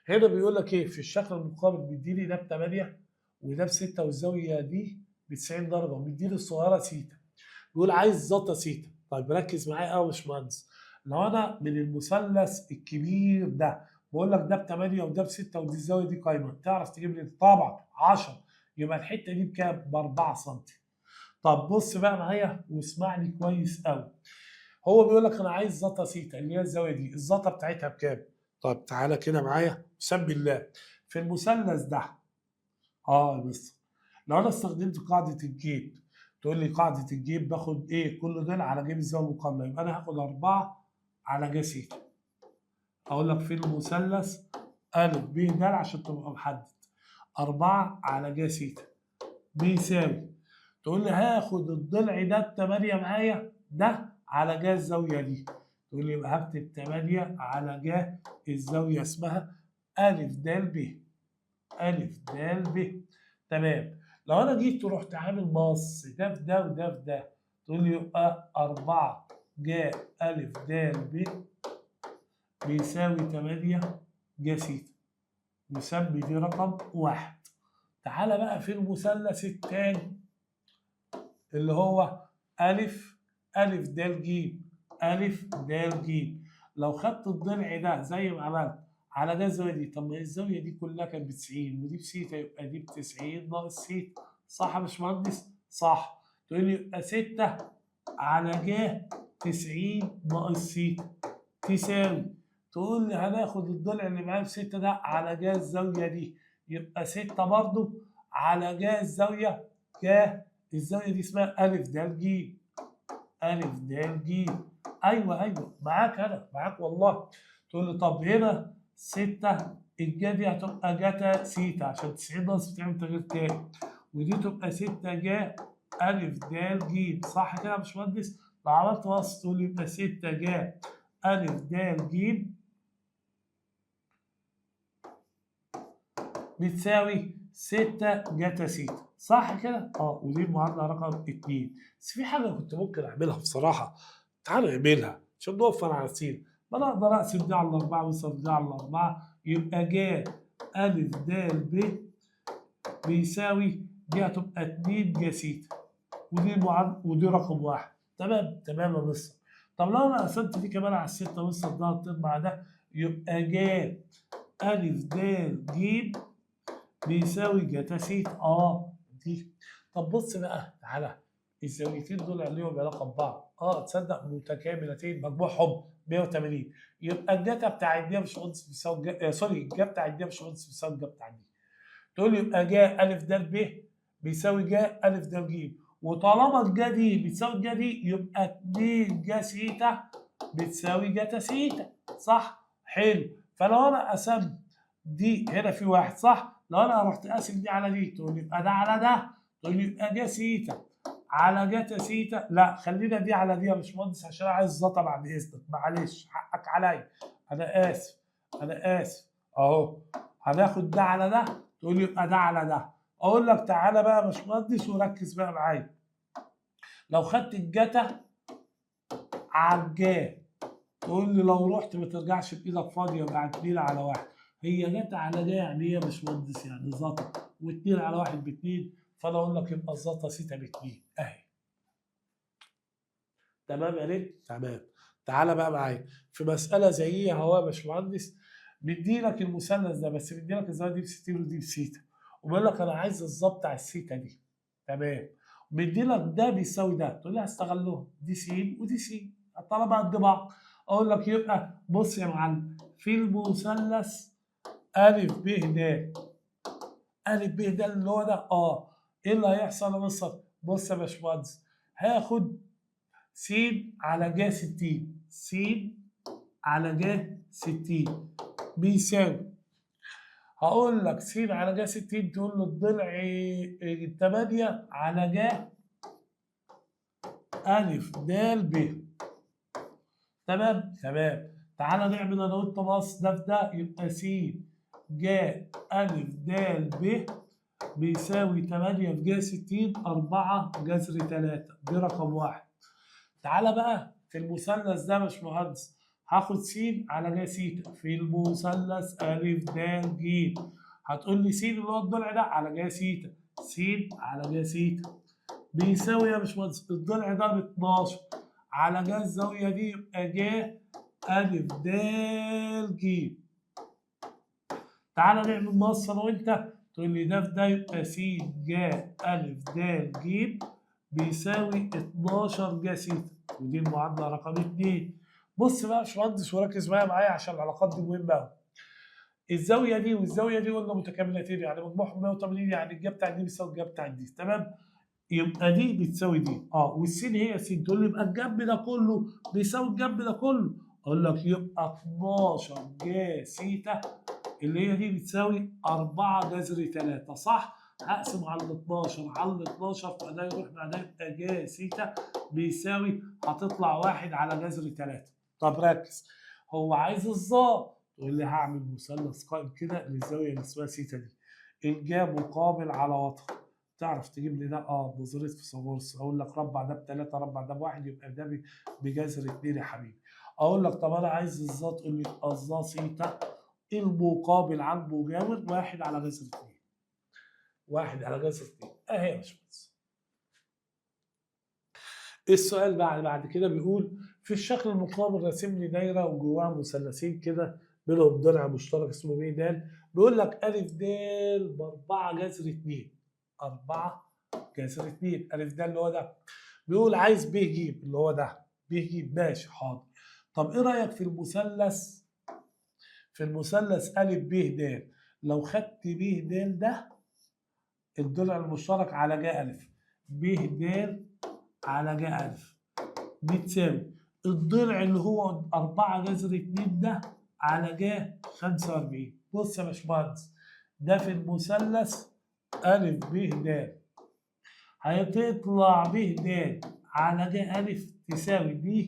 هنا بيقول لك ايه؟ في الشكل المقابل بيديني ده ب 8 وده ب 6 والزاويه دي ب 90 درجه وبيديني الصغيره سيتا. بيقول عايز زتا سيتا. طيب ركز معايا قوي يا باشمهندس، لو انا من المثلث الكبير ده بقول لك ده ب 8 وده ب 6 ودي الزاويه دي قايمه، تعرف تجيب لي طبعا 10، يبقى الحته دي بكام؟ ب 4 سم. طب بص بقى معايا واسمعني كويس قوي. هو بيقول لك انا عايز زتا سيتا اللي هي الزاويه دي، الزتا بتاعتها بكام؟ طب تعالى كده معايا وسم الله. في المثلث ده بس لو انا استخدمت قاعده الجيب، تقول لي قاعده الجيب باخد ايه؟ كل دول على جيب الزاويه المقابله، يبقى انا هاخد 4 على جا سيتا. اقول لك في المثلث ا ب د عشان تبقى محدد، 4 على جا سيتا بيساوي، تقول لي هاخد الضلع ده ب8 معايا ده على جا الزاويه دي، تقول لي يبقى هكتب 8 على جا الزاويه اسمها ا د ب. ا د ب تمام. لو انا جيت ورحت عامل مص ده في ده وده في ده، تقول لي يبقى 4 جا ا د ب بيساوي 8 جا سيتا، نسمي دي رقم 1. تعالى بقى في المثلث الثاني اللي هو أ د ج أ د ج. لو خدت الضلع ده زي ما عملت على ده الزاوية دي، طب ما الزاوية دي كلها كانت ب90 ودي بسيتا، يبقى دي ب90 ناقص سيتا، صح يا باشمهندس؟ صح. تقول لي يبقى 6 على ج 90 ناقص سيتا تساوي، تقول لي هناخد الضلع اللي معاه ب6 ده على ج الزاوية دي، يبقى 6 برضه على ج الزاوية الزاوية دي اسمها أ د ج. أ د ج. أيوه معاك، أنا معاك والله. تقول لي طب هنا 6 الجا دي هتبقى جاتا سيتا عشان 90 ناقص بتعمل تغيير تاني، ودي تبقى 6 جا أ د ج، صح كده يا باشمهندس؟ لو عملت وصف تقول لي يبقى 6 جا أ د ج بتساوي 6 جاتا سيتا، صح كده؟ ودي المعادله رقم 2. بس في حاجه كنت ممكن اعملها بصراحه، تعالوا نعملها عشان نوفر على السين. ما انا اقدر اقسم دي على 4 واقسم دي على 4، يبقى جا أ د ب بيساوي دي هتبقى 2 جا سيتا، ودي المعادله ودي رقم 1. تمام يا مستر. طب لو انا قسمت دي كمان على الستة مستر ده هتطلع ده، يبقى جا أ د ج بيساوي جاتا سيتا دي. طب بص بقى تعالى، الزاويتين دول ليهم علاقه ببعض، تصدق متكاملتين مجموعهم 180، يبقى الجاتا بتاع دي يا باشمهندس بيساوي سوري، الجا بتاع دي يا باشمهندس بيساوي الجا بتاع دي. تقول لي يبقى جا أ د ب بيساوي جا أ د ج، وطالما الجا دي بتساوي الجا دي يبقى 2 جا سيتا بتساوي جاتا سيتا، صح؟ حلو. فلو انا قسمت دي هنا في 1 صح؟ لو انا رحت قاسم دي على دي تقول لي يبقى ده على ده، تقول لي يبقى جا سيتا على جاتا سيتا. لا خلينا دي على دي يا باشمهندس عشان عايز زطه بعد اذنك، معلش حقك عليا، انا اسف اهو. هناخد ده على ده، تقول لي يبقى ده على ده. اقول لك تعالى بقى يا باشمهندس وركز بقى معايا. لو خدت الجاتا على الجا، تقول لي لو رحت ما ترجعش بايدك فاضيه مع 2 على 1، هي جت على ده يعني ايه يا باشمهندس؟ يعني زطه، و2 على 1 ب2، فانا اقول لك يبقى الزطه سيتا ب2 اهي. تمام يا ريت؟ تمام. تعالى بقى معايا في مساله زي اهو يا باشمهندس، مديلك المثلث ده بس مديلك الزاويه دي ب60 ودي بسيتا، وبيقول لك انا عايز الظبط على السيتا دي. تمام. مديلك ده بيساوي ده، تقول لي هستغلهم، دي س ودي س طالما قد بعض. اقول لك يبقى بص يا معلم، في المثلث أ ب د، أ ب د اللي هو ده ايه اللي هيحصل يا مستر؟ بص يا باشمهندس، هاخد س على ج 60، س على ج 60 بيساوي، هقول لك س على ج 60 تقول له الضلع 8 على ج أ د ب. تمام. تعالى نعمل انا وانت بص ده في ده، يبقى س ج أ د ب بيساوي 8 في ج 60 4 جذر 3، دي رقم 1. تعالى بقى في المثلث ده يا باشمهندس، هاخد س على ج سيتا في المثلث أ د ج، هتقول لي س اللي هو الضلع ده على ج سيتا، س على ج سيتا بيساوي يا باشمهندس الضلع ده ب 12 على ج الزاويه دي، يبقى ج أ د ج. تعالى نعمل نص انا وانت، تقول لي ده في ده، يبقى س ج أ د ج بيساوي 12 ج سيتا، ودي المعادله رقم 2. بص بقى يا باشمهندس وركز معايا عشان العلاقات دي مهمه قوي. الزاويه دي والزاويه دي قلنا متكاملتين، يعني مجموعهم 180، يعني الجا بتاع دي بيساوي الجا بتاع دي، تمام؟ يبقى دي بتساوي دي، والسين هي سين. تقول لي يبقى الجنب ده كله بيساوي الجنب ده كله، اقول لك يبقى 12 ج سيتا اللي هي دي بتساوي 4 جذر 3، صح؟ هقسم على ال 12 على ال 12، فده يروح مع ده، يبقى ج سيتا بيساوي، هتطلع 1 على جذر 3. طب ركز، هو عايز الظا، تقول لي هعمل مثلث قائم كده للزاويه اللي اسمها سيتا دي، الجا مقابل على وتر. تعرف تجيب لي ده؟ نظريه فيثاغورس. اقول لك ربع ده ب3، ربع ده ب1، يبقى ده بجذر 2 يا حبيبي. اقول لك طب انا عايز الظا، تقول لي الظا سيتا المقابل عن مجاور 1 على جذر 2. 1 على جذر 2 اهي يا باشمهندس. السؤال بعد كده بيقول في الشكل المقابل راسم لي دايره وجواها مثلثين كده بينهم ضلع مشترك اسمه ب د. بيقول لك ا د ب4 جذر 2. 4 جذر 2 ا د اللي هو ده. بيقول عايز ب ج اللي هو ده. ب ج ماشي حاضر. طب ايه رايك في المثلث؟ في المثلث ا ب د، لو خدت ب د ده الضلع المشترك على ج ا، ب د على ج ا بتساوي الضلع اللي هو 4 جذر 2 ده على ج 45. بص يا باشمهندس، ده في المثلث ا ب د، هتطلع ب د على ج ا تساوي دي،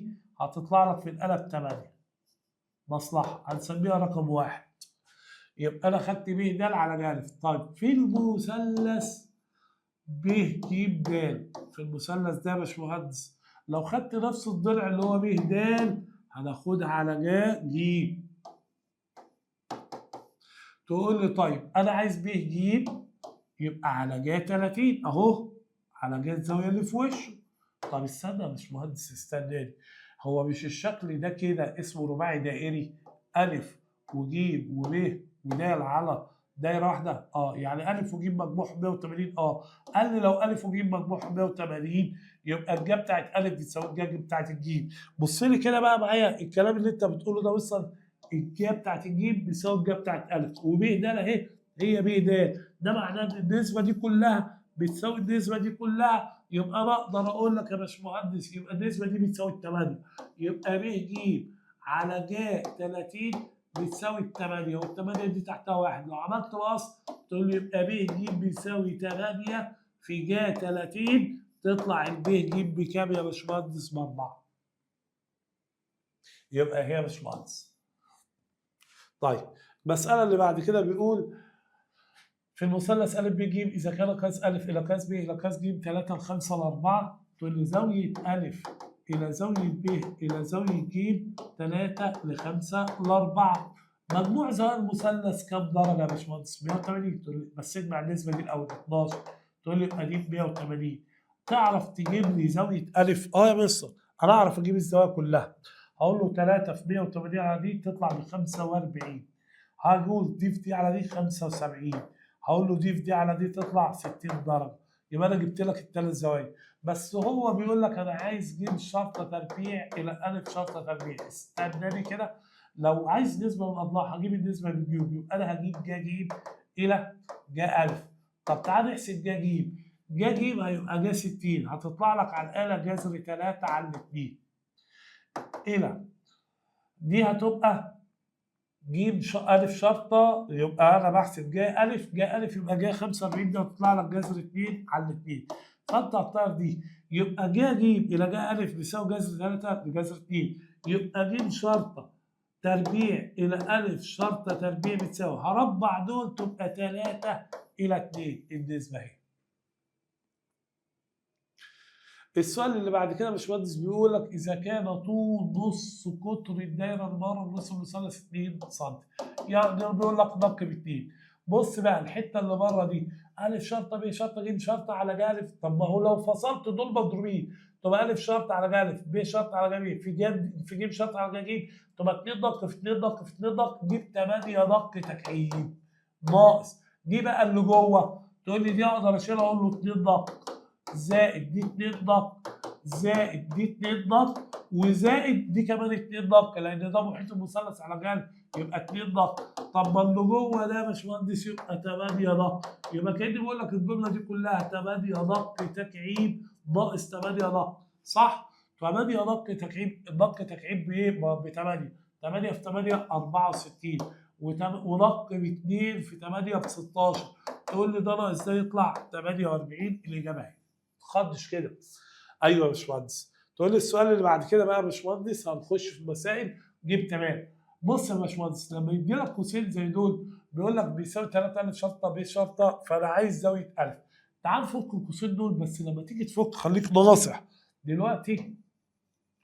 هتطلع لك في القلم 8. مصلحة هنسميها رقم 1. يبقى أنا خدت ب د على ج ا. طيب في المثلث ب ج د، في المثلث ده يا باشمهندس لو خدت نفس الضلع اللي هو ب د هناخدها على ج ج. تقول لي طيب أنا عايز ب ج يبقى على ج 30 أهو، على ج الزاوية اللي في وشه. طب استنى يا باشمهندس استناني، هو مش الشكل ده كده اسمه رباعي دائري؟ أ وج وب ود على دايره واحده؟ يعني ا وج مجموعهم 180. قال لي لو ا وج مجموعهم 180 يبقى الجا بتاعت ا بتساوي الجا بتاعت الج. بص لي كده بقى معايا الكلام اللي انت بتقوله ده، وصل الجا بتاعت الج بتساوي الجا بتاعت ا، وب ده اهي هي ب د، ده معناه ان النسبه دي كلها بتساوي النسبه دي كلها. يبقى انا اقدر اقول لك يا باشمهندس يبقى النسبه دي بتساوي 8، يبقى ب ج على ج 30 بتساوي 8، وال8 دي تحتها 1. لو عملت بسط تقول لي يبقى ب ج بيساوي 8 في ج 30، تطلع الب ج بكام يا باشمهندس؟ ب4. يبقى هي يا باشمهندس. طيب المسألة اللي بعد كده بيقول في المثلث ا ب ج إذا كان قياس أ إلى قياس ب إلى قياس ج 3 ل5 ل4، تقول لي زاوية أ إلى زاوية ب إلى زاوية ج 3 ل5 ل4. مجموع زوايا المثلث كام درجة يا باشمهندس؟ 180. تقول لي بس اجمع النسبة دي الأول 12. تقول لي يبقى دي 180. تعرف تجيب لي زاوية أ؟ يا مستر أنا أعرف أجيب الزوايا كلها. هقول له 3 في 180 على دي تطلع ب 45. هقول دي في دي على دي 75. هقول له دي في دي على دي تطلع 60 درجة. يبقى أنا جبت لك الثلاث زوايا. بس هو بيقول لك أنا عايز جيم شرطة تربيع إلى أ شرطة تربيع. استناني كده، لو عايز نسبة من أضلاع هجيب النسبة للجيوب، يبقى أنا هجيب ج ج إلى ج أ. طب تعالى نحسب ج ج. ج ج هيبقى ج 60، هتطلع لك على الآلة جذر 3 على 2 إلى دي هتبقى ج أ شرطة. يبقى أنا بحسب ج أ، ج أ يبقى ج 45 دي هتطلع لك جذر 2 على 2. فأنت هتطير دي، يبقى ج ج إلى ج أ بيساوي جذر 3 بجذر 2. يبقى ج شرطة تربيع إلى أ شرطة تربيع بتساوي، هربع دول تبقى 3 إلى 2 النسبة اهي. السؤال اللي بعد كده يا باشمهندس بيقول لك إذا كان طول نص قطر الدايرة الممر نص المثلث 2 سم، يعني بيقول لك نق ب2. بص بقى الحتة اللي بره دي أ شرطة ب شرطة ج شرطة على ج أ. طب ما هو لو فصلت دول مضروبين تبقى أ شرطة على ج أ، ب شرطة على ج ب، في ج شرطة على ج ج، تبقى 2 دق في 2 دق في 2 دق، جيب 8 دق تكعيب ناقص. دي بقى اللي جوه تقول لي دي أقدر أشيلها أقول له 2 دق زائد دي 2 ضغط زائد دي 2 ضغط وزائد دي كمان 2 ضغط، لان ده محيط المثلث على جنب يبقى 2 ضغط. طب ما اللي جوه ده يا باشمهندس يبقى 8 ضغط، يبقى كاني بقول لك الجمله دي كلها 8 ضغط تكعيب ناقص 8 ضغط، صح؟ 8 ضغط تكعيب، ضغط تكعيب بايه؟ ب 8. 8 في 8 64 وضغط ب 2 في 8 ب 16. تقول لي ده ناقص ده يطلع 48. الاجابه اهي. ما تخضش كده. ايوه يا باشمهندس. تقول لي السؤال اللي بعد كده بقى يا باشمهندس هنخش في مسائل جيب تمام. بص يا باشمهندس، لما يدي لك قوسين زي دول بيقول لك بيساوي 3 الف شرطه ب شرطه، فانا عايز زاويه الف. تعال نفك القوسين دول، بس لما تيجي تفك خليك ناصح. دلوقتي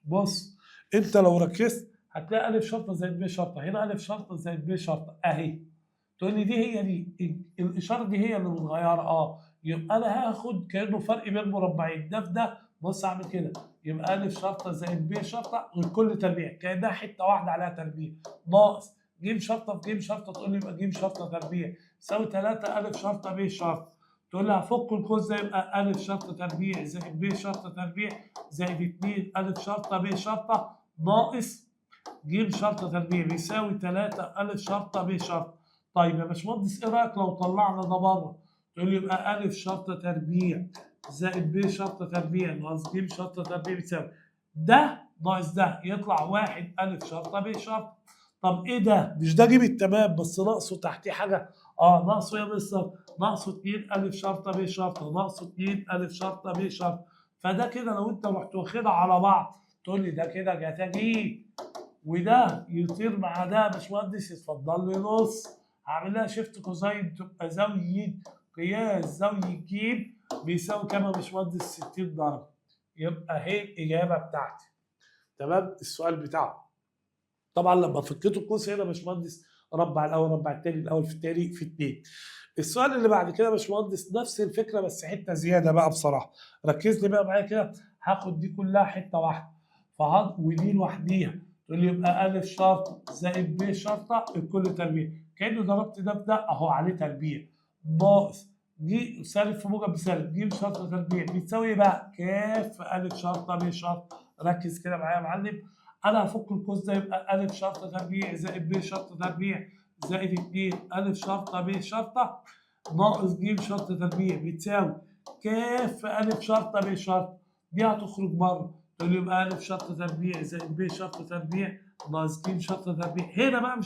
بص، انت لو ركزت هتلاقي الف شرطه زائد ب شرطه، هنا الف شرطه زائد ب شرطه اهي. تقول لي دي هي دي الاشاره دي هي اللي متغيره، يبقى انا هاخد كانه فرق بين مربعين ده في ده. بص اعمل كده، يبقى الف شرطه زائد ب شرطه والكل تربيع كانها حته واحده عليها تربيع ناقص ج شرطه في ج شرطه. تقول لي يبقى ج شرطه تربيع يساوي 3 الف شرطه ب شرطه. تقول لي هفك القوس ده يبقى الف شرطه تربيع زائد ب شرطه تربيع زائد 2 الف شرطه ب شرطه ناقص ج شرطه تربيع بيساوي 3 الف شرطه ب شرطه. طيب يا باشمهندس ايه رايك لو طلعنا ده بره؟ تقول لي يبقى الف شرطه تربيع زائد ب شرطه تربيع ناقص ج شرطه تربيع بيساوي ده ناقص ده يطلع 1 الف شرطه ب شرطه. طب ايه ده؟ مش ده جيب التمام بس ناقصه تحتيه حاجه؟ ناقصه يا مستر، ناقصه 2 الف شرطه ب شرطه ناقصه 2 الف شرطه ب شرطه. فده كده لو انت رحت واخدها على بعض تقول لي ده كده جتا جيم، وده يطير مع ده يا باشمهندس يتفضل لي نص. هعمل لها شيفت كوزاين تبقى زاويه قياس زاويه ج بيساوي كام يا باشمهندس؟ 60 درجه. يبقى هي الاجابه بتاعتي. تمام. السؤال بتاعه طبعا لما فكيت القوس هنا يا باشمهندس ربع الاول ربع الثاني الاول في الثاني في 2. السؤال اللي بعد كده يا باشمهندس نفس الفكره بس حته زياده بقى بصراحه. ركز لي بقى معايا كده، هاخد دي كلها حته واحده ودي لوحديها. تقول لي يبقى الف شرط زائد ب شرطه الكل تربيع، كانه ضربت ده بده اهو عليه تربيع ناقص دي سالب في موجب بسالب ج شرطه تربيع بتساوي بقى كاف الف شرطه ب شرطه. ركز كده معايا يا معلم. انا هفك القوس ده يبقى الف شرطه تربيع زائد ب شرطه تربيع زائد 2 الف شرطه ب شرطه ناقص ج شرطه تربيع بتساوي كاف الف شرطه ب شرطه. دي هتخرج بره. تقول لي يبقى الف شرطه تربيع زائد ب شرطه تربيع ناقص ج شرطه تربيع. هنا بقى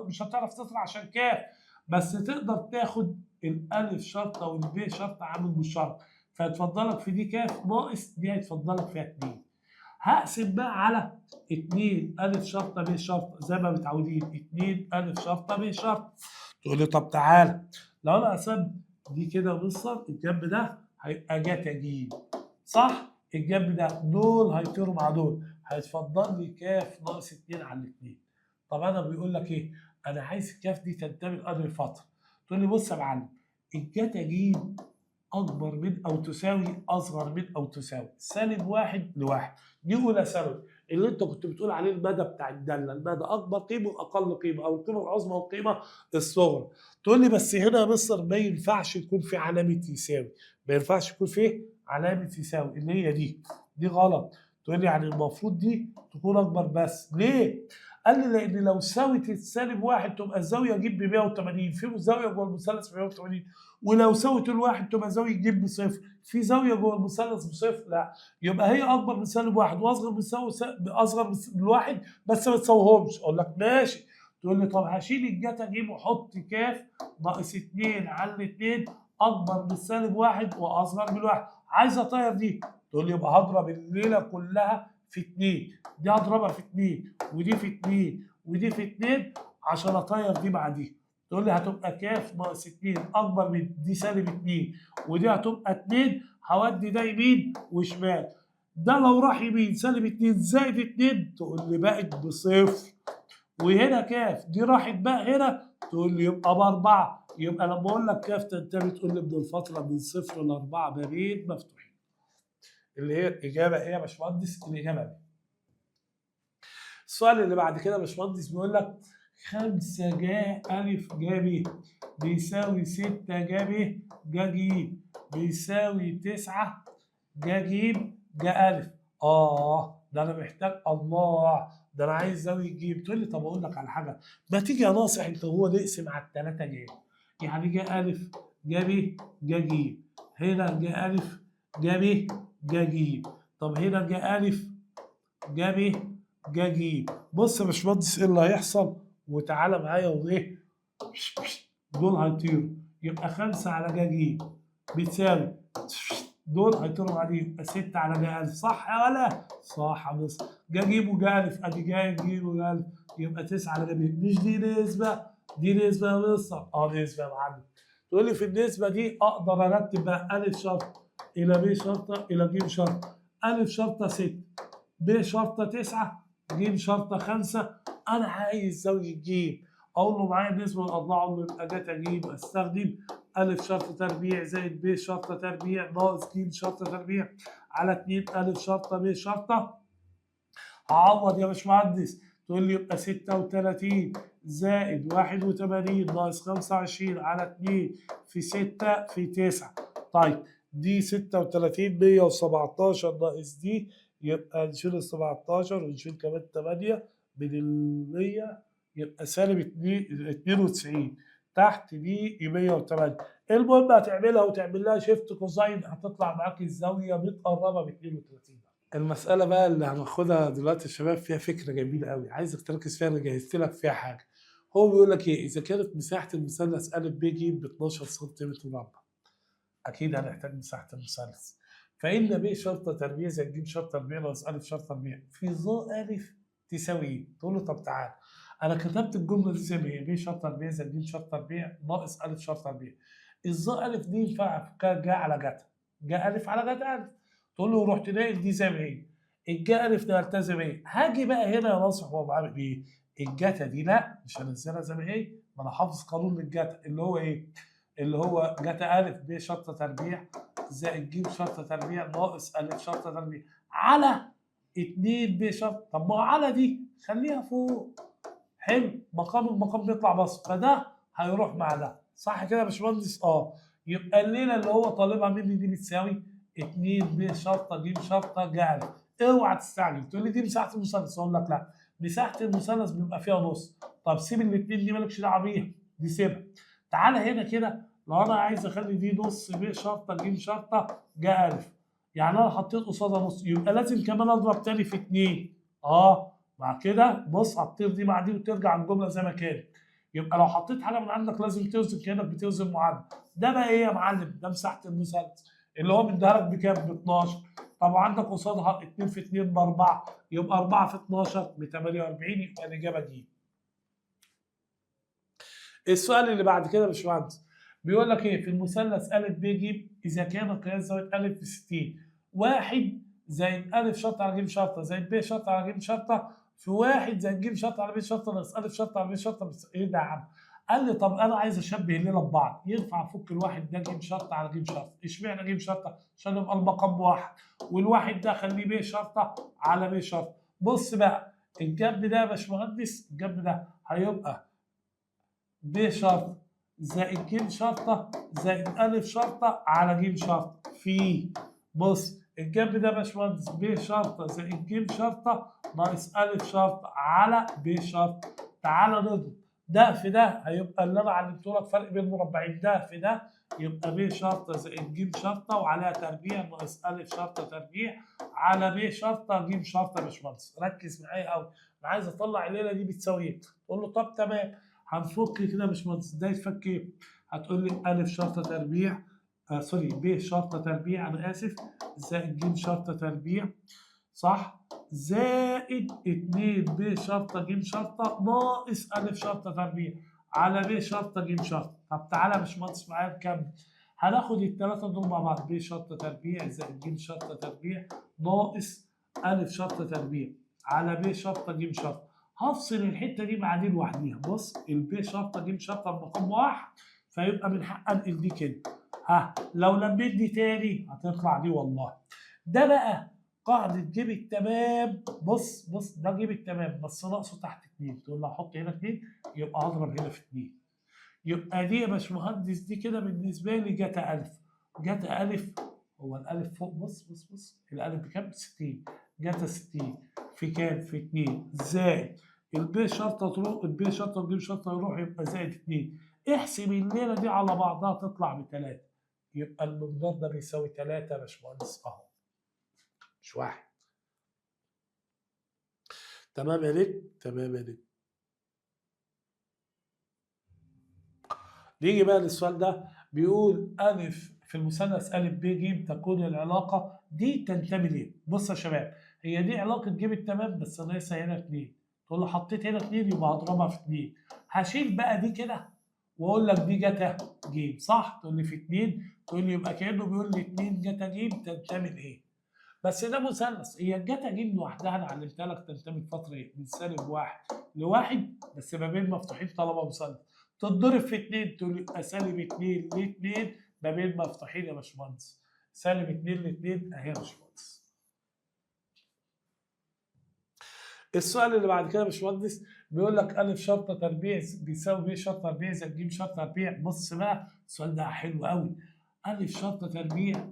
مش هتعرف تطلع عشان كاف، بس تقدر تاخد الالف شرطه والب شرطه عامل مشترك، فيتفضلك في دي كاف ناقص دي هيتفضلك فيها 2. هقسم بقى على 2 الف شرطه ب شرطه زي ما متعودين 2 الف شرطه ب شرطه. تقول لي طب تعالى لو انا قسمت دي كده بصر الجنب ده هيبقى جتا ج، صح؟ الجنب ده دول هيطيروا مع دول هيتفضل لي كاف ناقص 2 على 2. طب انا بيقول لك ايه؟ انا عايز الكاف دي تنتمي لأنهي فتره؟ تقول لي بص يا معلم، الجتا ج اكبر من او تساوي اصغر من او تساوي سالب 1 لواحد. دي اولى ثانوي اللي انت كنت بتقول عليه المدى بتاع الداله، المدى اكبر قيمه واقل قيمه او القيمه العظمى والقيمه الصغرى. تقول لي بس هنا يا مستر ما ينفعش يكون في علامه يساوي، ما ينفعش يكون في علامه يساوي اللي هي دي غلط. تقول لي يعني المفروض دي تكون اكبر بس ليه؟ قال لي لان لو ساوت السالب 1 تبقى الزاويه ج ب 180 في زاويه جوه المثلث ب 180، ولو ساوت الواحد تبقى زاويه ج بصفر في زاويه جوه المثلث بصفر. لا، يبقى هي اكبر من سالب 1 واصغر من اصغر من الواحد بس ما تساويهمش. اقول لك ماشي. تقول لي طب هشيل الجتا ج واحط كاف ناقص 2 على 2 اكبر من سالب 1 واصغر من 1. عايز اطير دي. تقول لي يبقى هضرب الليله كلها في 2. دي هضربها في 2 ودي في 2 ودي في 2 عشان اطير دي مع دي. تقول لي هتبقى كاف ناقص 2 اكبر من دي سالب 2 ودي هتبقى 2. هودي ده يمين وشمال. ده لو راح يمين سالب 2 زائد 2 تقول لي بقت بصفر. وهنا كاف دي راحت بقى هنا تقول لي يبقى ب4. يبقى لما اقول لك كاف تنتمي تقول لي من الفتره من 0 ل 4 بابين مفتوحين. اللي هي الاجابه ايه يا باشمهندس؟ الاجابه دي. السؤال اللي بعد كده يا باشمهندس بيقول لك 5 جا ألف جا ب بيساوي 6 جا ب جا ج بيساوي 9 جا ج جا ألف. ده أنا محتاج الله، ده أنا عايز زاوية ج. تقول لي طب أقول لك على حاجة، ما تيجي يا ناصح أنت هو نقسم على التلاتة ج، يعني جا ألف جا ب جا ج، هنا جا ألف جا ب جا ج، طب هنا جا ألف جا ب جا ج. بص يا باشمهندس إيه اللي هيحصل، وتعالى معايا وإيه، دول هيطيروا، يبقى 5 على جا ج بتساوي، دول هيطيروا بعدين يبقى 6 على جا ألف، صح يا ولا؟ صح يا مصر. جا ج وجا ألف، أدي جا ج وجا ألف، يبقى 9 على جا ب. مش دي نسبة؟ دي نسبة يا مصر؟ نسبة يا معلم. تقول لي في النسبة دي أقدر أرتب بقى ألف شرطة إلى ب شرطة إلى ج شرطة. ألف شرطة 6، ب شرطة 9، ج شرطة 5. أنا عايز زاوية ج، اقول له معايا بالنسبه للاضلاع، اقول له يبقى جت اجيب استخدم الف شرط تربيع زائد ب شرط تربيع ناقص ج شرط تربيع على 2 الف شرطه ب شرطه. هعوض يا باشمهندس، تقول لي يبقى 36 زائد 81 ناقص 25 على 2 في 6 في 9. طيب دي 36 117 ناقص دي، يبقى نشيل ال 17 ونشيل كمان 8 من ال 100، يبقى سالب 92. تحت دي 108. المهم هتعملها وتعمل لها شيفت كوزاين، هتطلع معاك الزاويه متقربه ب 32. المسألة بقى اللي هناخدها دلوقتي يا شباب فيها فكرة جميلة قوي، عايزك تركز فيها، انا جهزت لك فيها حاجة. هو بيقول لك ايه، إذا كانت مساحة المثلث أ ب ج ب 12 سم مربع، أكيد هنحتاج مساحة المثلث، فإن ب شرطة تربيع زائد ج شرطة تربيع ناقص أ شرطة تربيع في ظل أ تساوي ايه؟ تقول له طب تعالى، أنا كتبت الجملة دي زي ما هي، ب شرطة تربيع زائد ج شرطة تربيع ناقص أ شرطة تربيع. الظل أ دي ينفع جا على جتا، جا أ على جتا أ، تقول له رحت ناقل دي زي ما هي، الجا أ نقلتها زي ما هي. هاجي بقى هنا يا ناصح هو بعمل ايه؟ الجتا دي لا مش هنزلها زي ما هي، ما انا حافظ قانون للجتا اللي هو ايه؟ اللي هو جتا أ ب شرطة تربيع زائد ج شرطة تربيع ناقص أ شرطة تربيع على 2 ب شرطة. طب ما هو على دي خليها فوق، حلو، مقام المقام بيطلع بسط، فده هيروح مع ده، صح كده يا باشمهندس؟ يبقى الليله اللي هو طالبها مني دي بتساوي 2 ب شرطه ج شرطه ج. اوعى تستعجل تقول لي دي مساحه المثلث، اقول لك لا، مساحه المثلث بيبقى فيها نص. طب سيب الاثنين دي مالكش دعوه بيها، دي سيبها. تعالى هنا كده، لو انا عايز اخلي دي نص ب شرطه ج شرطه ج أ، يعني انا حطيت قصادها نص، يبقى لازم كمان اضرب تاني في 2. مع كده بص هتطير دي مع دي وترجع الجمله زي ما كانت. يبقى لو حطيت حاجه من عندك لازم توزن كانك بتوزن معادله. ده بقى ايه يا معلم؟ ده مساحه المثلث اللي هو مديها لك بكام؟ ب 12. طب عندك قصادها 2 في 2 ب 4، يبقى 4 في 12 ب 48، يبقى الاجابه دي. السؤال اللي بعد كده يا باشمهندس بيقول لك ايه، في المثلث ا ب ج اذا كان قياس زاويه ا في 60 1 زائد ا شرطه على ج شرطه زائد ب شرطه على ج شرطه في 1 زائد ج شرطه على ب شرطه ناقص ا شرطه على ب شرطه ايه ده يا عم؟ قال لي طب انا عايز اشبه الليله ببعض، ينفع افك الواحد ده ج شرطه على ج شرطه، اشمعنى ج شرطه؟ عشان يبقى المقام واحد، والواحد ده خليه ب شرطه على ب شرطه. بص بقى الجنب ده يا باشمهندس، الجنب ده هيبقى ب شرطة زائد ج شرطة زائد أ شرطة على ج شرطة في، بص الجنب ده يا باشمهندس ب شرطة زائد ج شرطة ناقص أ شرطة على ب شرطة. تعالى نضرب ده في ده، هيبقى اللي أنا علمته لك فرق بين المربعين، ده في ده يبقى ب شرطة زائد ج شرطة وعليها تربيع ناقص أ شرطة تربيع على ب شرطة ج شرطة. يا باشمهندس ركز معايا قوي، أنا عايز أطلع الليلة دي بتساوي إيه؟ تقول له طب تمام، هنفك كده يا باشمهندس، ده يتفك ايه؟ هتقول لي أ شرطة تربيع سوري ب شرطة تربيع أنا آسف زائد ج شرطة تربيع صح؟ زائد 2 ب شرطة ج شرطة ناقص أ شرطة تربيع على ب شرطة ج شرطة. طب تعالى يا باشمهندس معايا نكمل، هناخد الثلاثة دول مع بعض، ب شرطة تربيع زائد ج شرطة تربيع ناقص أ شرطة تربيع على ب شرطة ج شرطة. هفصل الحته دي مع دي لوحديها، بص الب شرطه ج شرطه رقم واحد، فيبقى من حق انقل دي كده. لو لميت دي تاني هتطلع دي والله. ده بقى قاعده جيب التمام، بص ده جيب التمام بس ناقصه تحت 2، تقول له هحط هنا 2 يبقى هضرب هنا في 2. يبقى دي يا باشمهندس دي كده بالنسبه لي جتا أ، جتا أ هو الالف فوق، بص الالف بكام؟ 60. جتا 60 في كام؟ في 2 زائد البي شرطه تروح، البي شرطه والجيم شرطه يروح، يبقى زائد 2. احسب الليله دي على بعضها تطلع ب3. يبقى المقدار ده بيساوي 3 يا باشمهندس اهو، مش 1. تمام يا نجم؟ تمام يا نجم. نيجي بقى للسؤال ده، بيقول ألف في المثلث ألف ب ج تكون العلاقة دي تنتمي ليه؟ بص يا شباب، هي دي علاقة ج التمام بس ناقصها هنا 2. تقول له حطيت هنا 2 يبقى هضربها في 2. هشيل بقى دي كده واقول لك دي جتا ج، صح؟ تقول لي في 2، تقول لي يبقى كأنه بيقول لي 2 جتا ج تنتمي لايه؟ بس ده مثلث، هي الجتا ج لوحدها انا علمتها لك تنتمي لفتره ايه؟ من -1 ل1 بس ما بين مفتوحين طالما مثلث. تتضرب في 2 تقول يبقى -2 ل2 ما بين مفتوحين يا باشمهندس. -2 ل2 اهي يا باشمهندس. السؤال اللي بعد كده يا باشمهندس بيقول لك أ شرطة تربيع بيساوي ب شرطة تربيع زائد ج شرطة تربيع. بص بقى السؤال ده حلو قوي. أ شرطة تربيع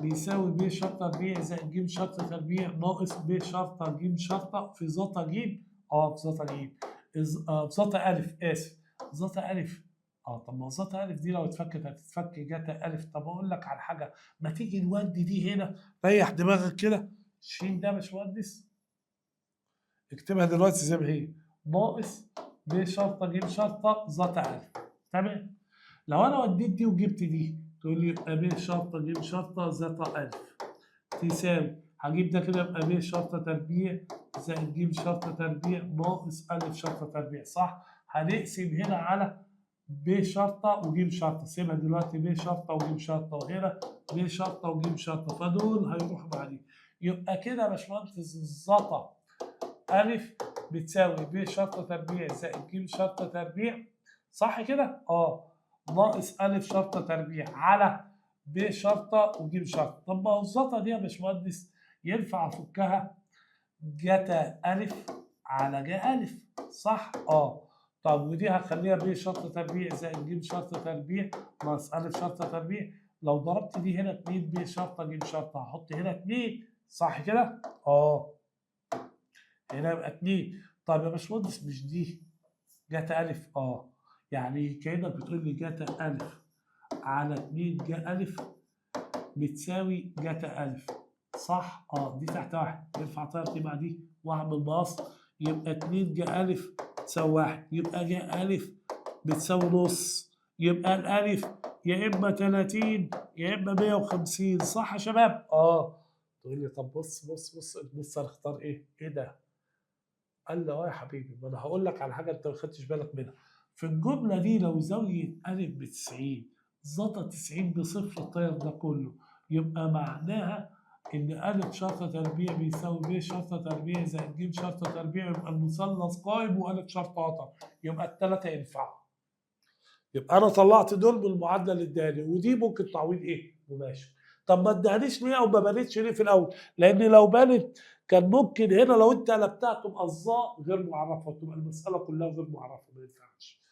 بيساوي ب شرطة تربيع زائد ج شرطة تربيع ناقص ب شرطة ج شرطة في زتا ج. في زتا ج، في زتا أ، آسف، زتا أ. طب ما زتا أ دي لو اتفكت هتتفك جتا أ. طب أقول لك على حاجة، ما تيجي نودي دي هنا، ريح دماغك كده، شيل ده يا باشمهندس، اكتبها دلوقتي زي ما هي، ناقص ب شرطة ج شرطة زتا أ. تمام؟ لو أنا وديت دي وجبت دي تقول لي يبقى ب شرطة ج شرطة زتا أ تساوي، هجيب ده كده يبقى ب شرطة تربيع زائد ج شرطة تربيع ناقص أ شرطة تربيع، صح؟ هنقسم هنا على ب شرطة وج شرطة، سيبها دلوقتي ب شرطة وج شرطة، وهنا ب شرطة وج شرطة، فدول هيروحوا مع دي. يبقى كده يا باشمهندس الزتا أ بتساوي ب شرطة تربيع زائد ج شرطة تربيع، صح كده؟ ناقص أ شرطة تربيع على ب شرطة وج شرطة. طب ما هو الزتا دي يا باشمهندس ينفع أفكها جتا أ على ج أ، صح؟ طب ودي هخليها ب شرطة تربيع زائد ج شرطة تربيع ناقص أ شرطة تربيع. لو ضربت دي هنا 2 ب شرطة ج شرطة هحط هنا 2، صح كده؟ هنا يبقى 2. طب يا باشمهندس مش دي جتا أ؟ يعني كأنك بتقول لي جتا أ على 2 ج أ بتساوي جتا أ، صح؟ دي تحت 1 ينفع طيرتي مع دي واعمل مقص، يبقى 2 ج أ تساوي 1، يبقى ج أ بتساوي نص، يبقى الألف يا إما 30 يا إما 150، صح يا شباب؟ تقول لي طب بص هنختار إيه؟ إيه ده؟ قال له يا حبيبي، ما انا هقول لك على حاجه انت ما خدتش بالك منها. في الجمله دي لو زاويه ا ب 90 زتا 90 بصفر الطير ده كله، يبقى معناها ان ا شرطه تربيع بيساوي ب شرطه تربيع زائد ج شرطه تربيع، يبقى المثلث قائم وأ شرطه وتر، يبقى الثلاثه ينفعوا. يبقى انا طلعت دول من المعادله اللي اداني، ودي ممكن تعويض ايه؟ مباشر. طب ما ادانيش ليه او ما بانتش ليه في الاول؟ لان لو بانت كان ممكن هنا لو انت قلبتها تبقى الظاء غير معرفه وتبقى المساله كلها غير معرفه، ما ينفعش.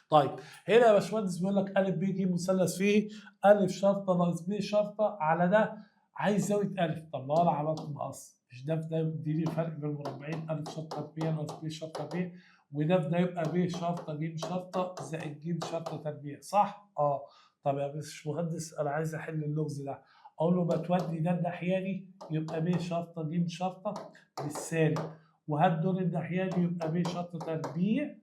طيب هنا يا باشمهندس بيقول لك ا ب ج مثلث فيه ا شرطه ناقص ب شرطه على ده عايز زاويه ا. طب لو انا عملت مقص، مش ده في ده يديني فرق بين المربعين ا شرطه ب ناقص ب شرطه ب، وده في ده يبقى ب شرطه ج شرطه زائد ج شرطه تربيع، صح؟ طب يا باشمهندس انا عايز احل اللغز ده، اقول له ما تودي ده الناحيه دي يبقى ب شرطه ج شرطه بالسالب، وهات دول الناحيه دي يبقى ب شرطه تربيع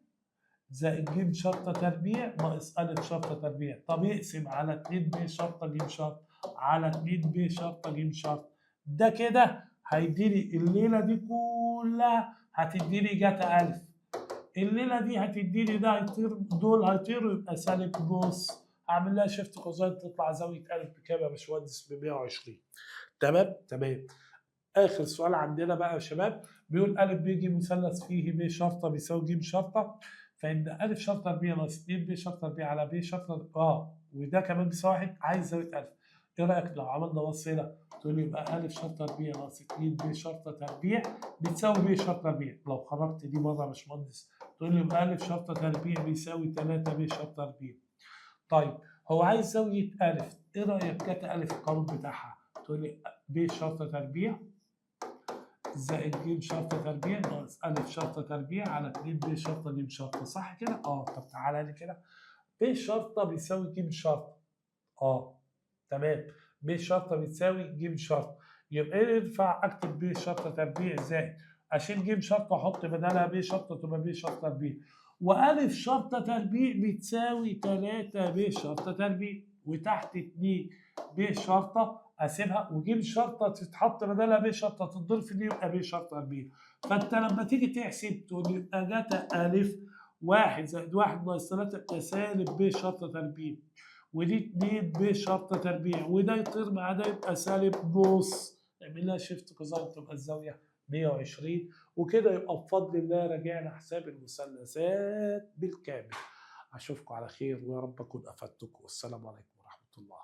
زائد ج شرطة تربيع ناقص أ شرطة تربيع. طب اقسم على 2 ب شرطة ج شرطة على 2 ب شرطة ج شرطة، ده كده هيديني الليلة دي كلها هتديني جتا أ، الليلة دي هتديني ده هيطير، دول هيطيروا يبقى سالب نص، هعمل لها شيفت كوزاين تطلع زاوية أ بكام يا باشمهندس؟ ب 120. تمام؟ تمام. آخر سؤال عندنا بقى يا شباب بيقول أ ب ج مثلث فيه ب شرطة بيساوي ج شرطة، فإن أ شرطة تربيع ناقص 2 ب شرطة تربيع على ب شرطة وده كمان بيساوي 1، عايز زاوية أ. إيه رأيك لو عملنا بص هنا؟ تقول لي يبقى أ شرطة تربيع ناقص 2 ب شرطة تربيع بتساوي ب شرطة تربيع، لو خرجت دي بره يا باشمهندس تقول لي يبقى أ شرطة تربيع بيساوي 3 ب شرطة تربيع. طيب هو عايز زاوية ألف، إيه رأيك كات ألف القانون بتاعها؟ تقول لي ب شرطة تربيع زائد ج شرطة تربيع ناقص ألف شرطة تربيع على 2 ب شرطة ج شرطة، صح كده؟ طب تعالى لي كده، ب شرطة بيساوي ج شرطة، تمام، ب شرطة بتساوي ج شرطة، يبقى ينفع أكتب ب شرطة تربيع زائد أشيل ج شرطة أحط بدلها ب شرطة تبقى ب شرطة تربيع، وألف شرطة تربيع بتساوي 3 ب شرطة تربيع، وتحت 2 ب شرطة أسيبها وج شرطة تتحط بدلها ب شرطة تتضرب في دي يبقى ب شرطة تربيع، فأنت لما تيجي تحسب تقول يبقى جت ألف 1 زائد 1 ناقص 3 يبقى سالب ب شرطة تربيع، ودي 2 ب شرطة تربيع، وده يطير مع ده يبقى سالب نص، نعمل لها شيفت كوزاين تبقى الزاوية 120، وكده يبقى بفضل الله راجعنا حساب المثلثات بالكامل. أشوفكم على خير ويا رب أكون أفدتكم، والسلام عليكم ورحمة الله.